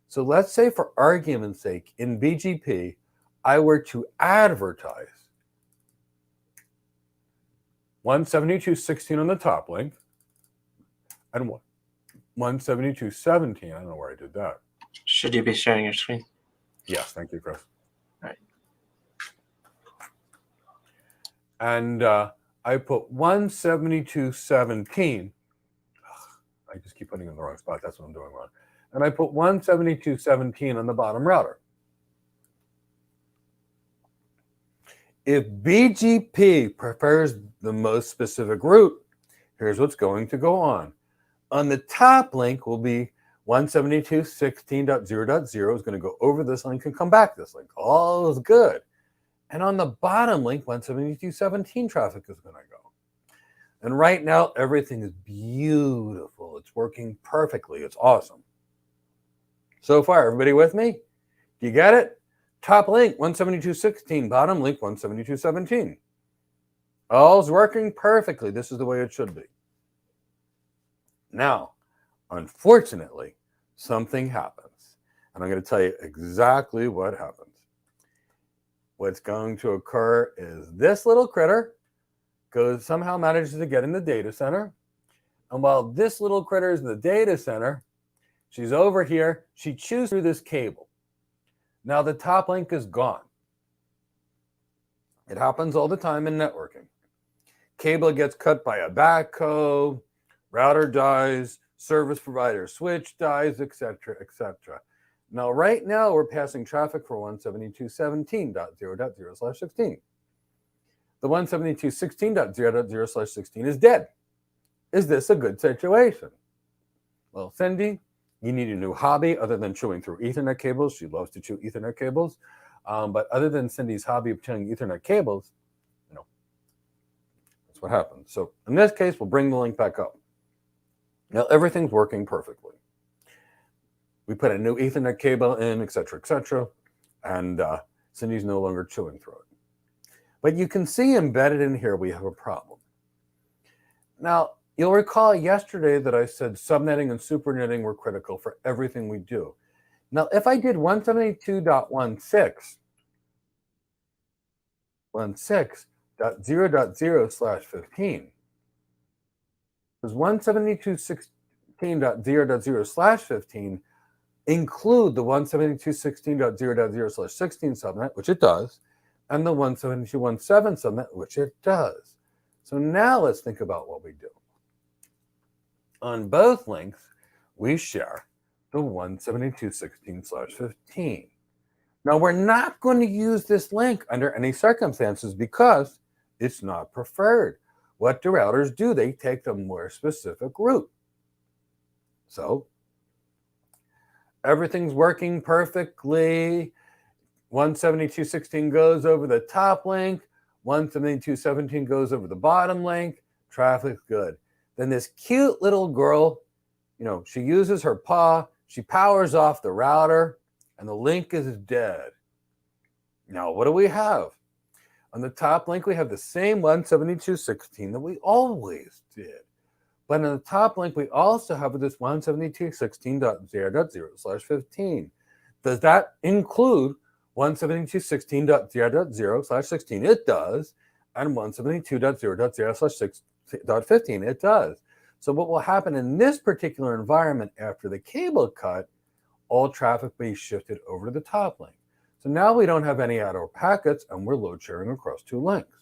So let's say for argument's sake, in BGP, I were to advertise 172.16 on the top link and 172.17. I don't know where I did that. Should you be sharing your screen? Yes, thank you, Chris. All right. And I put 172.17. I just keep putting it in the wrong spot. That's what I'm doing wrong. And I put 172.17 on the bottom router. If BGP prefers the most specific route, here's what's going to go on. On the top link will be 172.16.0.0 is going to go over this link and come back this link. All is good. And on the bottom link, 172.17 traffic is going to go. And right now, everything is beautiful. It's working perfectly. It's awesome. So far, everybody with me? You get it? Top link, 172.16. Bottom link, 172.17. All's working perfectly. This is the way it should be. Now, unfortunately, something happens. And I'm going to tell you exactly what happens. What's going to occur is this little critter somehow manages to get in the data center. And while this little critter is in the data center, she's over here. She chews through this cable. Now the top link is gone. It happens all the time in networking. Cable gets cut by a backhoe, router dies, service provider switch dies, etc., etc. Now, right now, we're passing traffic for 172.17.0.0/16. The 172.16.0.0/16 is dead. Is this a good situation? Well, Cindy, you need a new hobby other than chewing through Ethernet cables. She loves to chew Ethernet cables. But other than Cindy's hobby of chewing Ethernet cables, that's what happens. So in this case, we'll bring the link back up. Now, everything's working perfectly. We put a new Ethernet cable in, etc., etc., and Cindy's no longer chewing through it. But you can see embedded in here, we have a problem. Now, you'll recall yesterday that I said subnetting and supernetting were critical for everything we do. Now, if I did 172.16.0.0/15, because 172.16.0.0/15 include the 172.16.0.0/16 subnet, which it does, and the 172.1.7 subnet, which it does. So now let's think about what we do. On both links, we share the 172.16/15. Now, we're not going to use this link under any circumstances because it's not preferred. What do routers do? They take the more specific route. So everything's working perfectly. 172.16 goes over the top link. 172.17 goes over the bottom link. Traffic's good. Then this cute little girl, she uses her paw. She powers off the router, and the link is dead. Now, what do we have? On the top link, we have the same 172.16 that we always did. But on the top link, we also have this 172.16.0.0/15. Does that include 172.16.0.0/16? It does. And 172.0.0/6.15? It does. So what will happen in this particular environment after the cable cut, all traffic will be shifted over to the top link. So now we don't have any out-of packets, and we're load sharing across two links.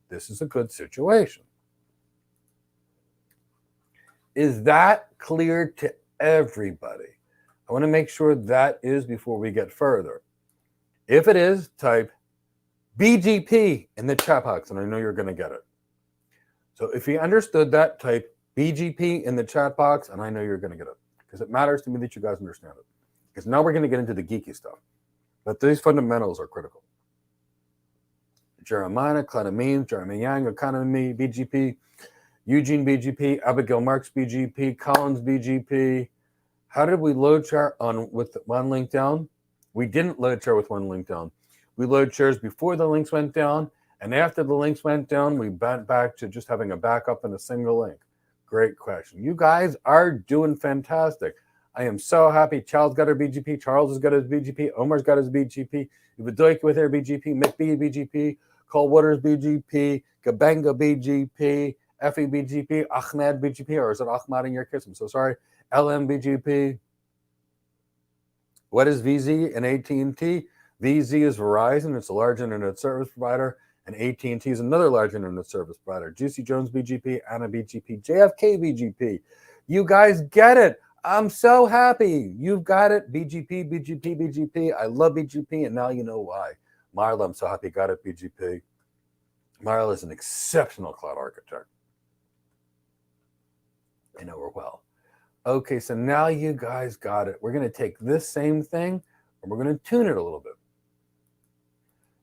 This is a good situation. Is that clear to everybody? I want to make sure that is before we get further. If it is, type BGP in the chat box, and I know you're going to get it. So if you understood that, type BGP in the chat box, and I know you're going to get it because it matters to me that you guys understand it. Because now we're going to get into the geeky stuff. But these fundamentals are critical. Jeremiah, Cladamine, Jeremy Yang, Economy, BGP, Eugene BGP, Abigail Marks BGP, Collins BGP. How did we load share with one link down? We didn't load share with one link down. We load shares before the links went down, and after the links went down, we went back to just having a backup and a single link. Great question. You guys are doing fantastic. I am so happy. Child's got her BGP. Charles has got his BGP. Omar's got his BGP. Ivadoik with her BGP. McBee BGP. Cole Waters BGP. Gabenga BGP. Effie BGP. Ahmed BGP. Or is it Ahmad in your case? I'm so sorry. LM BGP. What is VZ and AT&T? VZ is Verizon. It's a large internet service provider. And AT&T is another large internet service provider. Juicy Jones BGP. Anna BGP. JFK BGP. You guys get it. I'm so happy. You've got it. BGP, BGP, BGP. I love BGP, and now you know why. Marla, I'm so happy got it, BGP. Marla is an exceptional cloud architect. I know her well. Okay, so now you guys got it. We're going to take this same thing, and we're going to tune it a little bit.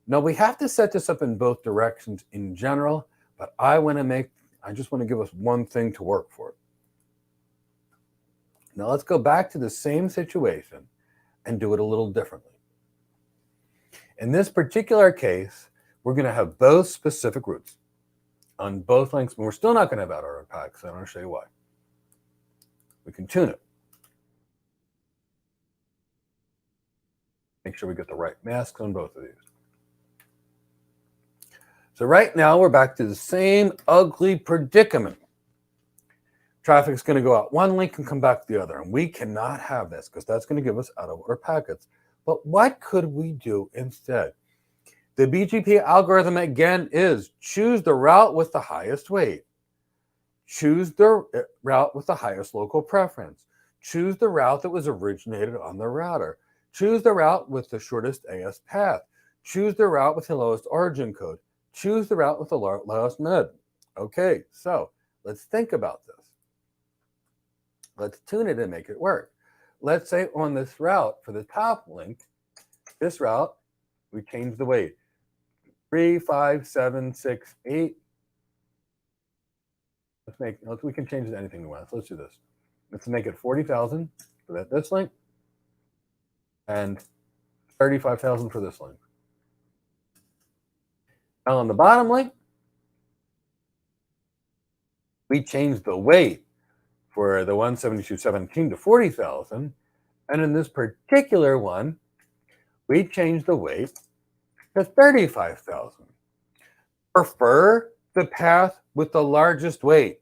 Now, we have to set this up in both directions in general, but I just want to give us one thing to work for. Now let's go back to the same situation and do it a little differently. In this particular case, we're going to have both specific routes on both links, but we're still not going to have out our packs. So I'm going to show you why. We can tune it. Make sure we get the right masks on both of these. So right now we're back to the same ugly predicament. Traffic's going to go out one link and come back to the other. And we cannot have this because that's going to give us out of order packets. But what could we do instead? The BGP algorithm, again, is choose the route with the highest weight. Choose the route with the highest local preference. Choose the route that was originated on the router. Choose the route with the shortest AS path. Choose the route with the lowest origin code. Choose the route with the lowest mid. Okay, so let's think about this. Let's tune it and make it work. Let's say on this route for the top link, this route, we change the weight. 3, 5, 7, 6, 8. We can change it to anything we want. So let's do this. Let's make it 40,000 for this link and 35,000 for this link. Now on the bottom link, we change the weight for the 172.17 to 40,000. And in this particular one, we change the weight to 35,000. Prefer the path with the largest weight.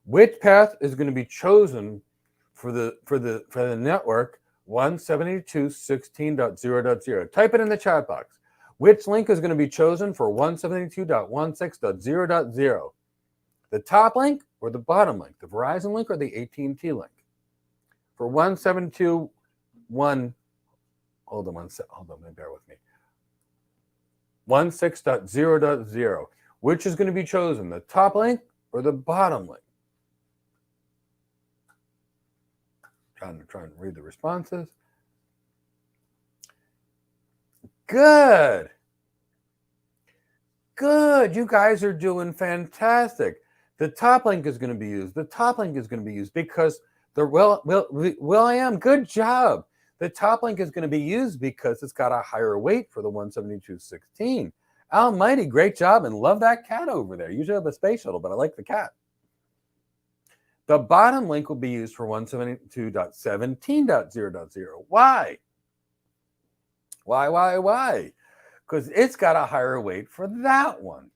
Which path is going to be chosen for the network 172.16.0.0? Type it in the chat box. Which link is going to be chosen for 172.16.0.0? The top link or the bottom link? The Verizon link or the AT&T link? For 172.1, hold on, bear with me. 16.0.0. Which is going to be chosen? The top link or the bottom link? Trying to read the responses. Good. Good. You guys are doing fantastic. The top link is going to be used. The top link is going to be used because William, good job. The top link is going to be used because it's got a higher weight for the 172.16. Almighty, great job, and love that cat over there. Usually have a space shuttle, but I like the cat. The bottom link will be used for 172.17.0.0. Why? Why? Because it's got a higher weight for that one.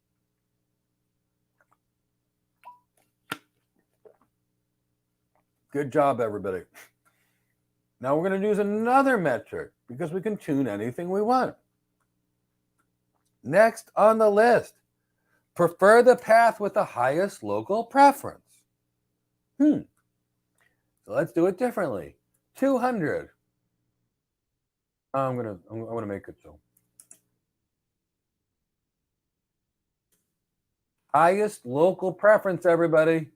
Good job, everybody. Now we're going to use another metric because we can tune anything we want. Next on the list, prefer the path with the highest local preference. So let's do it differently. 200. I want to make it so. Highest local preference, everybody.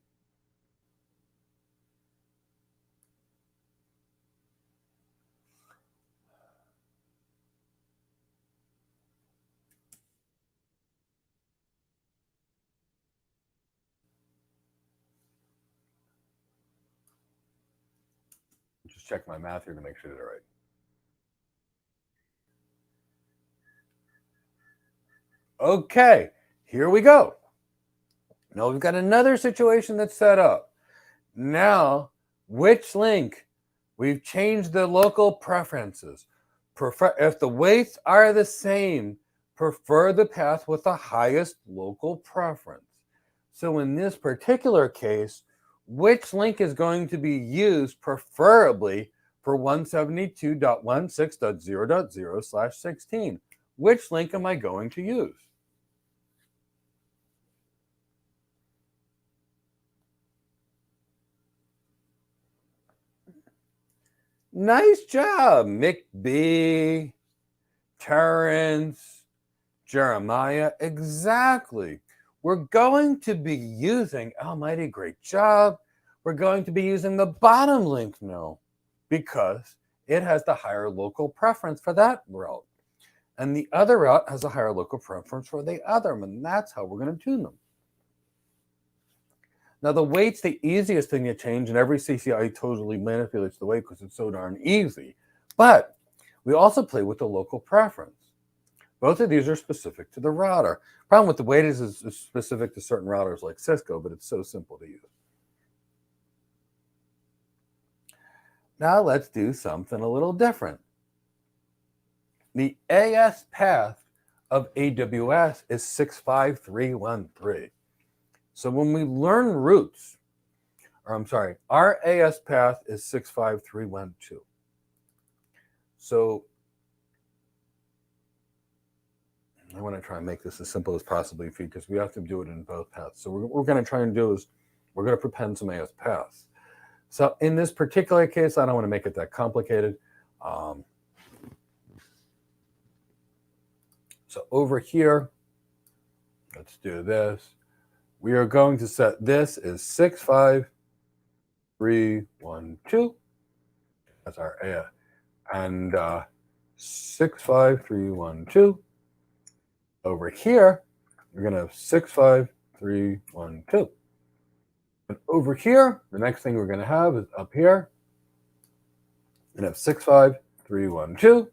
Just check my math here to make sure they're right. Okay, here we go. Now we've got another situation that's set up. Now, which link? We've changed the local preferences. If the weights are the same, prefer the path with the highest local preference. So in this particular case, which link is going to be used preferably for 172.16.0.0/16? Which link am I going to use? Nice job, McB, Terrence, Jeremiah. Exactly. We're going to be using, almighty, great job. We're going to be using the bottom link now because it has the higher local preference for that route. And the other route has a higher local preference for the other, and that's how we're going to tune them. Now, the weight's the easiest thing to change, and every CCIE totally manipulates the weight because it's so darn easy. But we also play with the local preference. Both of these are specific to the router. Problem with the weight is it's specific to certain routers like Cisco, but it's so simple to use. Now let's do something a little different. The AS path of AWS is 65313. So when we learn routes, our AS path is 65312. So I want to try and make this as simple as possibly for you because we have to do it in both paths. So what we're going to try and do is we're going to prepend some AS paths. So in this particular case, I don't want to make it that complicated. So over here, let's do this. We are going to set this as 65312. That's our AS. And 65312. Over here, we're going to have 65312. And over here, the next thing we're going to have is up here. We're going to have 65312.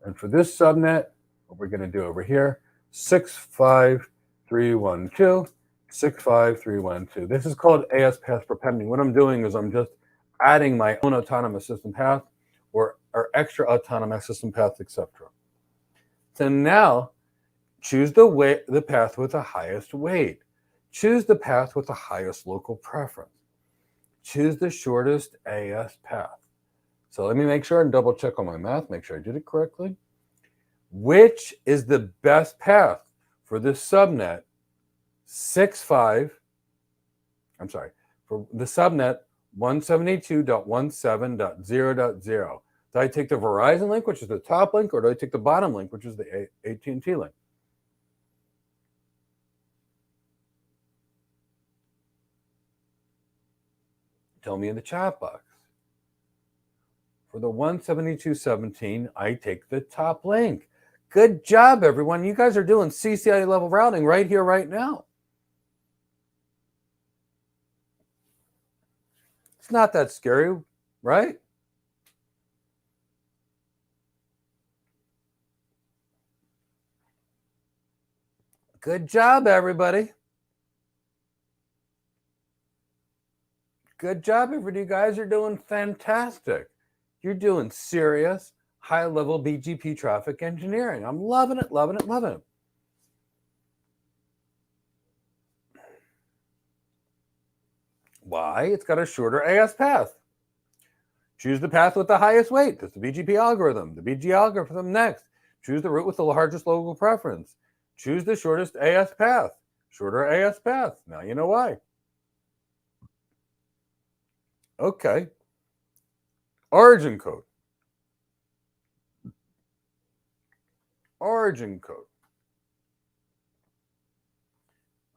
And for this subnet, what we're going to do over here, 65312, 65312. This is called AS path prepending. What I'm doing is I'm just adding my own autonomous system path or extra autonomous system path, etc. So now, choose the path with the highest weight. Choose the path with the highest local preference. Choose the shortest AS path. So let me make sure and double check on my math, make sure I did it correctly. Which is the best path for this subnet for the subnet 172.17.0.0? Do I take the Verizon link, which is the top link, or do I take the bottom link, which is the AT&T link? Tell me in the chat box. For the 172.17, I take the top link. Good job, everyone. You guys are doing CCIE level routing right here, right now. It's not that scary, right? Good job, everybody. Good job, everybody. You guys are doing fantastic. You're doing serious, high-level BGP traffic engineering. I'm loving it, loving it, loving it. Why? It's got a shorter AS path. Choose the path with the highest weight. That's the BGP algorithm. The BGP algorithm next. Choose the route with the largest local preference. Choose the shortest AS path. Shorter AS path. Now you know why. Okay. Origin code. Origin code.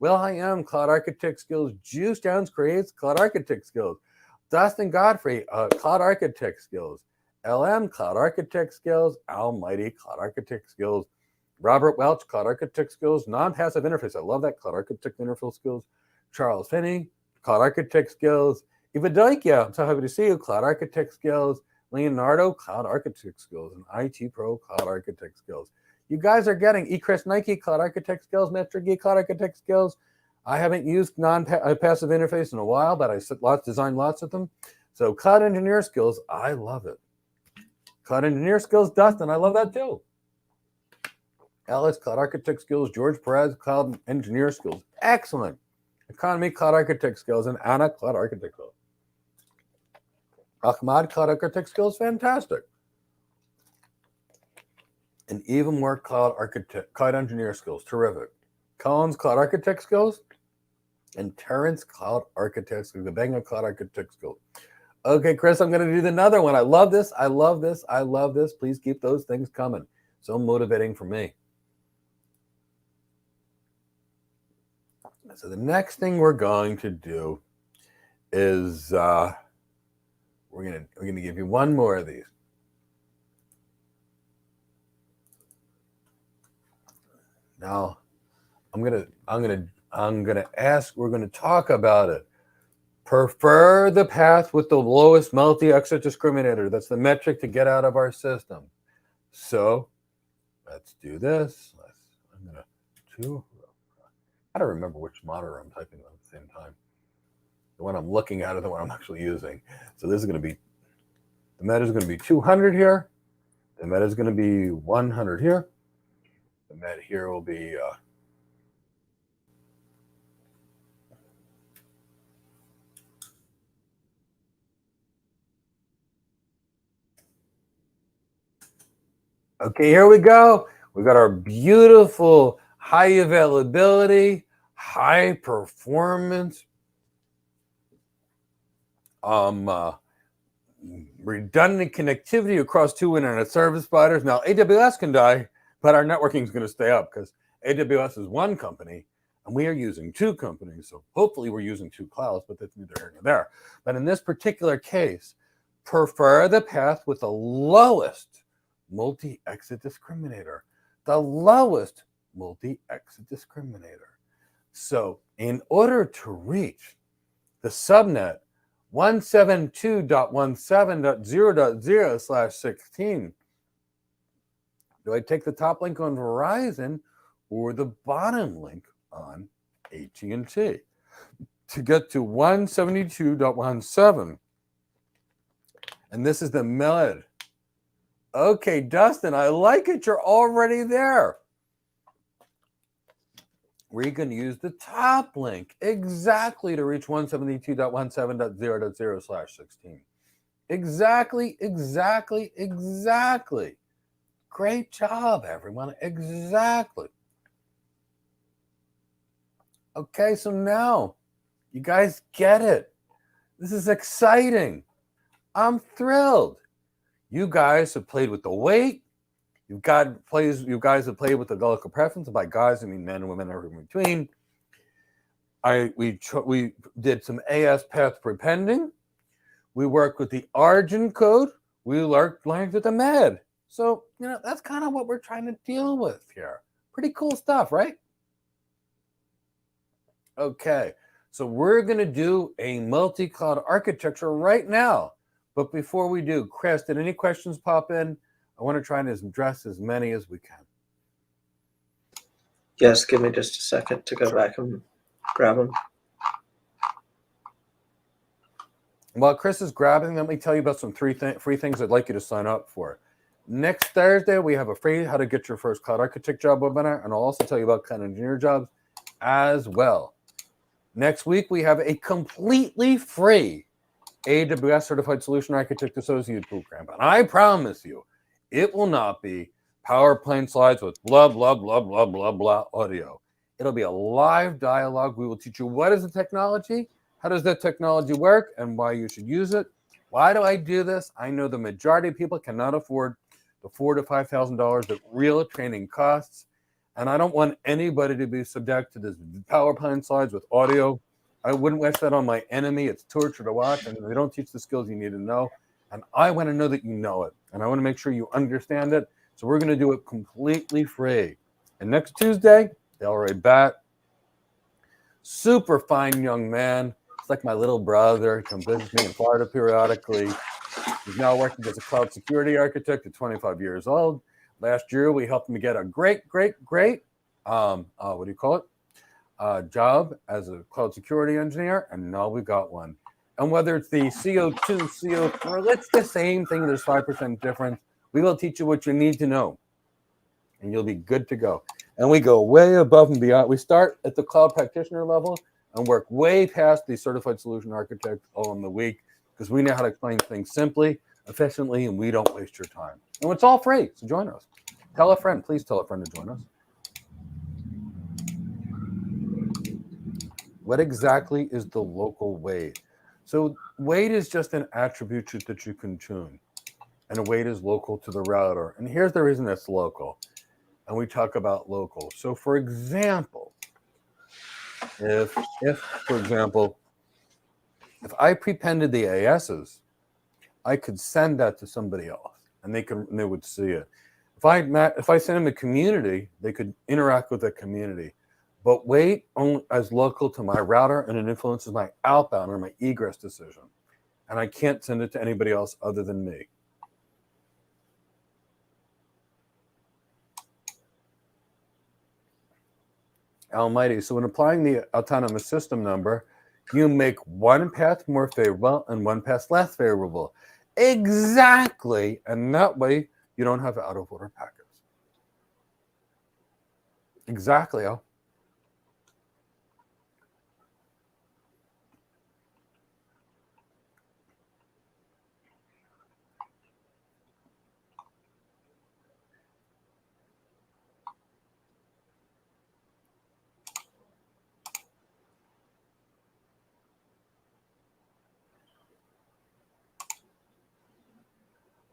Will I Am, Cloud Architect Skills. Juice Jones creates Cloud Architect Skills. Dustin Godfrey, Cloud Architect Skills. LM, Cloud Architect Skills. Almighty, Cloud Architect Skills. Robert Welch, Cloud Architect Skills. Non-passive interface. I love that. Cloud Architect interface skills. Charles Finney, Cloud Architect Skills. Eva Doikia, I'm so happy to see you. Cloud Architect Skills. Leonardo, Cloud Architect Skills. And IT Pro, Cloud Architect Skills. You guys are getting eChris Nike, Cloud Architect Skills. Metric Geek, Cloud Architect Skills. I haven't used non-passive interface in a while, but I designed lots of them. So Cloud Engineer Skills, I love it. Cloud Engineer Skills, Dustin, I love that too. Alex, Cloud Architect Skills. George Perez, Cloud Engineer Skills. Excellent. Economy, Cloud Architect Skills. And Anna, Cloud Architect Skills. Ahmad, Cloud Architect Skills. Fantastic. And even more Cloud Engineer Skills. Terrific. Collins, Cloud Architect Skills. And Terrence, Cloud Architect Skills. Gabenga, Cloud Architect Skills. Okay, Chris, I'm going to do another one. I love this. I love this. I love this. Please keep those things coming. So motivating for me. So the next thing we're going to do is we're going to give you one more of these. Now, we're going to talk about it. Prefer the path with the lowest multi-exit discriminator. That's the metric to get out of our system. So let's do this. I don't remember which monitor I'm typing on at the same time. The one I'm looking at or the one I'm actually using. So this is going to be, the meta is going to be 200 here. The meta is going to be 100 here. The meta here will be okay, here we go. We got our beautiful high availability, high performance, redundant connectivity across two internet service providers. Now, AWS can die, but our networking is going to stay up because AWS is one company and we are using two companies. So hopefully we're using two clouds, but that's neither here nor there. But in this particular case, prefer the path with the lowest multi-exit discriminator. The lowest multi-exit discriminator. So in order to reach the subnet 172.17.0.0/16, do I take the top link on Verizon or the bottom link on AT&T? To get to 172.17, and this is the MED. Okay, Dustin, I like it. You're already there. We're going to use the top link exactly to reach 172.17.0.0/16. Exactly. Great job, everyone. Exactly. Okay, so now you guys get it. This is exciting. I'm thrilled. You guys have played with the weight. You guys have played with the local preference. By guys, I mean men and women are in between. We did some AS path prepending. We worked with the origin code. We learned with the MED. So, that's kind of what we're trying to deal with here. Pretty cool stuff, right? Okay, so we're going to do a multi-cloud architecture right now. But before we do, Chris, did any questions pop in? I want to try and address as many as we can. Yes, give me just a second to go back and grab them. While Chris is grabbing, let me tell you about some free things I'd like you to sign up for. Next Thursday, we have a free How to Get Your First Cloud Architect Job webinar, and I'll also tell you about cloud engineer jobs as well. Next week, we have a completely free AWS Certified Solution Architect Associate Program. And I promise you, it will not be PowerPoint slides with blah, blah, blah, blah, blah, blah audio. It'll be a live dialogue. We will teach you what is the technology, how does that technology work, and why you should use it. Why do I do this? I know the majority of people cannot afford the $4,000 to $5,000 that real training costs. And I don't want anybody to be subject to this PowerPoint slides with audio. I wouldn't wish that on my enemy. It's torture to watch, and they don't teach the skills you need to know. And I want to know that you know it, and I want to make sure you understand it. So we're going to do it completely free. And next Tuesday, Delray Bat, super fine young man. It's like my little brother. He comes visit me in Florida periodically. He's now working as a cloud security architect at 25 years old. Last year, we helped him get a great job as a cloud security engineer, and now we got one. And whether it's the CO2, CO4, it's the same thing. There's 5% difference. We will teach you what you need to know, and you'll be good to go. And we go way above and beyond. We start at the cloud practitioner level and work way past the certified solution architect all in the week, because we know how to explain things simply, efficiently, and we don't waste your time. And it's all free, so join us. Tell a friend. Please tell a friend to join us. What exactly is the local weight? So weight is just an attribute that you can tune, and a weight is local to the router. And here's the reason it's local, and we talk about local. So for example, if for example, if I prepended the ASs, I could send that to somebody else, and they would see it. If I send them a community, they could interact with the community. But weight only as local to my router, and it influences my outbound or my egress decision. And I can't send it to anybody else other than me. Almighty. So when applying the autonomous system number, you make one path more favorable and one path less favorable. Exactly. And that way you don't have out of order packets. Exactly, Al.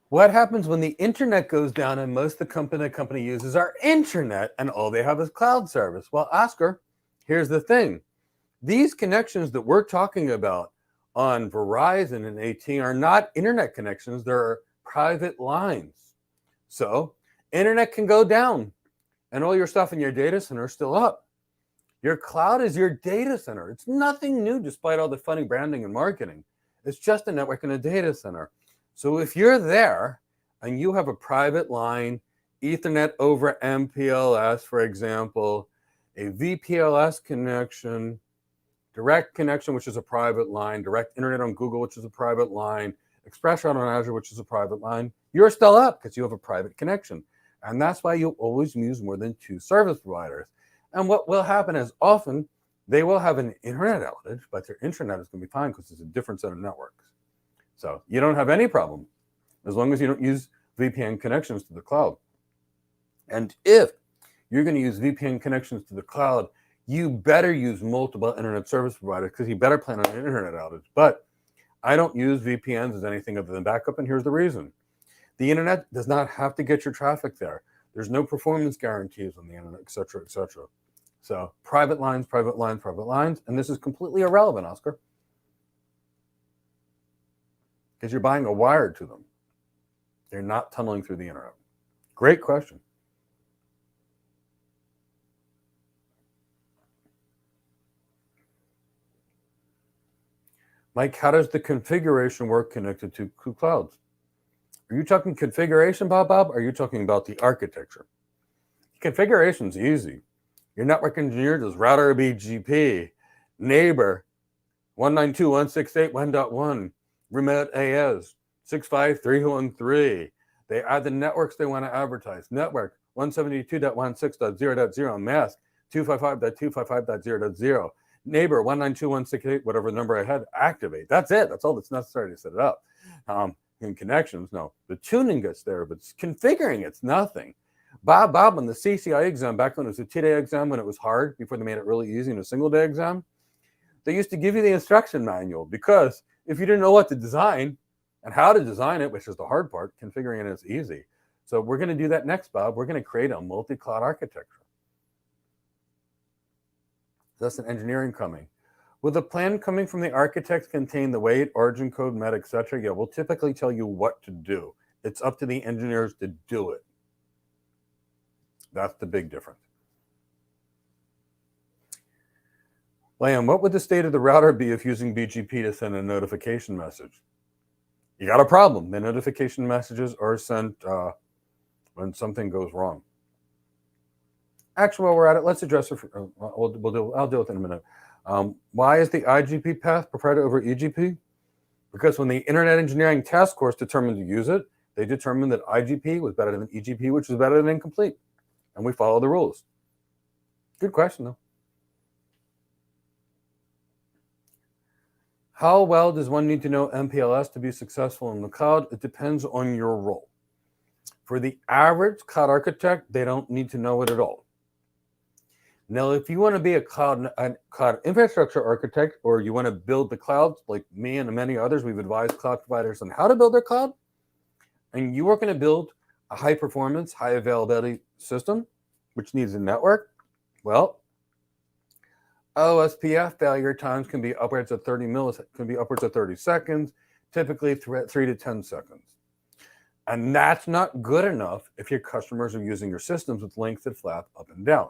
What happens when the internet goes down and most of the company uses our internet and all they have is cloud service? Well, Oscar, here's the thing. These connections that we're talking about on Verizon and AT&T are not internet connections. They're private lines. So internet can go down and all your stuff in your data center is still up. Your cloud is your data center. It's nothing new despite all the funny branding and marketing. It's just a network and a data center. So if you're there and you have a private line, Ethernet over MPLS, for example, a VPLS connection, direct connection, which is a private line, direct internet on Google, which is a private line, ExpressRoute on Azure, which is a private line, you're still up because you have a private connection. And that's why you always use more than 2 service providers. And what will happen is often they will have an internet outage, but their intranet is going to be fine because it's a different set of networks. So you don't have any problem as long as you don't use VPN connections to the cloud. And if you're going to use VPN connections to the cloud, you better use multiple internet service providers because you better plan on an internet outage. But I don't use VPNs as anything other than backup, and here's the reason. The internet does not have to get your traffic there. There's no performance guarantees on the internet, et cetera, et cetera. So private lines, and this is completely irrelevant, Oscar, because you're buying a wire to them. They're not tunneling through the internet. Great question. Mike, how does the configuration work connected to clouds? Are you talking configuration, Bob? Or are you talking about the architecture? Configuration's easy. Your network engineer does router BGP, neighbor, 192.168.1.1, remote AS, 65313. They add the networks they want to advertise. Network 172.16.0.0, mask 255.255.0.0. Neighbor 192.168, whatever number I had, activate. That's it. That's all that's necessary to set it up. In connections, no. The tuning gets there, but configuring it's nothing. Bob, on the CCI exam, back when it was a 2-day exam, when it was hard, before they made it really easy in a single-day exam, they used to give you the instruction manual, because if you didn't know what to design and how to design it, which is the hard part, configuring it is easy. So we're going to do that next, Bob. We're going to create a multi-cloud architecture. That's an engineering coming. Will the plan coming from the architects contain the weight, origin code, met, etc.? Yeah, we'll typically tell you what to do. It's up to the engineers to do it. That's the big difference. Liam, what would the state of the router be if using BGP to send a notification message? You got a problem. The notification messages are sent when something goes wrong. Actually, while we're at it, let's address it. I'll do it in a minute. Why is the IGP path preferred over EGP? Because when the Internet Engineering Task Force determined to use it, they determined that IGP was better than EGP, which was better than incomplete. And we follow the rules. Good question, though. How well does one need to know MPLS to be successful in the cloud? It depends on your role. For the average cloud architect, they don't need to know it at all. Now, if you want to be a cloud infrastructure architect, or you want to build the clouds, like me and many others, we've advised cloud providers on how to build their cloud, and you are going to build a high-performance, high-availability system, which needs a network, well, OSPF failure times can be upwards of 30 milliseconds, can be upwards of 30 seconds, typically 3 to 10 seconds. And that's not good enough if your customers are using your systems with links that flap up and down.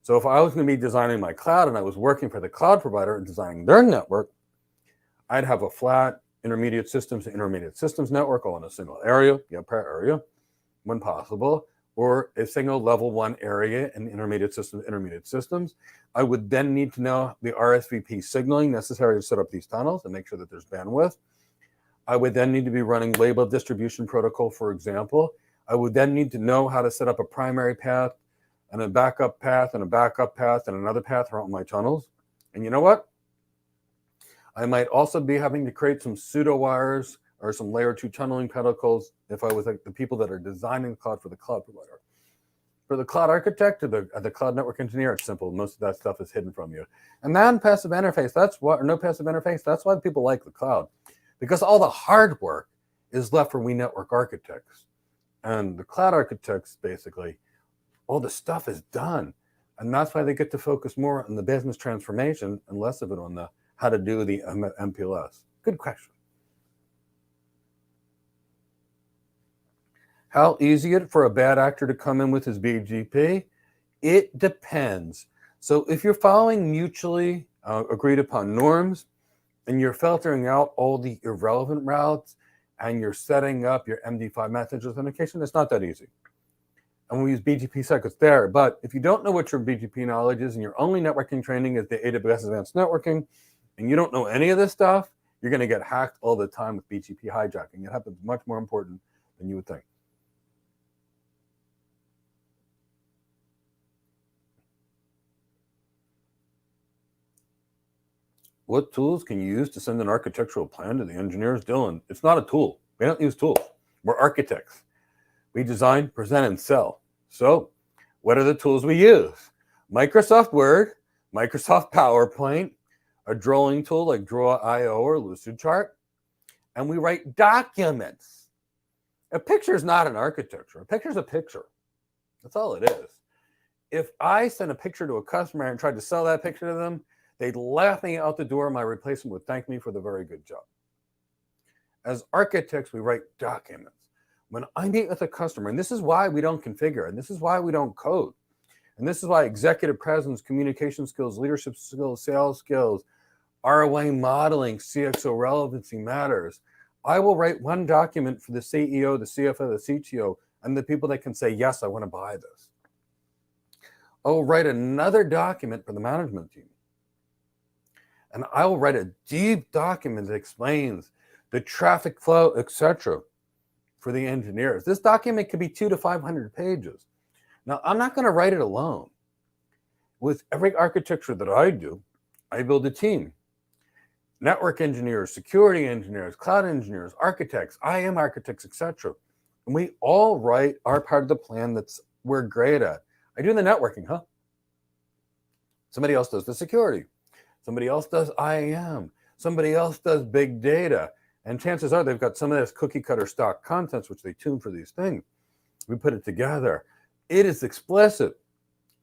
So if I was going to be designing my cloud and I was working for the cloud provider and designing their network, I'd have a flat intermediate systems to intermediate systems network all in a single area, per area, when possible, or a single level 1 area in intermediate systems. I would then need to know the RSVP signaling necessary to set up these tunnels and make sure that there's bandwidth. I would then need to be running labeled distribution protocol, for example. I would then need to know how to set up a primary path and a backup path and a backup path and another path around my tunnels. And you know what? I might also be having to create some pseudo wires or some layer 2 tunneling protocols if I was like the people that are designing the cloud for the cloud provider. For the cloud architect or the cloud network engineer, it's simple. Most of that stuff is hidden from you. And non-passive interface, or no passive interface, that's why people like the cloud. Because all the hard work is left for we network architects. And the cloud architects, basically, all the stuff is done. And that's why they get to focus more on the business transformation and less of it on the how to do the MPLS. Good question. How easy is it for a bad actor to come in with his BGP? It depends. So if you're following mutually agreed upon norms and you're filtering out all the irrelevant routes and you're setting up your MD5 message authentication, it's not that easy. And we use BGP circuits there. But if you don't know what your BGP knowledge is and your only networking training is the AWS Advanced Networking and you don't know any of this stuff, you're going to get hacked all the time with BGP hijacking. It happens much more important than you would think. What tools can you use to send an architectural plan to the engineers? Dylan, it's not a tool. We don't use tools. We're architects. We design, present, and sell. So what are the tools we use? Microsoft Word, Microsoft PowerPoint, a drawing tool like Draw.io or Lucidchart, and we write documents. A picture is not an architecture. A picture is a picture. That's all it is. If I send a picture to a customer and tried to sell that picture to them, they'd laugh me out the door. My replacement would thank me for the very good job. As architects, we write documents. When I meet with a customer, and this is why we don't configure, and this is why we don't code, and this is why executive presence, communication skills, leadership skills, sales skills, ROA modeling, CXO relevancy matters. I will write one document for the CEO, the CFO, the CTO, and the people that can say, yes, I want to buy this. I'll write another document for the management team. And I will write a deep document that explains the traffic flow, etc., for the engineers. This document could be 200 to 500 pages. Now, I'm not going to write it alone. With every architecture that I do, I build a team. Network engineers, security engineers, cloud engineers, architects, IAM architects, etc. And we all write our part of the plan that's we're great at. I do the networking, huh? Somebody else does the security. Somebody else does IAM. Somebody else does big data. And chances are they've got some of this cookie cutter stock contents, which they tune for these things. We put it together. It is explicit.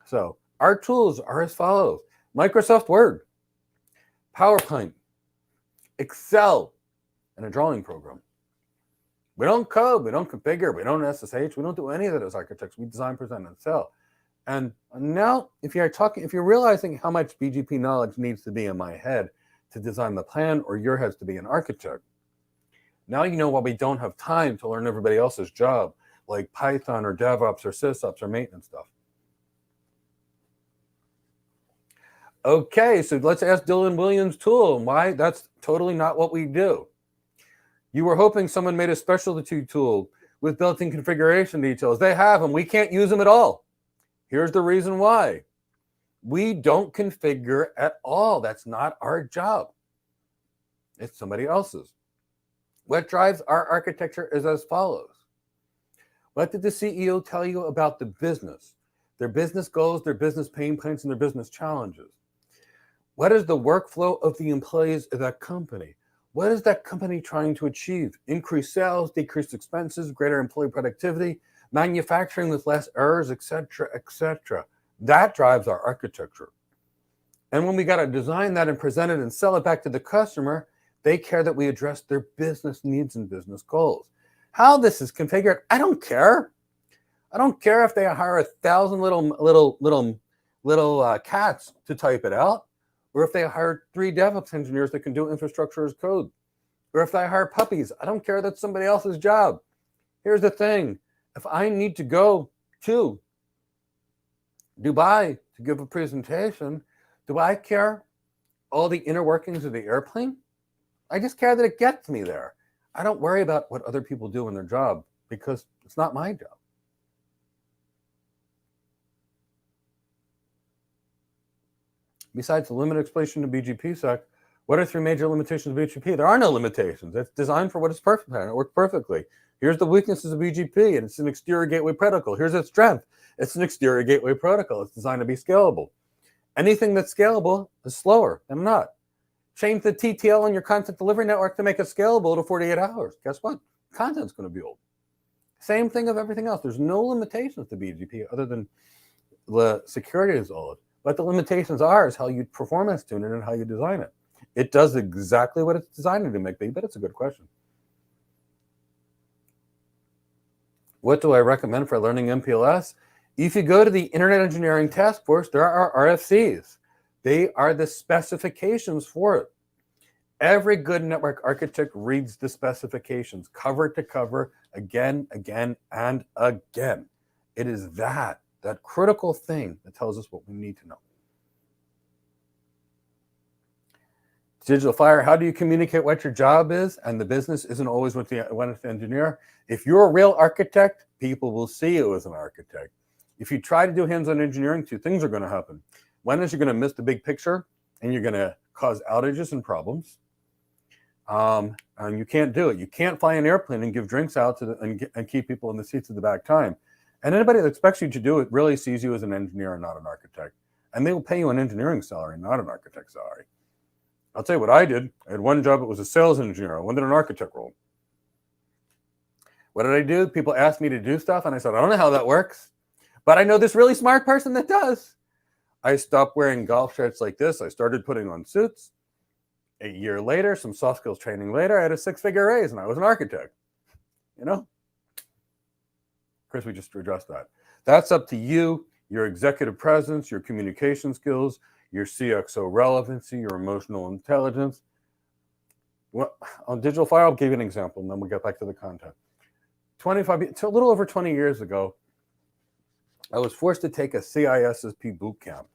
So our tools are as follows. Microsoft Word, PowerPoint, Excel, and a drawing program. We don't code, we don't configure, we don't SSH, we don't do any of that as architects. We design, present, and sell. And now, if you're realizing how much BGP knowledge needs to be in my head to design the plan, or your heads to be an architect, now you know why we don't have time to learn everybody else's job, like Python or DevOps or SysOps or maintenance stuff. Okay, so let's ask Dylan Williams' tool why that's totally not what we do. You were hoping someone made a specialty tool with built-in configuration details. They have them. We can't use them at all. Here's the reason why. We don't configure at all. That's not our job. It's somebody else's. What drives our architecture is as follows. What did the CEO tell you about the business? Their business goals, their business pain points, and their business challenges. What is the workflow of the employees of that company? What is that company trying to achieve? Increase sales, decrease expenses, greater employee productivity, manufacturing with less errors, etc., etc. That drives our architecture. And when we got to design that and present it and sell it back to the customer, they care that we address their business needs and business goals. How this is configured, I don't care. I don't care if they hire 1,000 little cats to type it out, or if they hire 3 DevOps engineers that can do infrastructure as code, or if they hire puppies. I don't care. That's somebody else's job. Here's the thing. If I need to go to Dubai to give a presentation, do I care all the inner workings of the airplane? I just care that it gets me there. I don't worry about what other people do in their job because it's not my job. Besides the limited explanation of BGPsec, what are 3 major limitations of BGP? There are no limitations. It's designed for what it's perfect at. It works perfectly. Here's the weaknesses of BGP, and it's an exterior gateway protocol. Here's its strength. It's an exterior gateway protocol. It's designed to be scalable. Anything that's scalable is slower than not. Change the TTL on your content delivery network to make it scalable to 48 hours. Guess what? Content's going to be old. Same thing of everything else. There's no limitations to BGP other than the security is old. But the limitations is how you performance tune it and how you design it. It does exactly what it's designed to do, but it's a good question. What do I recommend for learning MPLS? If you go to the Internet Engineering Task Force, there are RFCs. They are the specifications for it. Every good network architect reads the specifications cover to cover, again, and again. It is that critical thing that tells us what we need to know. Digital Fire, how do you communicate what your job is? And the business isn't always with the engineer. If you're a real architect, people will see you as an architect. If you try to do hands-on engineering, 2 things are going to happen. One is you're going to miss the big picture, and you're going to cause outages and problems. And you can't do it. You can't fly an airplane and give drinks out to and keep people in the seats at the back time. And anybody that expects you to do it really sees you as an engineer and not an architect. And they will pay you an engineering salary, not an architect salary. I'll tell you what I did. I had one job. It was a sales engineer. I wanted an architect role. What did I do? People asked me to do stuff, and I said, I don't know how that works, but I know this really smart person that does. I stopped wearing golf shirts like this. I started putting on suits. A year later, some soft skills training later, I had a 6-figure raise, and I was an architect. You know? Of course, we just addressed that. That's up to you, your executive presence, your communication skills, your CXO relevancy, your emotional intelligence. Well, on Digital Fire, I'll give you an example, and then we'll get back to the content. A little over 20 years ago, I was forced to take a CISSP boot camp.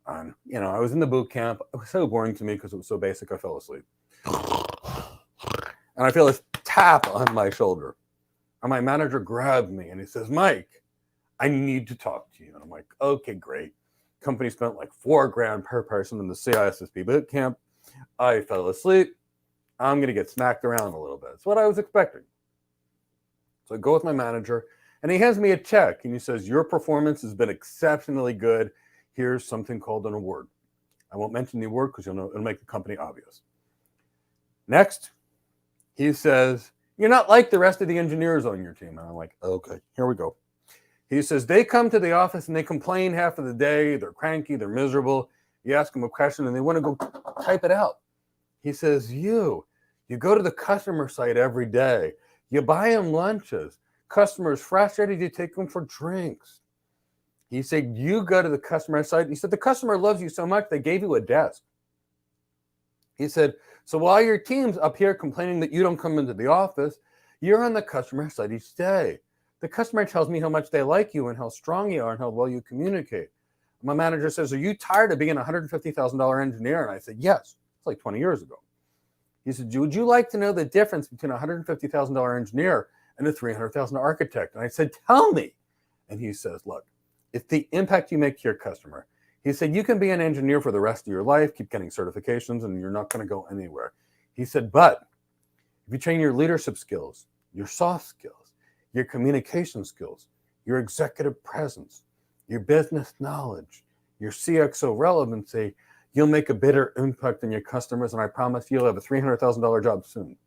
And, I was in the boot camp. It was so boring to me because it was so basic, I fell asleep. And I feel this tap on my shoulder. And my manager grabbed me and he says, Mike, I need to talk to you. And I'm like, okay, great. Company spent like $4,000 per person in the CISSP boot camp. I fell asleep. I'm going to get smacked around a little bit. That's what I was expecting. So I go with my manager and he hands me a check and he says, your performance has been exceptionally good. Here's something called an award. I won't mention the award because it'll make the company obvious. Next, he says, you're not like the rest of the engineers on your team. And I'm like, okay, here we go. He says, they come to the office and they complain half of the day. They're cranky. They're miserable. You ask them a question and they want to go type it out. He says, you go to the customer site every day. You buy them lunches. Customers frustrated, you take them for drinks. He said, you go to the customer site. He said, the customer loves you so much, they gave you a desk. He said, so while your team's up here complaining that you don't come into the office, you're on the customer site each day. The customer tells me how much they like you and how strong you are and how well you communicate. My manager says, are you tired of being a $150,000 engineer? And I said, yes. It's like 20 years ago. He said, would you like to know the difference between a $150,000 engineer and a $300,000 architect? And I said, tell me. And he says, look, it's the impact you make to your customer. He said, you can be an engineer for the rest of your life, keep getting certifications, and you're not going to go anywhere. He said, but if you train your leadership skills, your soft skills, your communication skills, your executive presence, your business knowledge, your CXO relevancy, you'll make a better impact on your customers, and I promise you'll have a $300,000 job soon.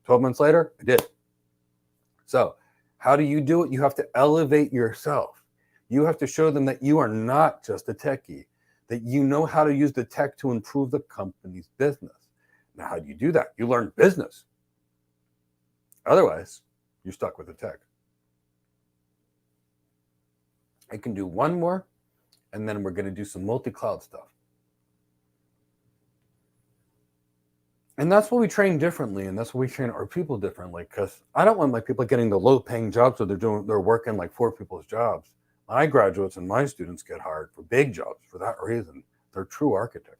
12 months later, I did. So how do you do it? You have to elevate yourself. You have to show them that you are not just a techie, that you know how to use the tech to improve the company's business. Now, how do you do that? You learn business. Otherwise, you're stuck with the tech. I can do one more, and then we're going to do some multi-cloud stuff. And that's what we train differently, and that's what we train our people differently, because I don't want my people getting the low-paying jobs where they're working like 4 people's jobs. My graduates and my students get hired for big jobs for that reason. They're true architects.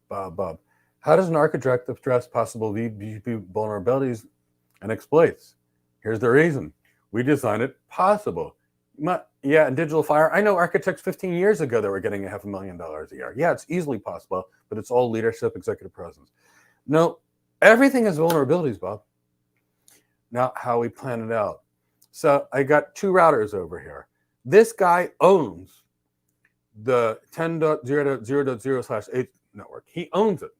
Bob, how does an architect address possible BGP vulnerabilities and exploits? Here's the reason. We design it possible. Yeah, in Digital Fire, I know architects 15 years ago that were getting $500,000 a year. Yeah, it's easily possible, but it's all leadership, executive presence. No, everything has vulnerabilities, Bob. Now, how we plan it out. So I got 2 routers over here. This guy owns the 10.0.0.0/8 network. He owns it.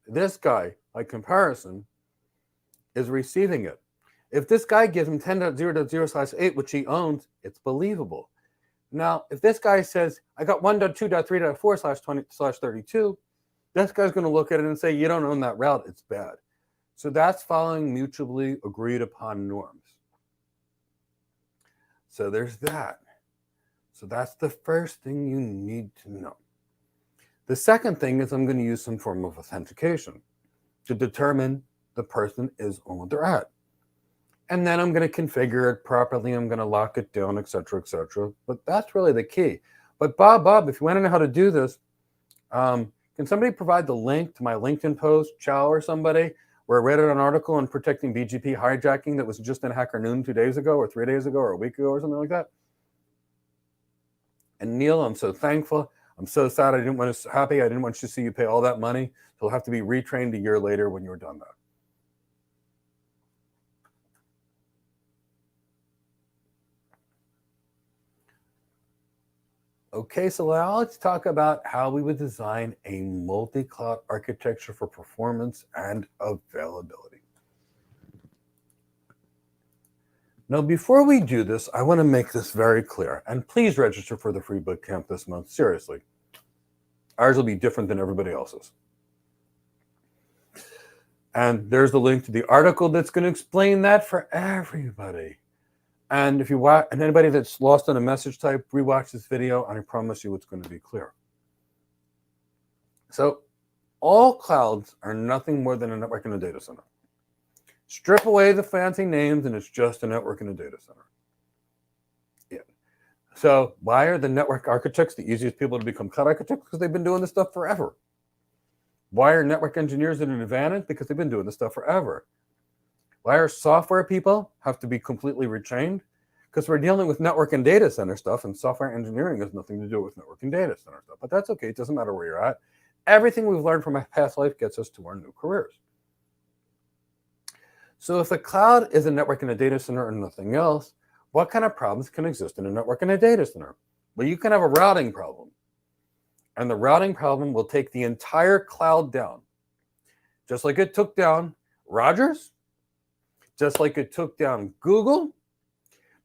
This guy, by comparison, is receiving it. If this guy gives him 10.0.0/8, which he owns, it's believable. Now, if this guy says, I got 1.2.3.4/20/32, this guy's going to look at it and say, you don't own that route, it's bad. So that's following mutually agreed upon norms. So there's that. So that's the first thing you need to know. The second thing is I'm going to use some form of authentication to determine the person is on what they're at. And then I'm going to configure it properly. I'm going to lock it down, et cetera, et cetera. But that's really the key. But Bob, if you want to know how to do this, can somebody provide the link to my LinkedIn post, Chow or somebody, where I read an article on protecting BGP hijacking that was just in Hacker Noon 2 days ago or 3 days ago or a week ago or something like that? And Neil, I'm so thankful. I'm so sad. I didn't want you to see you pay all that money. So you'll have to be retrained a year later when you're done that. Okay, so now let's talk about how we would design a multi-cloud architecture for performance and availability. Now, before we do this, I want to make this very clear, and please register for the free bootcamp this month, seriously. Ours will be different than everybody else's. And there's the link to the article that's going to explain that for everybody. And if you watch, and anybody that's lost on a message type, rewatch this video, and I promise you it's going to be clear. So all clouds are nothing more than a network and a data center. Strip away the fancy names, and it's just a network and a data center. Yeah. So why are the network architects the easiest people to become cloud architects? Because they've been doing this stuff forever. Why are network engineers at an advantage? Because they've been doing this stuff forever. Why are software people have to be completely retrained? Because we're dealing with network and data center stuff, and software engineering has nothing to do with network and data center stuff. But that's okay. It doesn't matter where you're at. Everything we've learned from our past life gets us to our new careers. So if the cloud is a network and a data center and nothing else, what kind of problems can exist in a network and a data center? Well, you can have a routing problem. And the routing problem will take the entire cloud down. Just like it took down Rogers, just like it took down Google,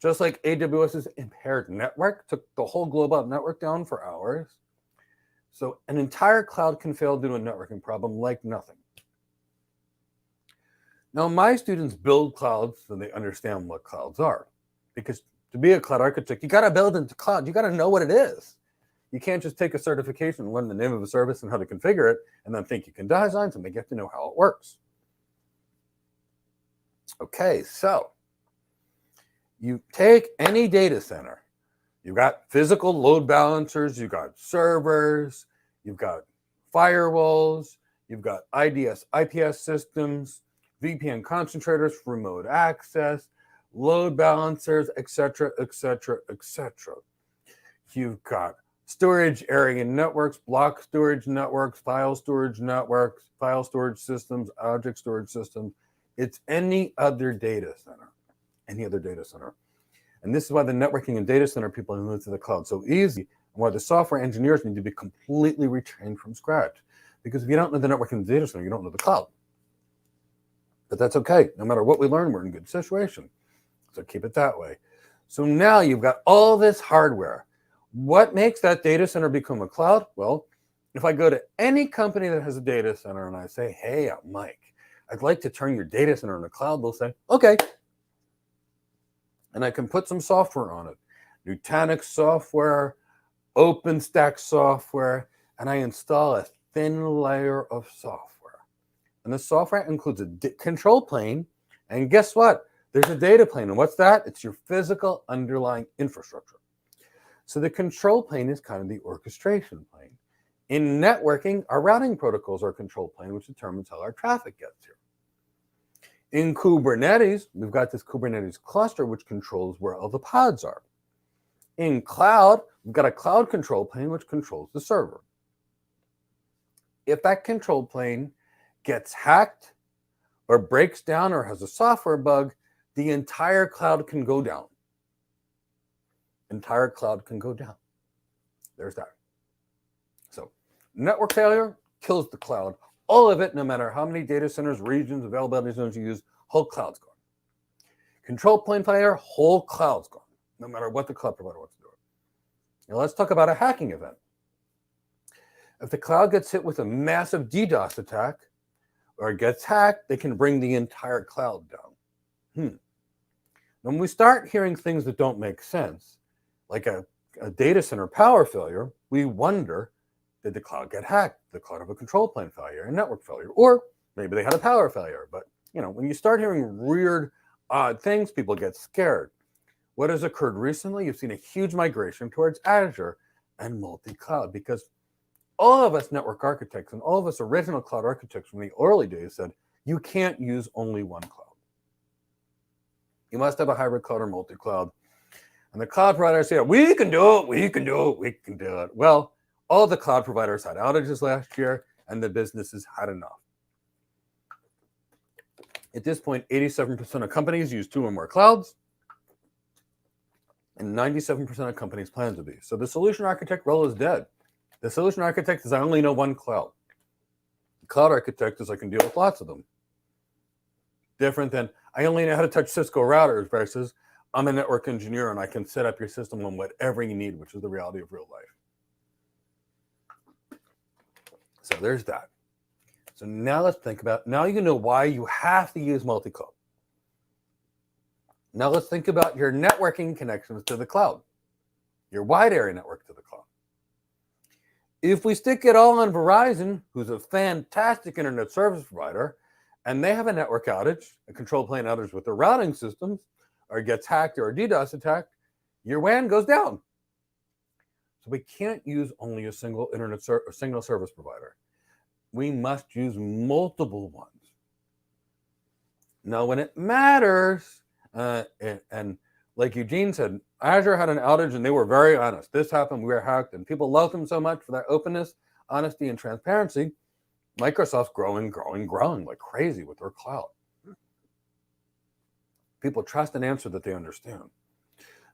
Just like AWS's impaired network took the whole global network down for hours. So an entire cloud can fail due to a networking problem like nothing. Now, my students build clouds so they understand what clouds are. Because to be a cloud architect, you got to build into cloud. You got to know what it is. You can't just take a certification and learn the name of a service and how to configure it and then think you can design something. You have to know how it works. Okay, so you take any data center. You've got physical load balancers, you've got servers, you've got firewalls, you've got IDS, IPS systems, VPN concentrators for remote access, load balancers, etc., etc., etc. You've got storage area networks, block storage networks, file storage systems, object storage systems. It's any other data center. And this is why the networking and data center people move to the cloud so easy, and why the software engineers need to be completely retrained from scratch. Because if you don't know the networking and data center, you don't know the cloud. But that's okay. No matter what we learn, we're in a good situation. So keep it that way. So now you've got all this hardware. What makes that data center become a cloud? Well, if I go to any company that has a data center and I say, hey, I'm Mike, I'd like to turn your data center into a cloud, they'll say, okay. And I can put some software on it. Nutanix software, OpenStack software, and I install a thin layer of software. And the software includes a control plane. And guess what? There's a data plane. And what's that? It's your physical underlying infrastructure. So the control plane is kind of the orchestration plane. In networking, our routing protocols are a control plane, which determines how our traffic gets here. In Kubernetes, we've got this Kubernetes cluster, which controls where all the pods are. In cloud, we've got a cloud control plane, which controls the server. If that control plane gets hacked or breaks down or has a software bug, the entire cloud can go down. Entire cloud can go down. There's that. So network failure kills the cloud. All of it, no matter how many data centers, regions, availability zones you use, whole cloud's gone. Control plane failure, whole cloud's gone, no matter what the cloud provider wants to do. Now let's talk about a hacking event. If the cloud gets hit with a massive DDoS attack or gets hacked, they can bring the entire cloud down. When we start hearing things that don't make sense, like a data center power failure, we wonder, did the cloud get hacked? Did the cloud have a control plane failure, a network failure? Or maybe they had a power failure. But when you start hearing weird, odd things, people get scared. What has occurred recently? You've seen a huge migration towards Azure and multi-cloud, because all of us network architects and all of us original cloud architects from the early days said, you can't use only one cloud. You must have a hybrid cloud or multi-cloud. And the cloud providers say, we can do it, we can do it, we can do it. Well, all the cloud providers had outages last year, and the businesses had enough. At this point, 87% of companies use 2 or more clouds, and 97% of companies plan to be. So the solution architect role is dead. The solution architect is I only know one cloud. The cloud architect is I can deal with lots of them. Different than I only know how to touch Cisco routers versus I'm a network engineer and I can set up your system on whatever you need, which is the reality of real life. So there's that. So now let's think about, now you know why you have to use multi-cloud. Now let's think about your networking connections to the cloud, your wide area network to the cloud. If we stick it all on Verizon, who's a fantastic internet service provider, and they have a network outage, a control plane outage with their routing systems, or gets hacked or a DDoS attack, your WAN goes down. So we can't use only a single single service provider. We must use multiple ones. Now, when it matters, and like Eugene said, Azure had an outage and they were very honest. This happened, we were hacked, and people love them so much for that openness, honesty, and transparency. Microsoft's growing like crazy with their cloud. People trust an answer that they understand.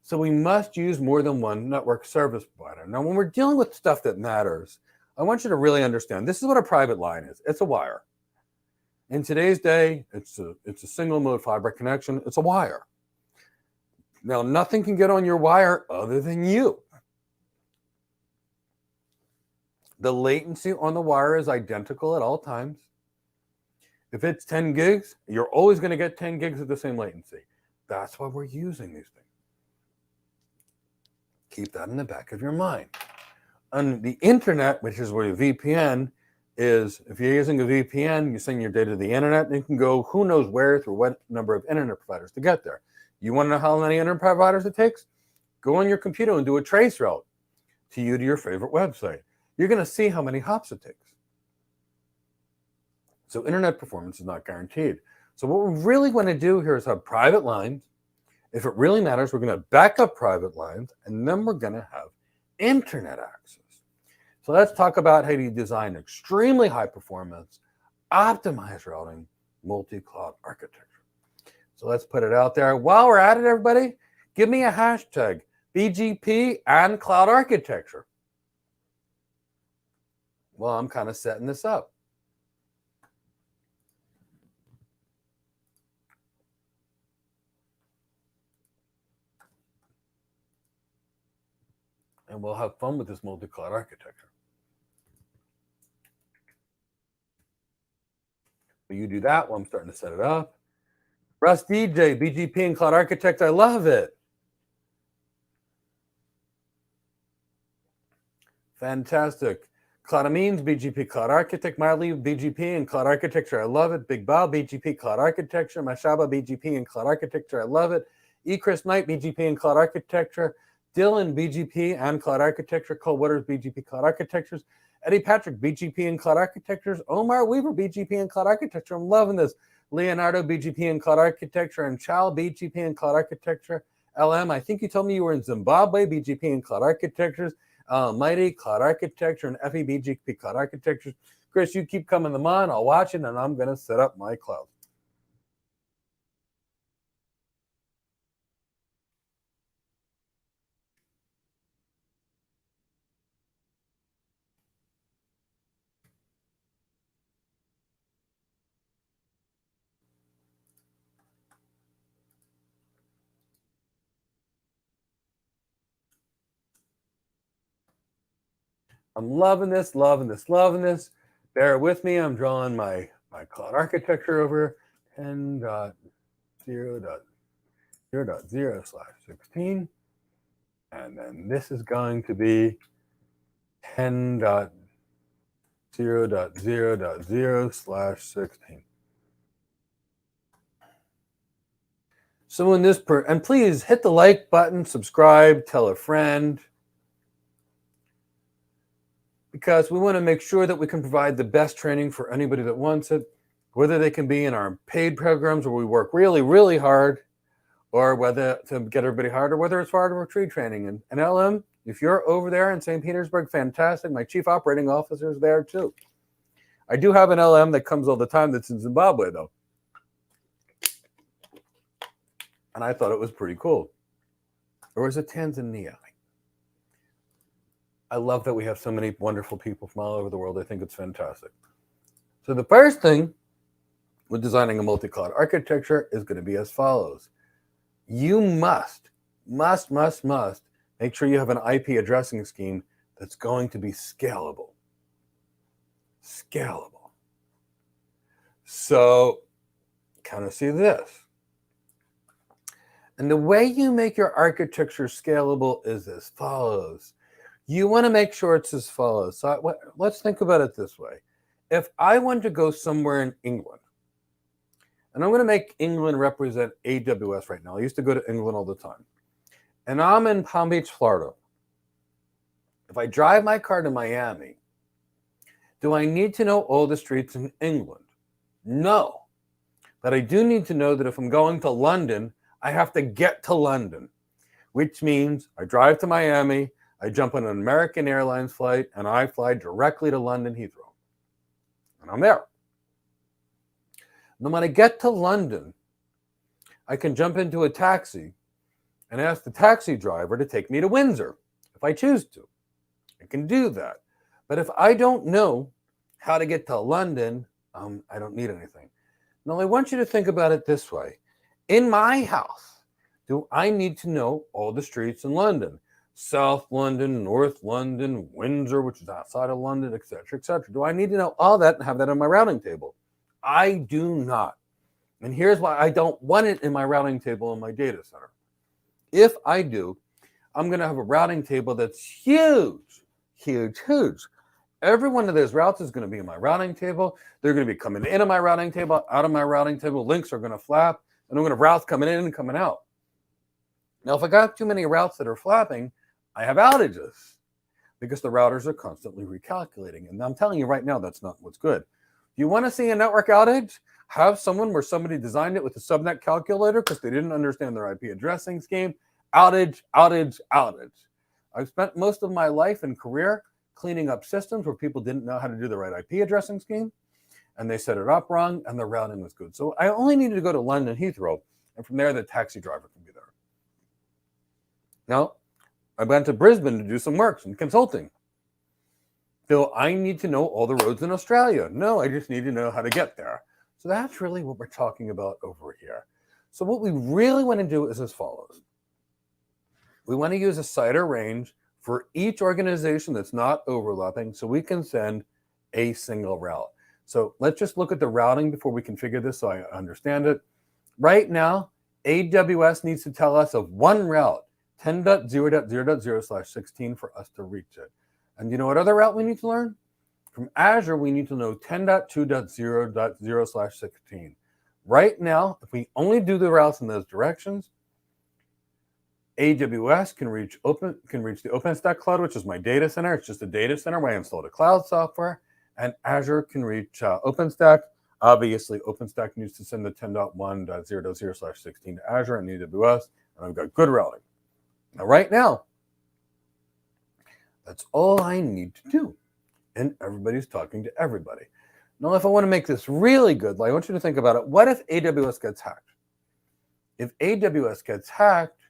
So we must use more than one network service provider. Now, when we're dealing with stuff that matters, I want you to really understand, this is what a private line is. It's a wire. In today's day, it's a single mode fiber connection. It's a wire. Now, nothing can get on your wire other than you. The latency on the wire is identical at all times. If it's 10 gigs, you're always going to get 10 gigs of the same latency. That's why we're using these things. Keep that in the back of your mind. On the internet, which is where your VPN is, if you're using a VPN, you send your data to the internet, and you can go who knows where through what number of internet providers to get there. You want to know how many internet providers it takes? Go on your computer and do a trace route to your favorite website. You're going to see how many hops it takes. So internet performance is not guaranteed. So what we really want to do here is have private lines. If it really matters, we're going to back up private lines, and then we're going to have internet access. So let's talk about how you design extremely high performance, optimized routing, multi-cloud architecture. So let's put it out there. While we're at it, everybody, give me a hashtag, BGP and cloud architecture. Well, I'm kind of setting this up. And we'll have fun with this multi-cloud architecture. But you do that while I'm starting to set it up. Russ DJ, BGP and cloud architect, I love it. Fantastic. Cloud Amines, BGP cloud architect. Miley, BGP and cloud architecture, I love it. Big Bob, BGP cloud architecture. Mashaba, BGP and cloud architecture, I love it. E. Chris Knight, BGP and cloud architecture. Dylan, BGP and cloud architecture. Cole Waters, BGP cloud architectures. Eddie Patrick, BGP and cloud architectures. Omar Weaver, BGP and cloud architecture. I'm loving this. Leonardo, BGP and cloud architecture. And Chow, BGP and cloud architecture. LM, I think you told me you were in Zimbabwe, BGP and cloud architectures. Mighty, cloud architecture, and FE, BGP cloud architectures. Chris, you keep coming them on. I'll watch it, and I'm going to set up my cloud. I'm loving this, loving this, loving this. Bear with me. I'm drawing my cloud architecture over 10.0.0.0/16. And then this is going to be 10.0.0.0/16. So in this, and please hit the like button, subscribe, tell a friend, because we want to make sure that we can provide the best training for anybody that wants it, whether they can be in our paid programs where we work really, really hard, or whether to get everybody hired, or whether it's for our tree training. And LM, if you're over there in St. Petersburg, fantastic. My chief operating officer is there too. I do have an LM that comes all the time that's in Zimbabwe though. And I thought it was pretty cool. Or is it Tanzania? I love that we have so many wonderful people from all over the world. I think it's fantastic. So the first thing with designing a multi-cloud architecture is going to be as follows. You must make sure you have an IP addressing scheme that's going to be scalable. Scalable. So kind of see this. And the way you make your architecture scalable is as follows. You want to make sure it's as follows. So let's think about it this way. If I want to go somewhere in England, and I'm going to make England represent AWS right now. I used to go to England all the time. And I'm in Palm Beach, Florida. If I drive my car to Miami, do I need to know all the streets in England? No. But I do need to know that if I'm going to London, I have to get to London, which means I drive to Miami, I jump on an American Airlines flight, and I fly directly to London Heathrow. And I'm there. And then when I get to London, I can jump into a taxi and ask the taxi driver to take me to Windsor if I choose to. I can do that. But if I don't know how to get to London, I don't need anything. Now, I want you to think about it this way. In my house, Do I need to know all the streets in London? South London, North London, Windsor, which is outside of London, etc., etc. Do I need to know all that and have that in my routing table? I do not. And here's why I don't want it in my routing table in my data center. If I do, I'm going to have a routing table that's huge, huge, huge. Every one of those routes is going to be in my routing table. They're going to be coming into my routing table, out of my routing table. Links are going to flap, and I'm going to have routes coming in and coming out. Now, if I got too many routes that are flapping, I have outages because the routers are constantly recalculating. And I'm telling you right now, that's not what's good. You want to see a network outage? Have someone where somebody designed it with a subnet calculator because they didn't understand their IP addressing scheme. Outage, outage, outage. I've spent most of my life and career cleaning up systems where people didn't know how to do the right IP addressing scheme, and they set it up wrong, and the routing was good. So I only needed to go to London Heathrow, and from there, the taxi driver can be there. Now, I went to Brisbane to do some work, some consulting. Do I need to know all the roads in Australia? No, I just need to know how to get there. So that's really what we're talking about over here. So what we really want to do is as follows. We want to use a CIDR range for each organization that's not overlapping so we can send a single route. So let's just look at the routing before we configure this so I understand it. Right now, AWS needs to tell us of one route, 10.0.0.0/16 for us to reach it. And you know what other route we need to learn? From Azure, we need to know 10.2.0.0/16. Right now, if we only do the routes in those directions, AWS can reach the OpenStack cloud, which is my data center. It's just a data center where I installed a cloud software. And Azure can reach OpenStack. Obviously, OpenStack needs to send the 10.1.0.0/16 to Azure and AWS, and I've got good routing. Now, right now, that's all I need to do. And everybody's talking to everybody. Now, if I want to make this really good, I want you to think about it. What if AWS gets hacked? If AWS gets hacked,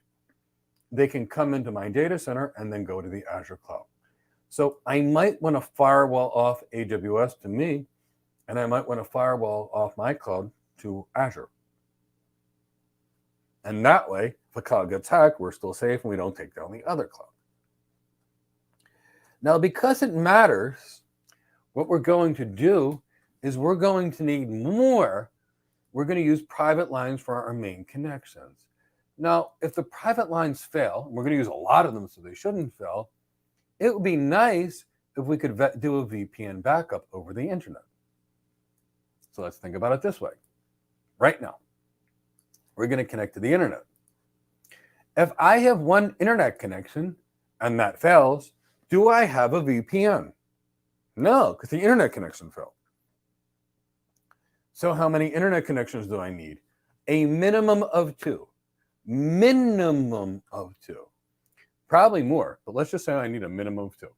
they can come into my data center and then go to the Azure cloud. So I might want to firewall off AWS to me, and I might want to firewall off my cloud to Azure. And that way, if the cloud gets hacked, we're still safe and we don't take down the other cloud. Now, because it matters, what we're going to do is we're going to need more. We're going to use private lines for our main connections. Now, if the private lines fail, we're going to use a lot of them so they shouldn't fail, it would be nice if we could do a VPN backup over the internet. So let's think about it this way. Right now, we're going to connect to the internet. If I have one internet connection and that fails, do I have a VPN? No, because the internet connection failed. So how many internet connections do I need? A minimum of 2. Minimum of 2. Probably more, but let's just say I need a minimum of 2.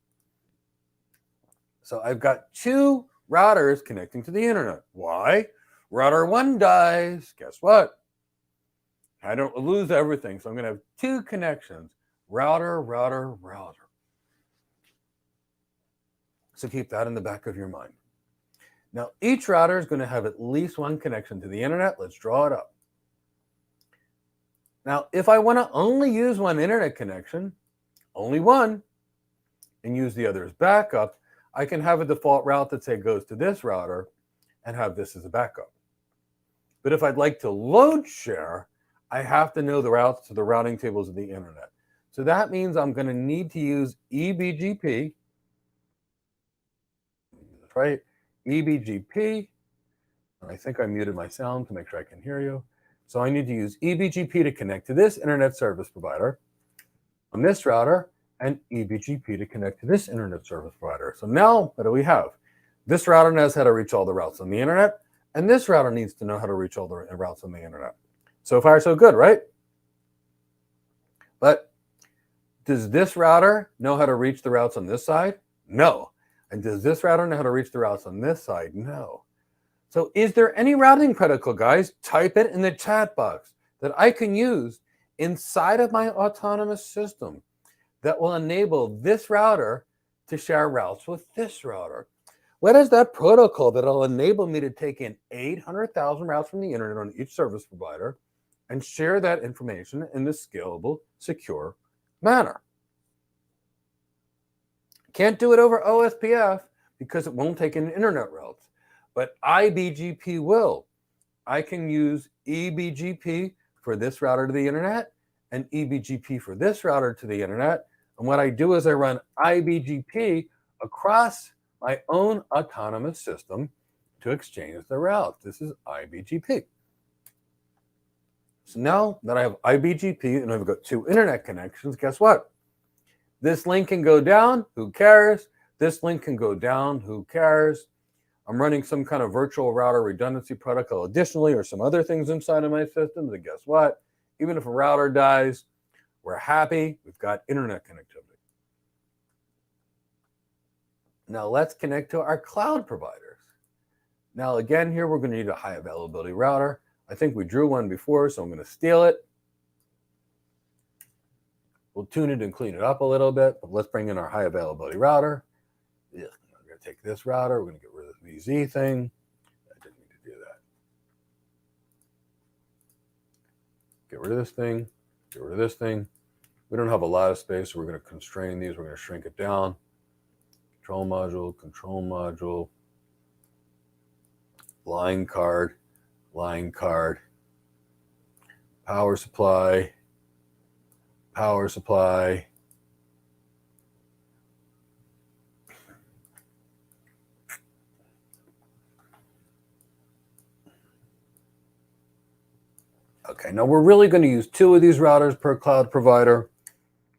So I've got 2 routers connecting to the internet. Why? Router 1 dies. Guess what? I don't lose everything. So I'm going to have 2 connections. Router, router, router. So keep that in the back of your mind. Now, each router is going to have at least 1 connection to the internet. Let's draw it up. Now, if I want to only use 1 internet connection, only 1, and use the other as backup, I can have a default route that, say, goes to this router and have this as a backup. But if I'd like to load share, I have to know the routes to the routing tables of the internet. So that means I'm going to need to use eBGP. That's right, eBGP. And I think I muted my sound to make sure I can hear you. So I need to use eBGP to connect to this internet service provider on this router, and eBGP to connect to this internet service provider. So now, what do we have? This router knows how to reach all the routes on the internet, and this router needs to know how to reach all the routes on the internet. So far, so good, right? But does this router know how to reach the routes on this side? No. And does this router know how to reach the routes on this side? No. So is there any routing protocol, guys? Type it in the chat box that I can use inside of my autonomous system that will enable this router to share routes with this router. What is that protocol that will enable me to take in 800,000 routes from the internet on each service provider and share that information in a scalable, secure manner. Can't do it over OSPF because it won't take in internet routes, but iBGP will. I can use eBGP for this router to the internet and eBGP for this router to the internet. And what I do is I run iBGP across my own autonomous system to exchange the routes. This is iBGP. So now that I have iBGP and I've got two internet connections, guess what? This link can go down, who cares? This link can go down, who cares? I'm running some kind of virtual router redundancy protocol additionally, or some other things inside of my system. And guess what? Even if a router dies, we're happy. We've got internet connectivity. Now let's connect to our cloud providers. Now again, here we're going to need a high availability router. I think we drew one before, so I'm going to steal it. We'll tune it and clean it up a little bit, but let's bring in our high availability router. Yeah, I'm going to take this router. We're going to get rid of the VZ thing. I didn't need to do that. Get rid of this thing. Get rid of this thing. We don't have a lot of space, so we're going to constrain these. We're going to shrink it down. Control module, line card, power supply. Okay, now we're really going to use two of these routers per cloud provider,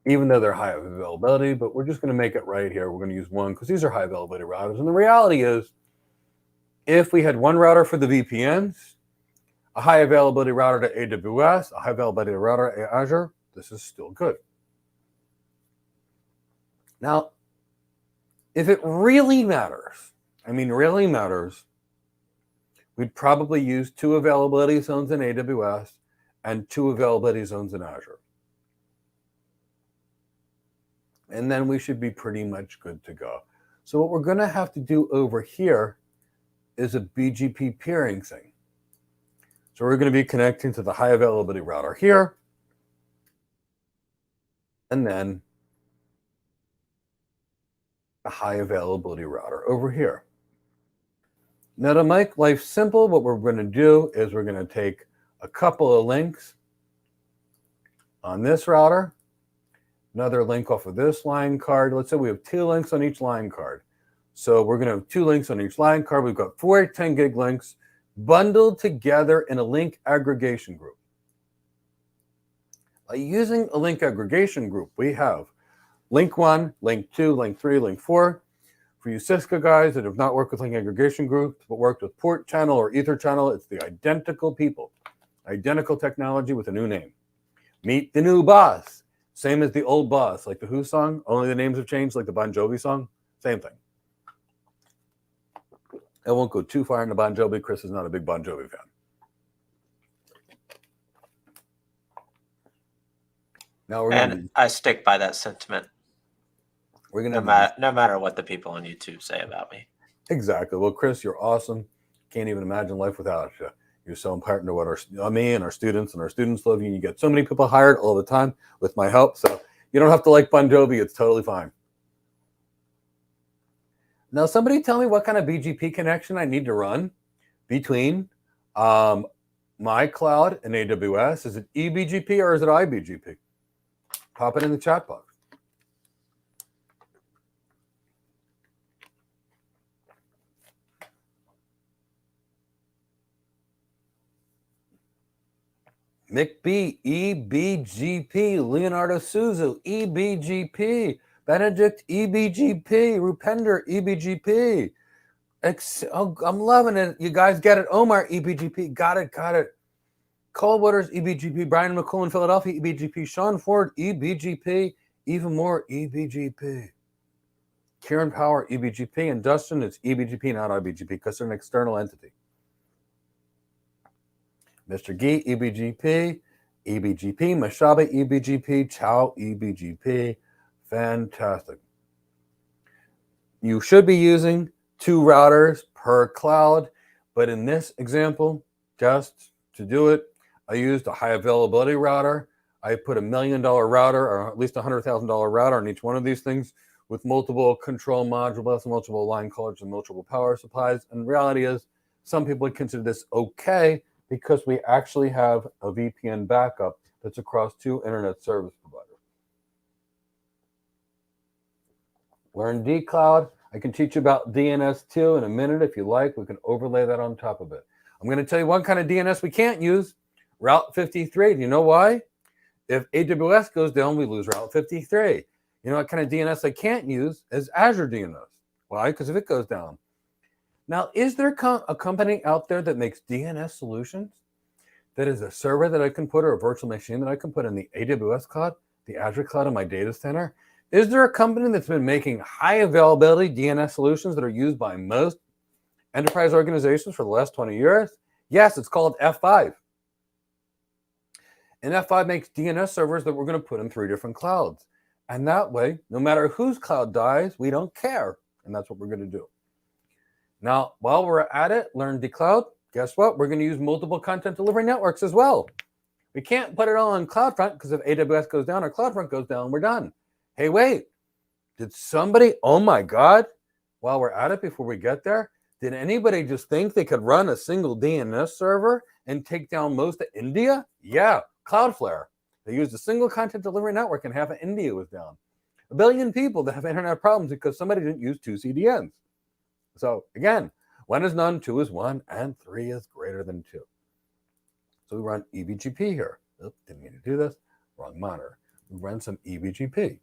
even though they're high availability, but we're just going to make it right here. We're going to use one because these are high availability routers. And the reality is, if we had one router for the VPNs, a high availability router to AWS, a high availability router to Azure, this is still good. Now, if it really matters, we'd probably use two availability zones in AWS and two availability zones in Azure. And then we should be pretty much good to go. So what we're going to have to do over here is a BGP peering thing. So we're going to be connecting to the high availability router here, and then a high availability router over here. Now to make life simple, what we're going to do is we're going to take a couple of links on this router, another link off of this line card. Let's say we have two links on each line card. So we're going to have two links on each line card. We've got 4 10 gig links bundled together in a link aggregation group. By using a link aggregation group, we have link 1, link 2, link 3, link 4. For you Cisco guys that have not worked with link aggregation groups, but worked with port channel or ether channel, it's the identical people, identical technology with a new name. Meet the new boss. Same as the old boss, like the Who song, only the names have changed, like the Bon Jovi song. Same thing. I won't go too far into Bon Jovi. Chris is not a big Bon Jovi fan. Now I stick by that sentiment. We're no matter what the people on YouTube say about me. Exactly. Well, Chris, you're awesome. Can't even imagine life without you. You're so important to what me and our students love you. You get so many people hired all the time with my help. So you don't have to like Bon Jovi. It's totally fine. Now, somebody tell me what kind of BGP connection I need to run between my cloud and AWS. Is it eBGP or is it iBGP? Pop it in the chat box. Mick B, eBGP. Leonardo Suzu, eBGP. Benedict, eBGP. Rupender, eBGP. I'm loving it. You guys get it. Omar, eBGP. Got it. Cole Waters, eBGP. Brian McCullen, Philadelphia, eBGP. Sean Ford, eBGP. Even more, eBGP. Kieran Power, eBGP. And Dustin, it's eBGP, not iBGP, because they're an external entity. Mr. Gee, eBGP. eBGP. Mashaba, eBGP. Chow, eBGP. Fantastic. You should be using 2 routers per cloud, but in this example, just to do it, I used a high availability router. I put $1 million router or at least $100,000 router on each one of these things with multiple control modules, multiple line cards, and multiple power supplies. And the reality is, some people would consider this okay because we actually have a VPN backup that's across 2 internet service providers. Learn dCloud. I can teach you about DNS too in a minute if you like. We can overlay that on top of it. I'm going to tell you one kind of DNS we can't use, Route 53. Do you know why? If AWS goes down, we lose Route 53. You know what kind of DNS I can't use is Azure DNS. Why? Because if it goes down. Now, is there a company out there that makes DNS solutions? That is a server that I can put or a virtual machine that I can put in the AWS cloud, the Azure cloud in my data center? Is there a company that's been making high availability DNS solutions that are used by most enterprise organizations for the last 20 years? Yes, it's called F5. And F5 makes DNS servers that we're going to put in 3 different clouds. And that way, no matter whose cloud dies, we don't care. And that's what we're going to do. Now, while we're at it, learn dCloud. Guess what? We're going to use multiple content delivery networks as well. We can't put it all on CloudFront because if AWS goes down or CloudFront goes down, we're done. Hey, wait. Did somebody, oh my God, while we're at it, before we get there, did anybody just think they could run a single DNS server and take down most of India? Yeah, Cloudflare. They used a single content delivery network and half of India was down. 1 billion people that have internet problems because somebody didn't use 2 CDNs. So again, 1 is none, 2 is 1, and 3 is greater than 2. So we run eBGP here. Oops, didn't mean to do this. Wrong monitor. We run some eBGP.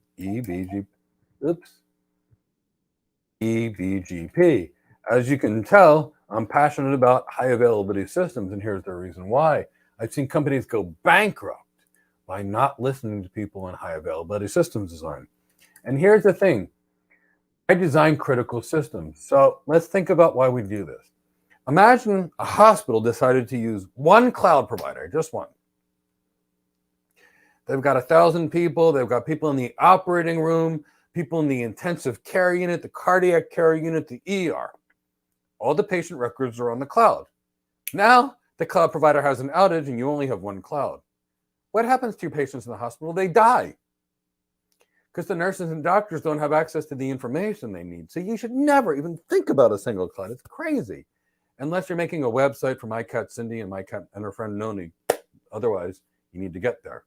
eBGP. As you can tell, I'm passionate about high availability systems, and here's the reason why. I've seen companies go bankrupt by not listening to people in high availability systems design. And here's the thing. I design critical systems. So let's think about why we do this. Imagine a hospital decided to use one cloud provider, just one. They've got 1,000 people. They've got people in the operating room, people in the intensive care unit, the cardiac care unit, the ER. All the patient records are on the cloud. Now, the cloud provider has an outage and you only have one cloud. What happens to your patients in the hospital? They die because the nurses and doctors don't have access to the information they need. So you should never even think about a single cloud. It's crazy. Unless you're making a website for my cat Cindy and my cat and her friend Noni. Otherwise, you need to get there.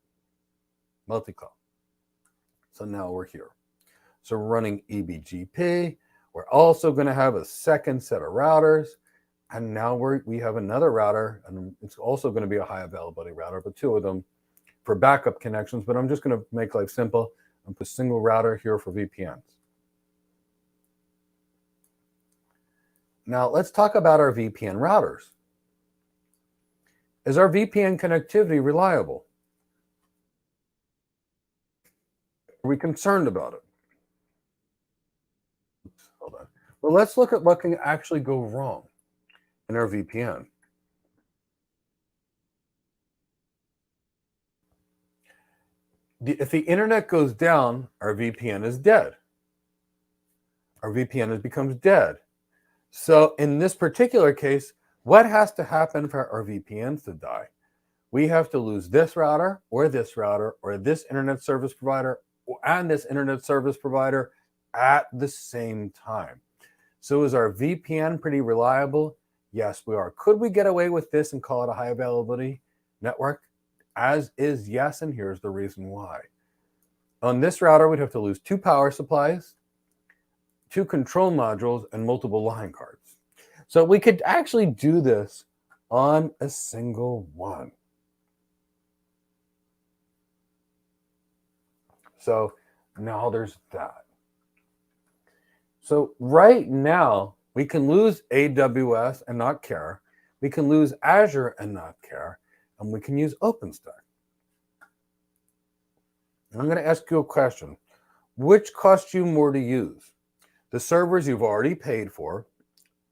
Multicloud. So now we're here. So we're running eBGP. We're also going to have a second set of routers. And now we have another router, and it's also going to be a high availability router, but 2 of them for backup connections. But I'm just going to make life simple and put a single router here for VPNs. Now let's talk about our VPN routers. Is our VPN connectivity reliable? Are we concerned about it? Oops, hold on. Well, let's look at what can actually go wrong in our VPN. If the internet goes down, our VPN is dead. Our VPN becomes dead. So in this particular case, what has to happen for our VPNs to die? We have to lose this router or this internet service provider and this internet service provider at the same time. So is our VPN pretty reliable? Yes, we are. Could we get away with this and call it a high availability network? As is, yes, and here's the reason why. On this router, we'd have to lose 2 power supplies, 2 control modules, and multiple line cards. So we could actually do this on a single one. So now there's that. So right now, we can lose AWS and not care. We can lose Azure and not care. And we can use OpenStack. And I'm going to ask you a question. Which costs you more to use? The servers you've already paid for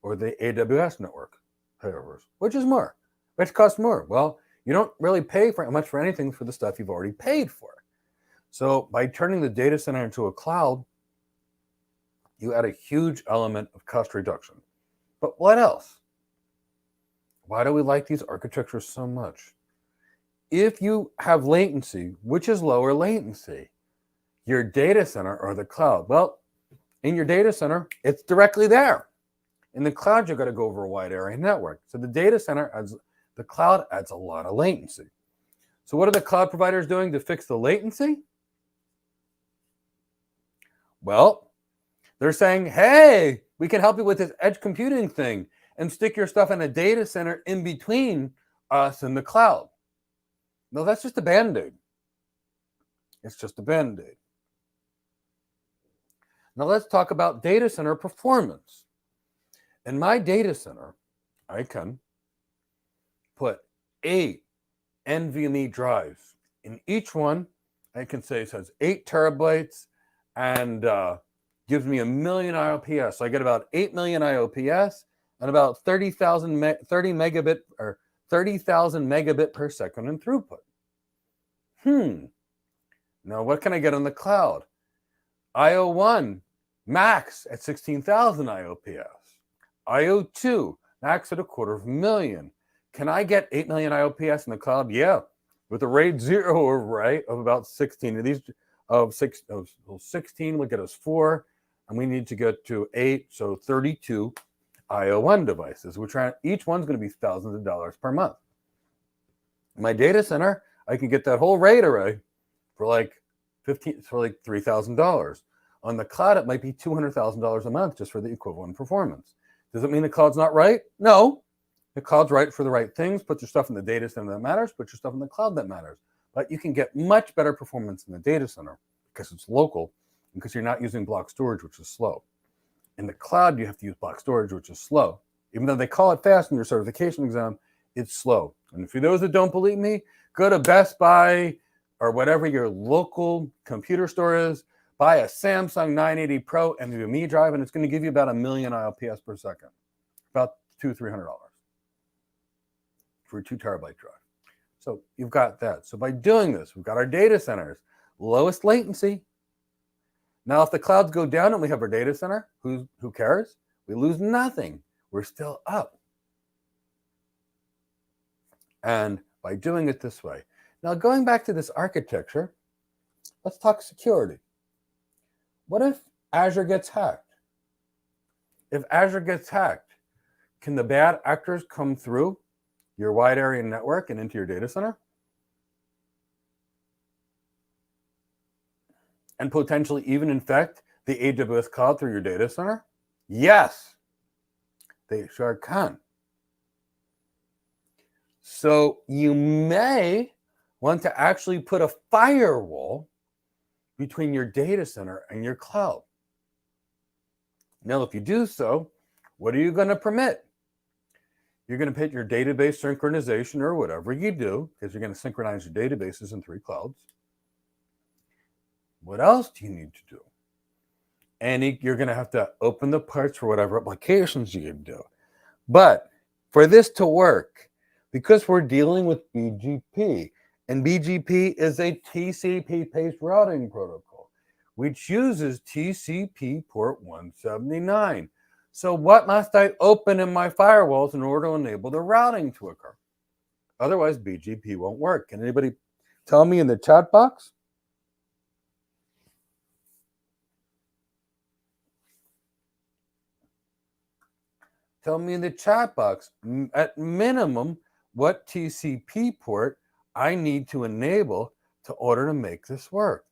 or the AWS network servers? Which is more? Which costs more? Well, you don't really pay for much for anything for the stuff you've already paid for. So by turning the data center into a cloud, you add a huge element of cost reduction. But what else? Why do we like these architectures so much? if you have latency, which is lower latency, your data center or the cloud, well, in your data center, it's directly there. In the cloud, you've got to go over a wide area network. So the data center the cloud adds a lot of latency. So what are the cloud providers doing to fix the latency? Well, they're saying, hey, we can help you with this edge computing thing and stick your stuff in a data center in between us and the cloud. No, that's just a Band-Aid. It's just a Band-Aid. Now let's talk about data center performance. In my data center, I can put 8 NVMe drives. In each one, I can say it has 8 terabytes and gives me 1 million IOPS. So I get about 8 million IOPS and about 30,000 megabit per second in throughput. Now what can I get on the cloud? IO1 max at 16,000 IOPS. IO2 max at 250,000. Can I get 8 million IOPS in the cloud? Yeah, with a RAID 0 array of about 16 of these. Of 16 would get us 4, and we need to get to 8, so 32 IO1 devices, which are each one's going to be thousands of dollars per month. In my data center, I can get that whole RAID array for like $3,000. On the cloud, it might be $200,000 a month just for the equivalent performance. Does it mean the cloud's not right? No. The cloud's right for the right things. Put your stuff in the data center that matters. Put your stuff in the cloud that matters. But you can get much better performance in the data center because it's local and because you're not using block storage, which is slow. In the cloud, you have to use block storage, which is slow. Even though they call it fast in your certification exam, it's slow. And for those that don't believe me, go to Best Buy or whatever your local computer store is, buy a Samsung 980 Pro NVMe drive, and it's going to give you about 1 million IOPS per second, about $200-300 for a 2 terabyte drive. So you've got that. So by doing this, we've got our data centers, lowest latency. Now, if the clouds go down and we have our data center, who cares? We lose nothing. We're still up. And by doing it this way. Now, going back to this architecture, let's talk security. What if Azure gets hacked? If Azure gets hacked, can the bad actors come through your wide area network and into your data center? And potentially even infect the AWS cloud through your data center? Yes, they sure can. So you may want to actually put a firewall between your data center and your cloud. Now, if you do so, what are you going to permit? You're going to put your database synchronization or whatever you do, because you're going to synchronize your databases in 3 clouds. What else do you need to do? And you're going to have to open the parts for whatever applications you can do. But for this to work, because we're dealing with BGP, and BGP is a TCP-based routing protocol, which uses TCP port 179. So what must I open in my firewalls in order to enable the routing to occur? Otherwise, BGP won't work. Can anybody tell me in the chat box? Tell me in the chat box, at minimum, what TCP port I need to enable in order to make this work.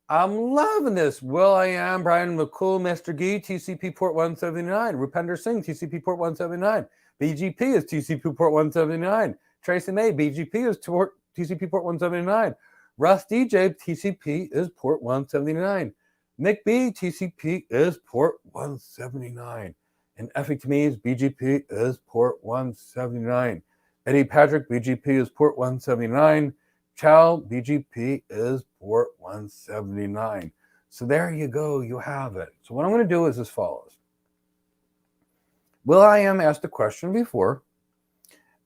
I'm loving this. Will I am, Brian McCool, Mr. Gee, TCP port 179. Rupinder Singh, TCP port 179. BGP is TCP port 179. Tracy May, BGP is TCP port 179. Russ DJ, TCP is port 179. Mick B, TCP is port 179. And Effie Tamiz, BGP is port 179. Eddie Patrick, BGP is port 179. Chow, BGP is port 179. So there you go, you have it. So what I'm going to do is as follows. Will I am asked a question before,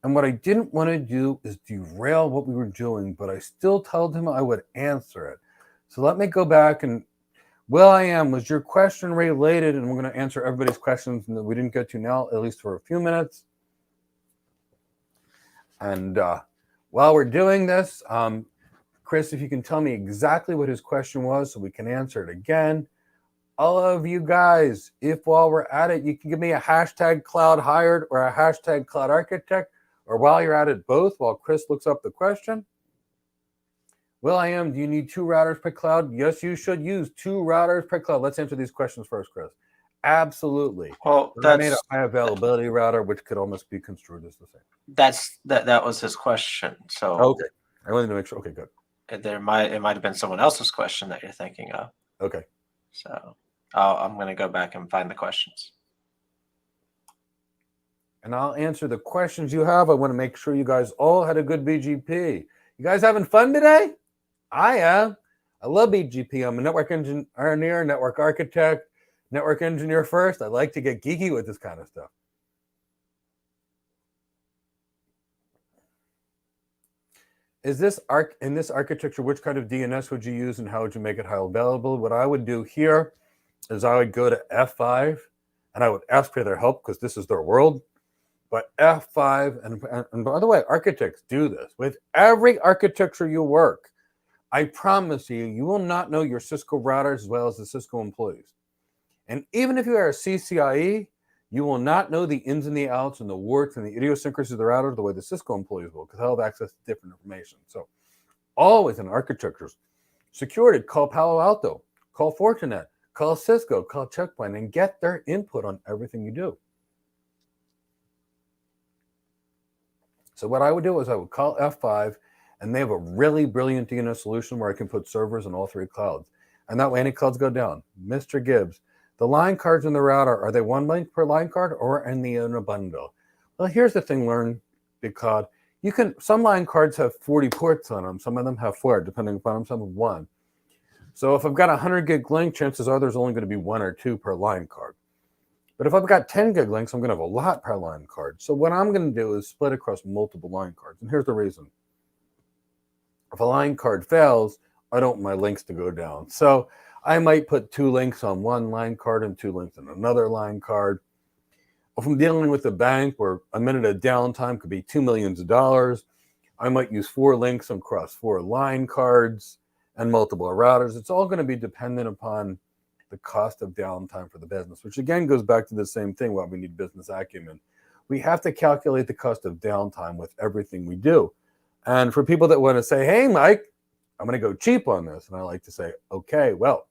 and what I didn't want to do is derail what we were doing, but I still told him I would answer it. So let me go back and Will I am, was your question related? And we're going to answer everybody's questions that we didn't get to now, at least for a few minutes. And while we're doing this, Chris, if you can tell me exactly what his question was so we can answer it again. All of you guys, if while we're at it, you can give me a hashtag cloud hired or a hashtag cloud architect, or while you're at it, both, while Chris looks up the question. Will I am, do you need 2 routers per cloud? Yes, you should use 2 routers per cloud. Let's answer these questions first, Chris. Absolutely. Well, I made a high availability router, which could almost be construed as the same. That was his question. So okay, I wanted to make sure. Okay, good. It might have been someone else's question that you're thinking of. Okay. So I'm going to go back and find the questions. And I'll answer the questions you have. I want to make sure you guys all had a good BGP. You guys having fun today? I am. I love BGP. I'm a network engineer, network architect, network engineer first. I like to get geeky with this kind of stuff. Is this in this architecture, which kind of DNS would you use and how would you make it high available? What I would do here is I would go to F5 and I would ask for their help because this is their world. But F5, and by the way, architects do this. With every architecture you work, I promise you, you will not know your Cisco routers as well as the Cisco employees. And even if you are a CCIE, you will not know the ins and the outs and the warts and the idiosyncrasies of the router the way the Cisco employees will, because they'll have access to different information. So always in architectures, security, call Palo Alto, call Fortinet, call Cisco, call Checkpoint, and get their input on everything you do. So what I would do is I would call F5, and they have a really brilliant DNS solution where I can put servers in all 3 clouds. And that way any clouds go down. Mr. Gibbs, the line cards in the router, are they 1 link per line card or in a bundle? Well, here's the thing, learn because some line cards have 40 ports on them. Some of them have 4, depending upon them, some have 1. So if I've got a 100 gig link, chances are there's only going to be 1 or 2 per line card. But if I've got 10 gig links, I'm going to have a lot per line card. So what I'm going to do is split across multiple line cards. And here's the reason. If a line card fails, I don't want my links to go down. So I might put 2 links on 1 line card and 2 links on another line card. If I'm dealing with a bank where a minute of downtime could be $2 million, I might use 4 links across 4 line cards and multiple routers. It's all going to be dependent upon the cost of downtime for the business, which again goes back to the same thing why we need business acumen. We have to calculate the cost of downtime with everything we do. And for people that want to say, hey, Mike, I'm going to go cheap on this. And I like to say, okay, well,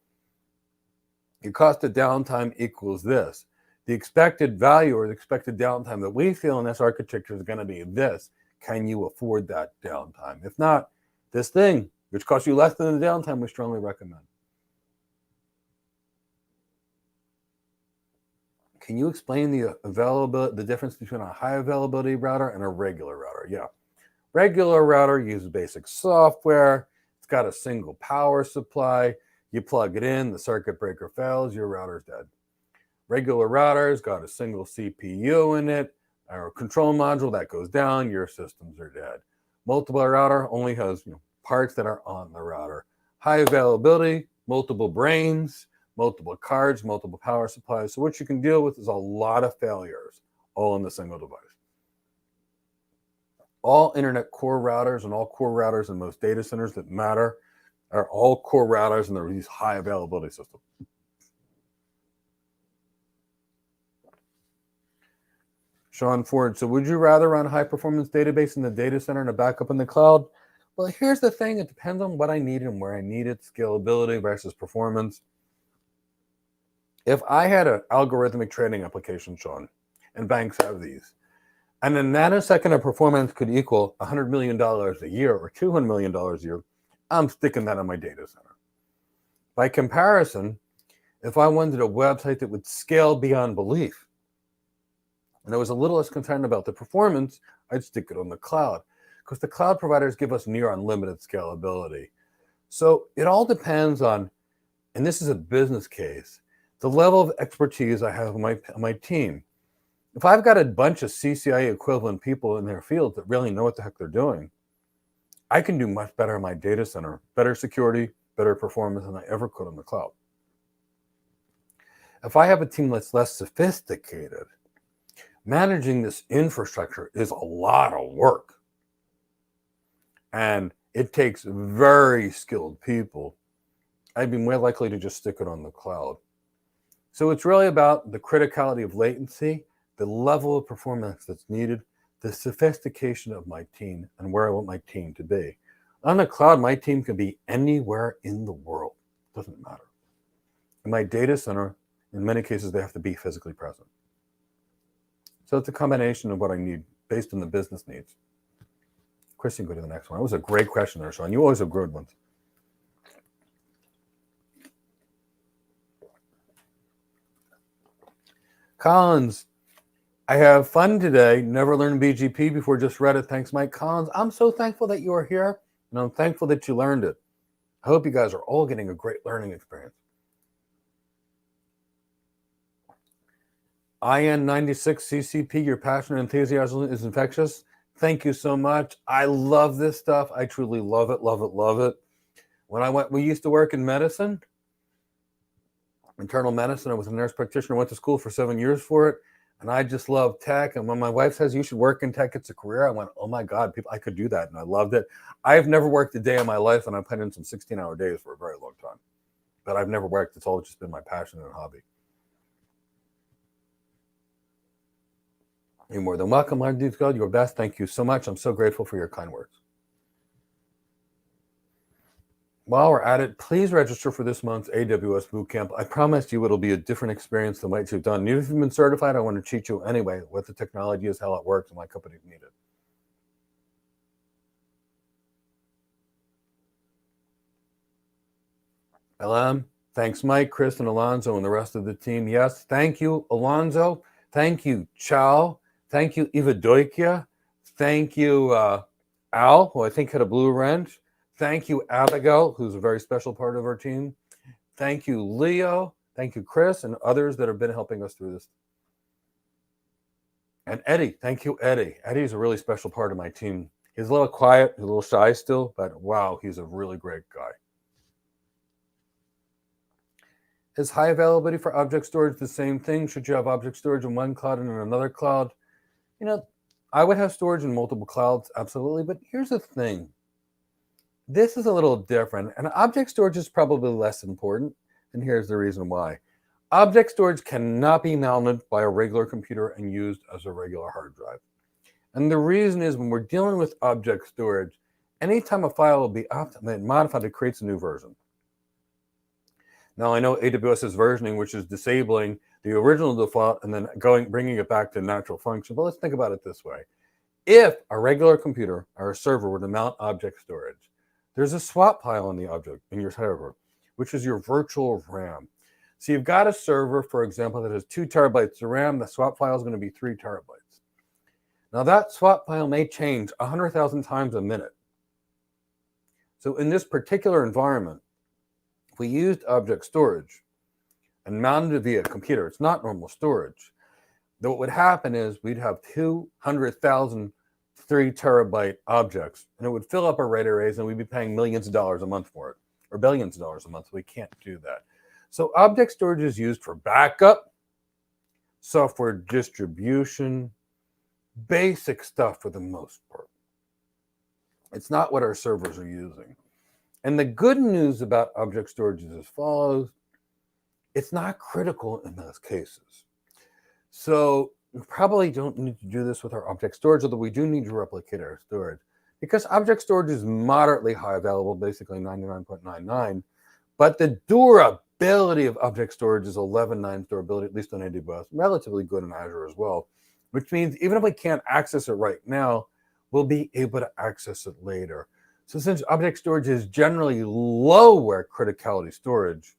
your cost of downtime equals this. The expected value or the expected downtime that we feel in this architecture is going to be this. Can you afford that downtime? If not, this thing, which costs you less than the downtime, we strongly recommend. Can you explain the difference between a high availability router and a regular router? Yeah. Regular router uses basic software. It's got a single power supply. You plug it in, the circuit breaker fails, your router's dead. Regular router's got a single CPU in it, or a control module that goes down, your systems are dead. Multiple router only has parts that are on the router. High availability, multiple brains, multiple cards, multiple power supplies. So what you can deal with is a lot of failures, all in the single device. All internet core routers and all core routers in most data centers that matter are all core routers, and they're these high availability systems. Sean Ford, so would you rather run a high performance database in the data center and a backup in the cloud? Well, here's the thing. It depends on what I need and where I need it, scalability versus performance. If I had an algorithmic trading application, Sean, and banks have these, and a nanosecond of performance could equal $100 million a year or $200 million a year, I'm sticking that on my data center. By comparison, if I wanted a website that would scale beyond belief, and I was a little less concerned about the performance, I'd stick it on the cloud, because the cloud providers give us near unlimited scalability. So it all depends on, and this is a business case, the level of expertise I have on my team. If I've got a bunch of CCIE equivalent people in their field that really know what the heck they're doing, I can do much better in my data center, better security, better performance than I ever could on the cloud. If I have a team that's less sophisticated, managing this infrastructure is a lot of work. And it takes very skilled people. I'd be more likely to just stick it on the cloud. So it's really about the criticality of latency, the level of performance that's needed, the sophistication of my team, and where I want my team to be. On the cloud, my team can be anywhere in the world. It doesn't matter. In my data center, in many cases, they have to be physically present. So it's a combination of what I need based on the business needs. Chris, you can go to the next one. That was a great question there, Sean. You always have good ones. Collins, I have fun today. Never learned BGP before, just read it. Thanks, Mike. Collins, I'm so thankful that you are here, and I'm thankful that you learned it. I hope you guys are all getting a great learning experience. IN96 CCP, your passion and enthusiasm is infectious. Thank you so much. I love this stuff. I truly love it, love it, love it. We used to work in medicine, internal medicine. I was a nurse practitioner, went to school for 7 years for it. And I just love tech. And when my wife says you should work in tech, it's a career, I went, oh my God, I could do that. And I loved it. I've never worked a day in my life, and I put in some 16-hour days for a very long time. But I've never worked. It's all just been my passion and hobby. You're more than welcome, my dude. God, your best. Thank you so much. I'm so grateful for your kind words. While we're at it, please register for this month's AWS Bootcamp. I promise you it'll be a different experience than what you've done. Even if you've been certified, I want to teach you anyway what the technology is, how it works, and why companies need it. LM, thanks, Mike, Chris, and Alonzo, and the rest of the team. Yes, thank you, Alonzo. Thank you, Chow. Thank you, Eva Doikia. Thank you, Al, who I think had a blue wrench. Thank you, Abigail, who's a very special part of our team. Thank you, Leo. Thank you, Chris, and others that have been helping us through this. And Eddie, thank you, Eddie. Eddie's a really special part of my team. He's a little quiet, he's a little shy still, but wow, he's a really great guy. Is high availability for object storage the same thing? Should you have object storage in one cloud and in another cloud? You know, I would have storage in multiple clouds, absolutely. But here's the thing. This is a little different, and object storage is probably less important, and here's the reason why. Object storage cannot be mounted by a regular computer and used as a regular hard drive. And the reason is when we're dealing with object storage, anytime a file will be modified, it creates a new version. Now, I know AWS is versioning, which is disabling the original default and then bringing it back to natural function. But let's think about it this way. If a regular computer or a server were to mount object storage, there's a swap file in your server, which is your virtual RAM. So you've got a server, for example, that has 2 terabytes of RAM. The swap file is going to be 3 terabytes. Now that swap file may change 100,000 times a minute. So in this particular environment, if we used object storage and mounted it via computer, it's not normal storage. What would happen is we'd have 200,000 3 terabyte objects, and it would fill up our RAID arrays, and we'd be paying millions of dollars a month for it, or billions of dollars a month. We can't do that. So object storage is used for backup, software distribution, basic stuff for the most part. It's not what our servers are using. And the good news about object storage is as follows. It's not critical in those cases. So we probably don't need to do this with our object storage, although we do need to replicate our storage. Because object storage is moderately high available, basically 99.99, but the durability of object storage is 11.9 durability, at least on AWS, relatively good in Azure as well, which means even if we can't access it right now, we'll be able to access it later. So since object storage is generally lower criticality storage,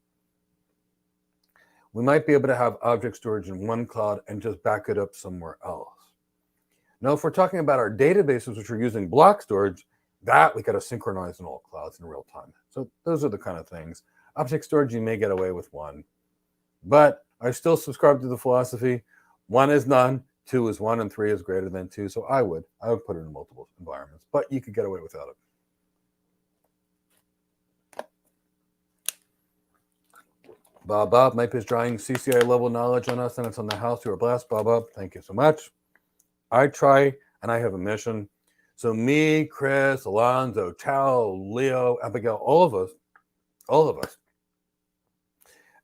we might be able to have object storage in one cloud and just back it up somewhere else. Now, if we're talking about our databases, which are using block storage, that we got to synchronize in all clouds in real time. So those are the kind of things. Object storage, you may get away with one. But I still subscribe to the philosophy, 1 is none, 2 is 1, and 3 is greater than 2. So I would put it in multiple environments, but you could get away without it. Bob, Mike is drawing CCI level knowledge on us, and it's on the house. You are blessed, Bob. Thank you so much. I try, and I have a mission. So me, Chris, Alonzo, Tao, Leo, Abigail, all of us,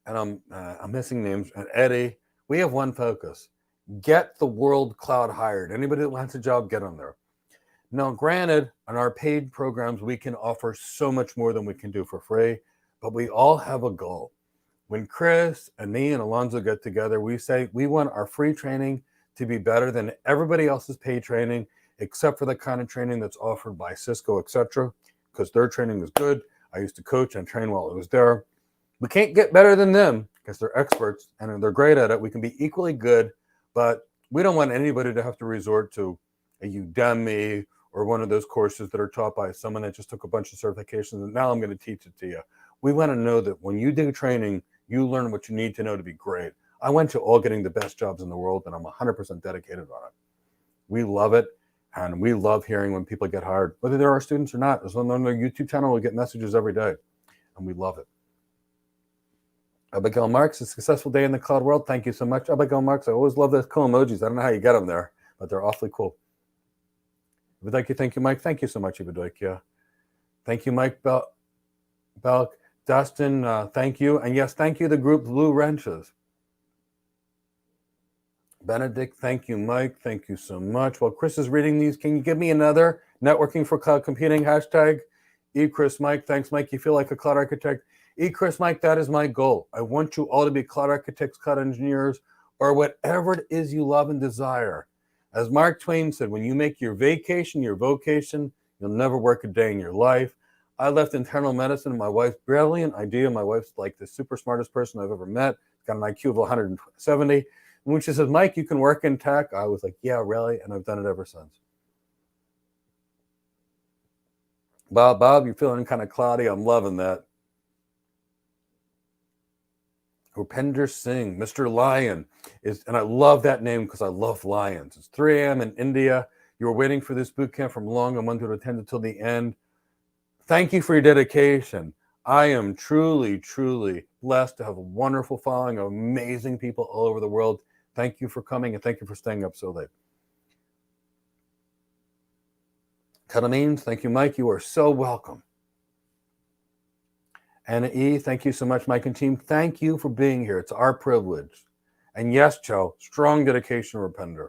and I'm missing names, and Eddie, we have one focus: get the world cloud hired. Anybody that wants a job, get them there. Now, granted, on our paid programs, we can offer so much more than we can do for free, but we all have a goal. When Chris and me and Alonzo get together, we say we want our free training to be better than everybody else's paid training, except for the kind of training that's offered by Cisco, etc., because their training is good. I used to coach and train while I was there. We can't get better than them because they're experts and they're great at it. We can be equally good, but we don't want anybody to have to resort to a Udemy or one of those courses that are taught by someone that just took a bunch of certifications and now I'm going to teach it to you. We want to know that when you do training, you learn what you need to know to be great. I went to all getting the best jobs in the world, and I'm 100% dedicated on it. We love it, and we love hearing when people get hired, whether they're our students or not. As long as on their YouTube channel, we get messages every day, and we love it. Abigail Marks, a successful day in the cloud world. Thank you so much, Abigail Marks. I always love those cool emojis. I don't know how you get them there, but they're awfully cool. Ivadokia, thank you, Mike. Thank you so much, Ivadokia. Thank you, Mike Belk. Dustin, thank you. And yes, thank you, the group Blue Wrenches. Benedict, thank you, Mike. Thank you so much. While Chris is reading these, can you give me another networking for cloud computing hashtag? eChris Mike, thanks, Mike. You feel like a cloud architect? eChris Mike, that is my goal. I want you all to be cloud architects, cloud engineers, or whatever it is you love and desire. As Mark Twain said, when you make your vacation your vocation, you'll never work a day in your life. I left internal medicine. My wife's brilliant idea. My wife's like the super smartest person I've ever met. Got an IQ of 170. And when she says, Mike, you can work in tech, I was like, yeah, really? And I've done it ever since. Bob, you're feeling kind of cloudy. I'm loving that. Rupinder Singh, Mr. Lion, and I love that name because I love lions. It's 3 a.m. in India. You were waiting for this boot camp from long and wanted to attend until the end. Thank you for your dedication. I am truly, truly blessed to have a wonderful following of amazing people all over the world. Thank you for coming and thank you for staying up so late. Kadamines, thank you, Mike. You are so welcome. Anna E., thank you so much, Mike and team. Thank you for being here. It's our privilege. And yes, Joe, strong dedication, Rupinder.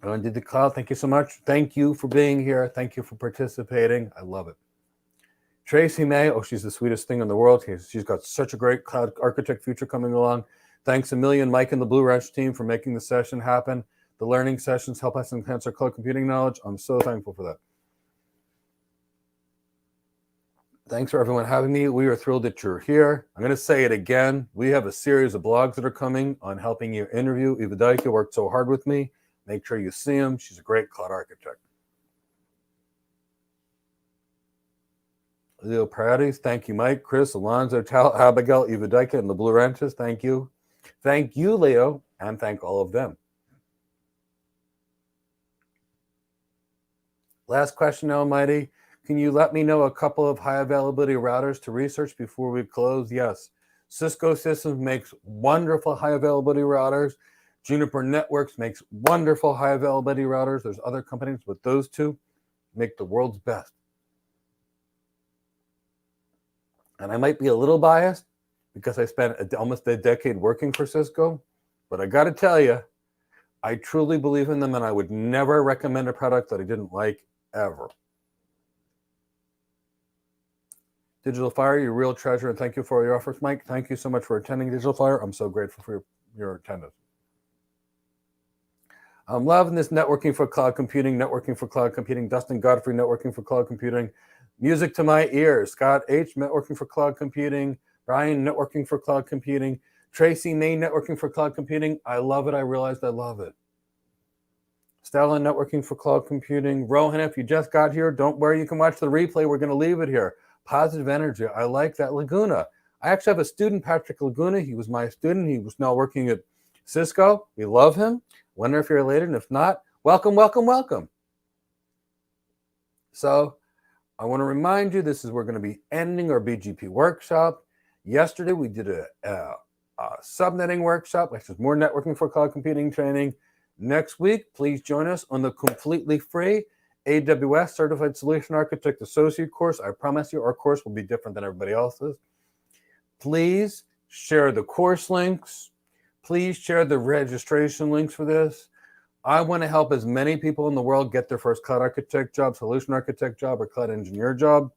And did the cloud, thank you so much. Thank you for being here. Thank you for participating. I love it. Tracy May, oh, she's the sweetest thing in the world. She's got such a great cloud architect future coming along. Thanks a million, Mike and the Blue Rush team, for making the session happen. The learning sessions help us enhance our cloud computing knowledge. I'm so thankful for that. Thanks for everyone having me. We are thrilled that you're here. I'm going to say it again. We have a series of blogs that are coming on helping you interview. Ivadokia worked so hard with me. Make sure you see him. She's a great cloud architect. Leo Paradis, thank you, Mike, Chris, Alonzo, Tal, Abigail, Ivadokia, and the Blue Ranches. Thank you. Thank you, Leo, and thank all of them. Last question, Almighty. Can you let me know a couple of high availability routers to research before we close? Yes. Cisco Systems makes wonderful high availability routers. Juniper Networks makes wonderful high availability routers. There's other companies, but those two make the world's best. And I might be a little biased because I spent almost a decade working for Cisco, but I got to tell you, I truly believe in them and I would never recommend a product that I didn't like ever. Digital Fire, your real treasure, and thank you for your efforts, Mike. Thank you so much for attending Digital Fire. I'm so grateful for your attendance. I'm loving this networking for cloud computing, Dustin Godfrey, networking for cloud computing. Music to my ears. Scott H., networking for cloud computing. Brian, networking for cloud computing. Tracy May, networking for cloud computing. I love it. I realized I love it. Stella, networking for cloud computing. Rohan, if you just got here, don't worry. You can watch the replay. We're going to leave it here. Positive energy. I like that. Laguna. I actually have a student, Patrick Laguna. He was my student. He was now working at Cisco. We love him. Wonder if you're related, and if not, welcome, welcome, welcome. So I want to remind you, we're going to be ending our BGP workshop. Yesterday, we did a subnetting workshop, which is more networking for cloud computing training. Next week, please join us on the completely free AWS Certified Solution Architect Associate course. I promise you our course will be different than everybody else's. Please share the course links. Please share the registration links for this. I want to help as many people in the world get their first cloud architect job, solution architect job, or cloud engineer job.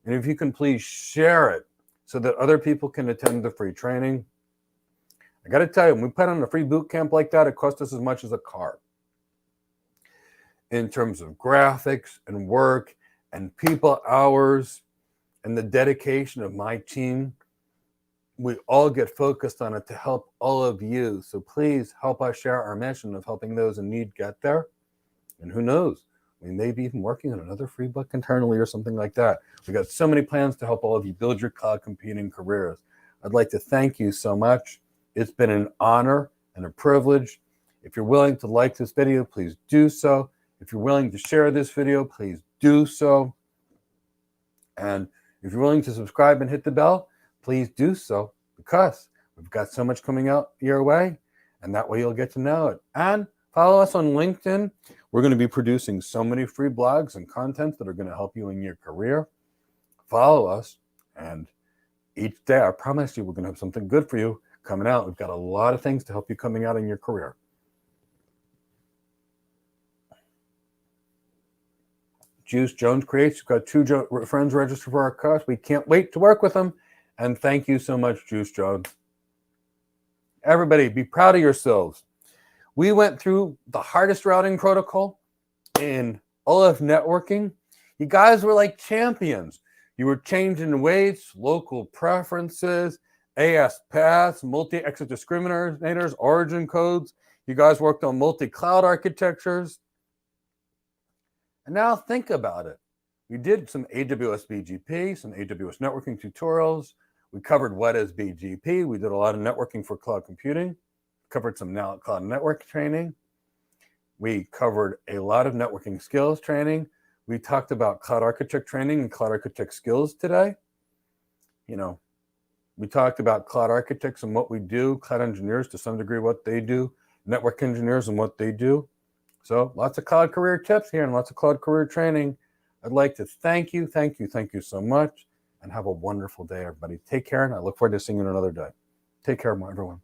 And if you can please share it so that other people can attend the free training. I got to tell you, when we put on a free boot camp like that, it cost us as much as a car. In terms of graphics and work and people hours and the dedication of my team, we all get focused on it to help all of you. So please help us share our mission of helping those in need get there. And who knows, we may be even working on another free book internally or something like that. We got so many plans to help all of you build your cloud computing careers. I'd like to thank you so much. It's been an honor and a privilege. If you're willing to like this video, please do so. If you're willing to share this video, please do so. And if you're willing to subscribe and hit the bell, please do so, because we've got so much coming out your way, and that way you'll get to know it. And follow us on LinkedIn. We're going to be producing so many free blogs and contents that are going to help you in your career. Follow us, and each day, I promise you, we're going to have something good for you coming out. We've got a lot of things to help you coming out in your career. Juice Jones Creates. We've got 2 friends registered for our course. We can't wait to work with them. And thank you so much, Juice Jones. Everybody, be proud of yourselves. We went through the hardest routing protocol in all of networking. You guys were like champions. You were changing weights, local preferences, AS paths, multi-exit discriminators, origin codes. You guys worked on multi-cloud architectures. And now think about it. We did some AWS BGP, some AWS networking tutorials. We covered what is BGP. We did a lot of networking for cloud computing. Covered some cloud network training. We covered a lot of networking skills training. We talked about cloud architect training and cloud architect skills today. You know, we talked about cloud architects and what we do, cloud engineers to some degree what they do, network engineers and what they do. So lots of cloud career tips here and lots of cloud career training. I'd like to thank you so much, and have a wonderful day, everybody. Take care, and I look forward to seeing you another day. Take care, everyone.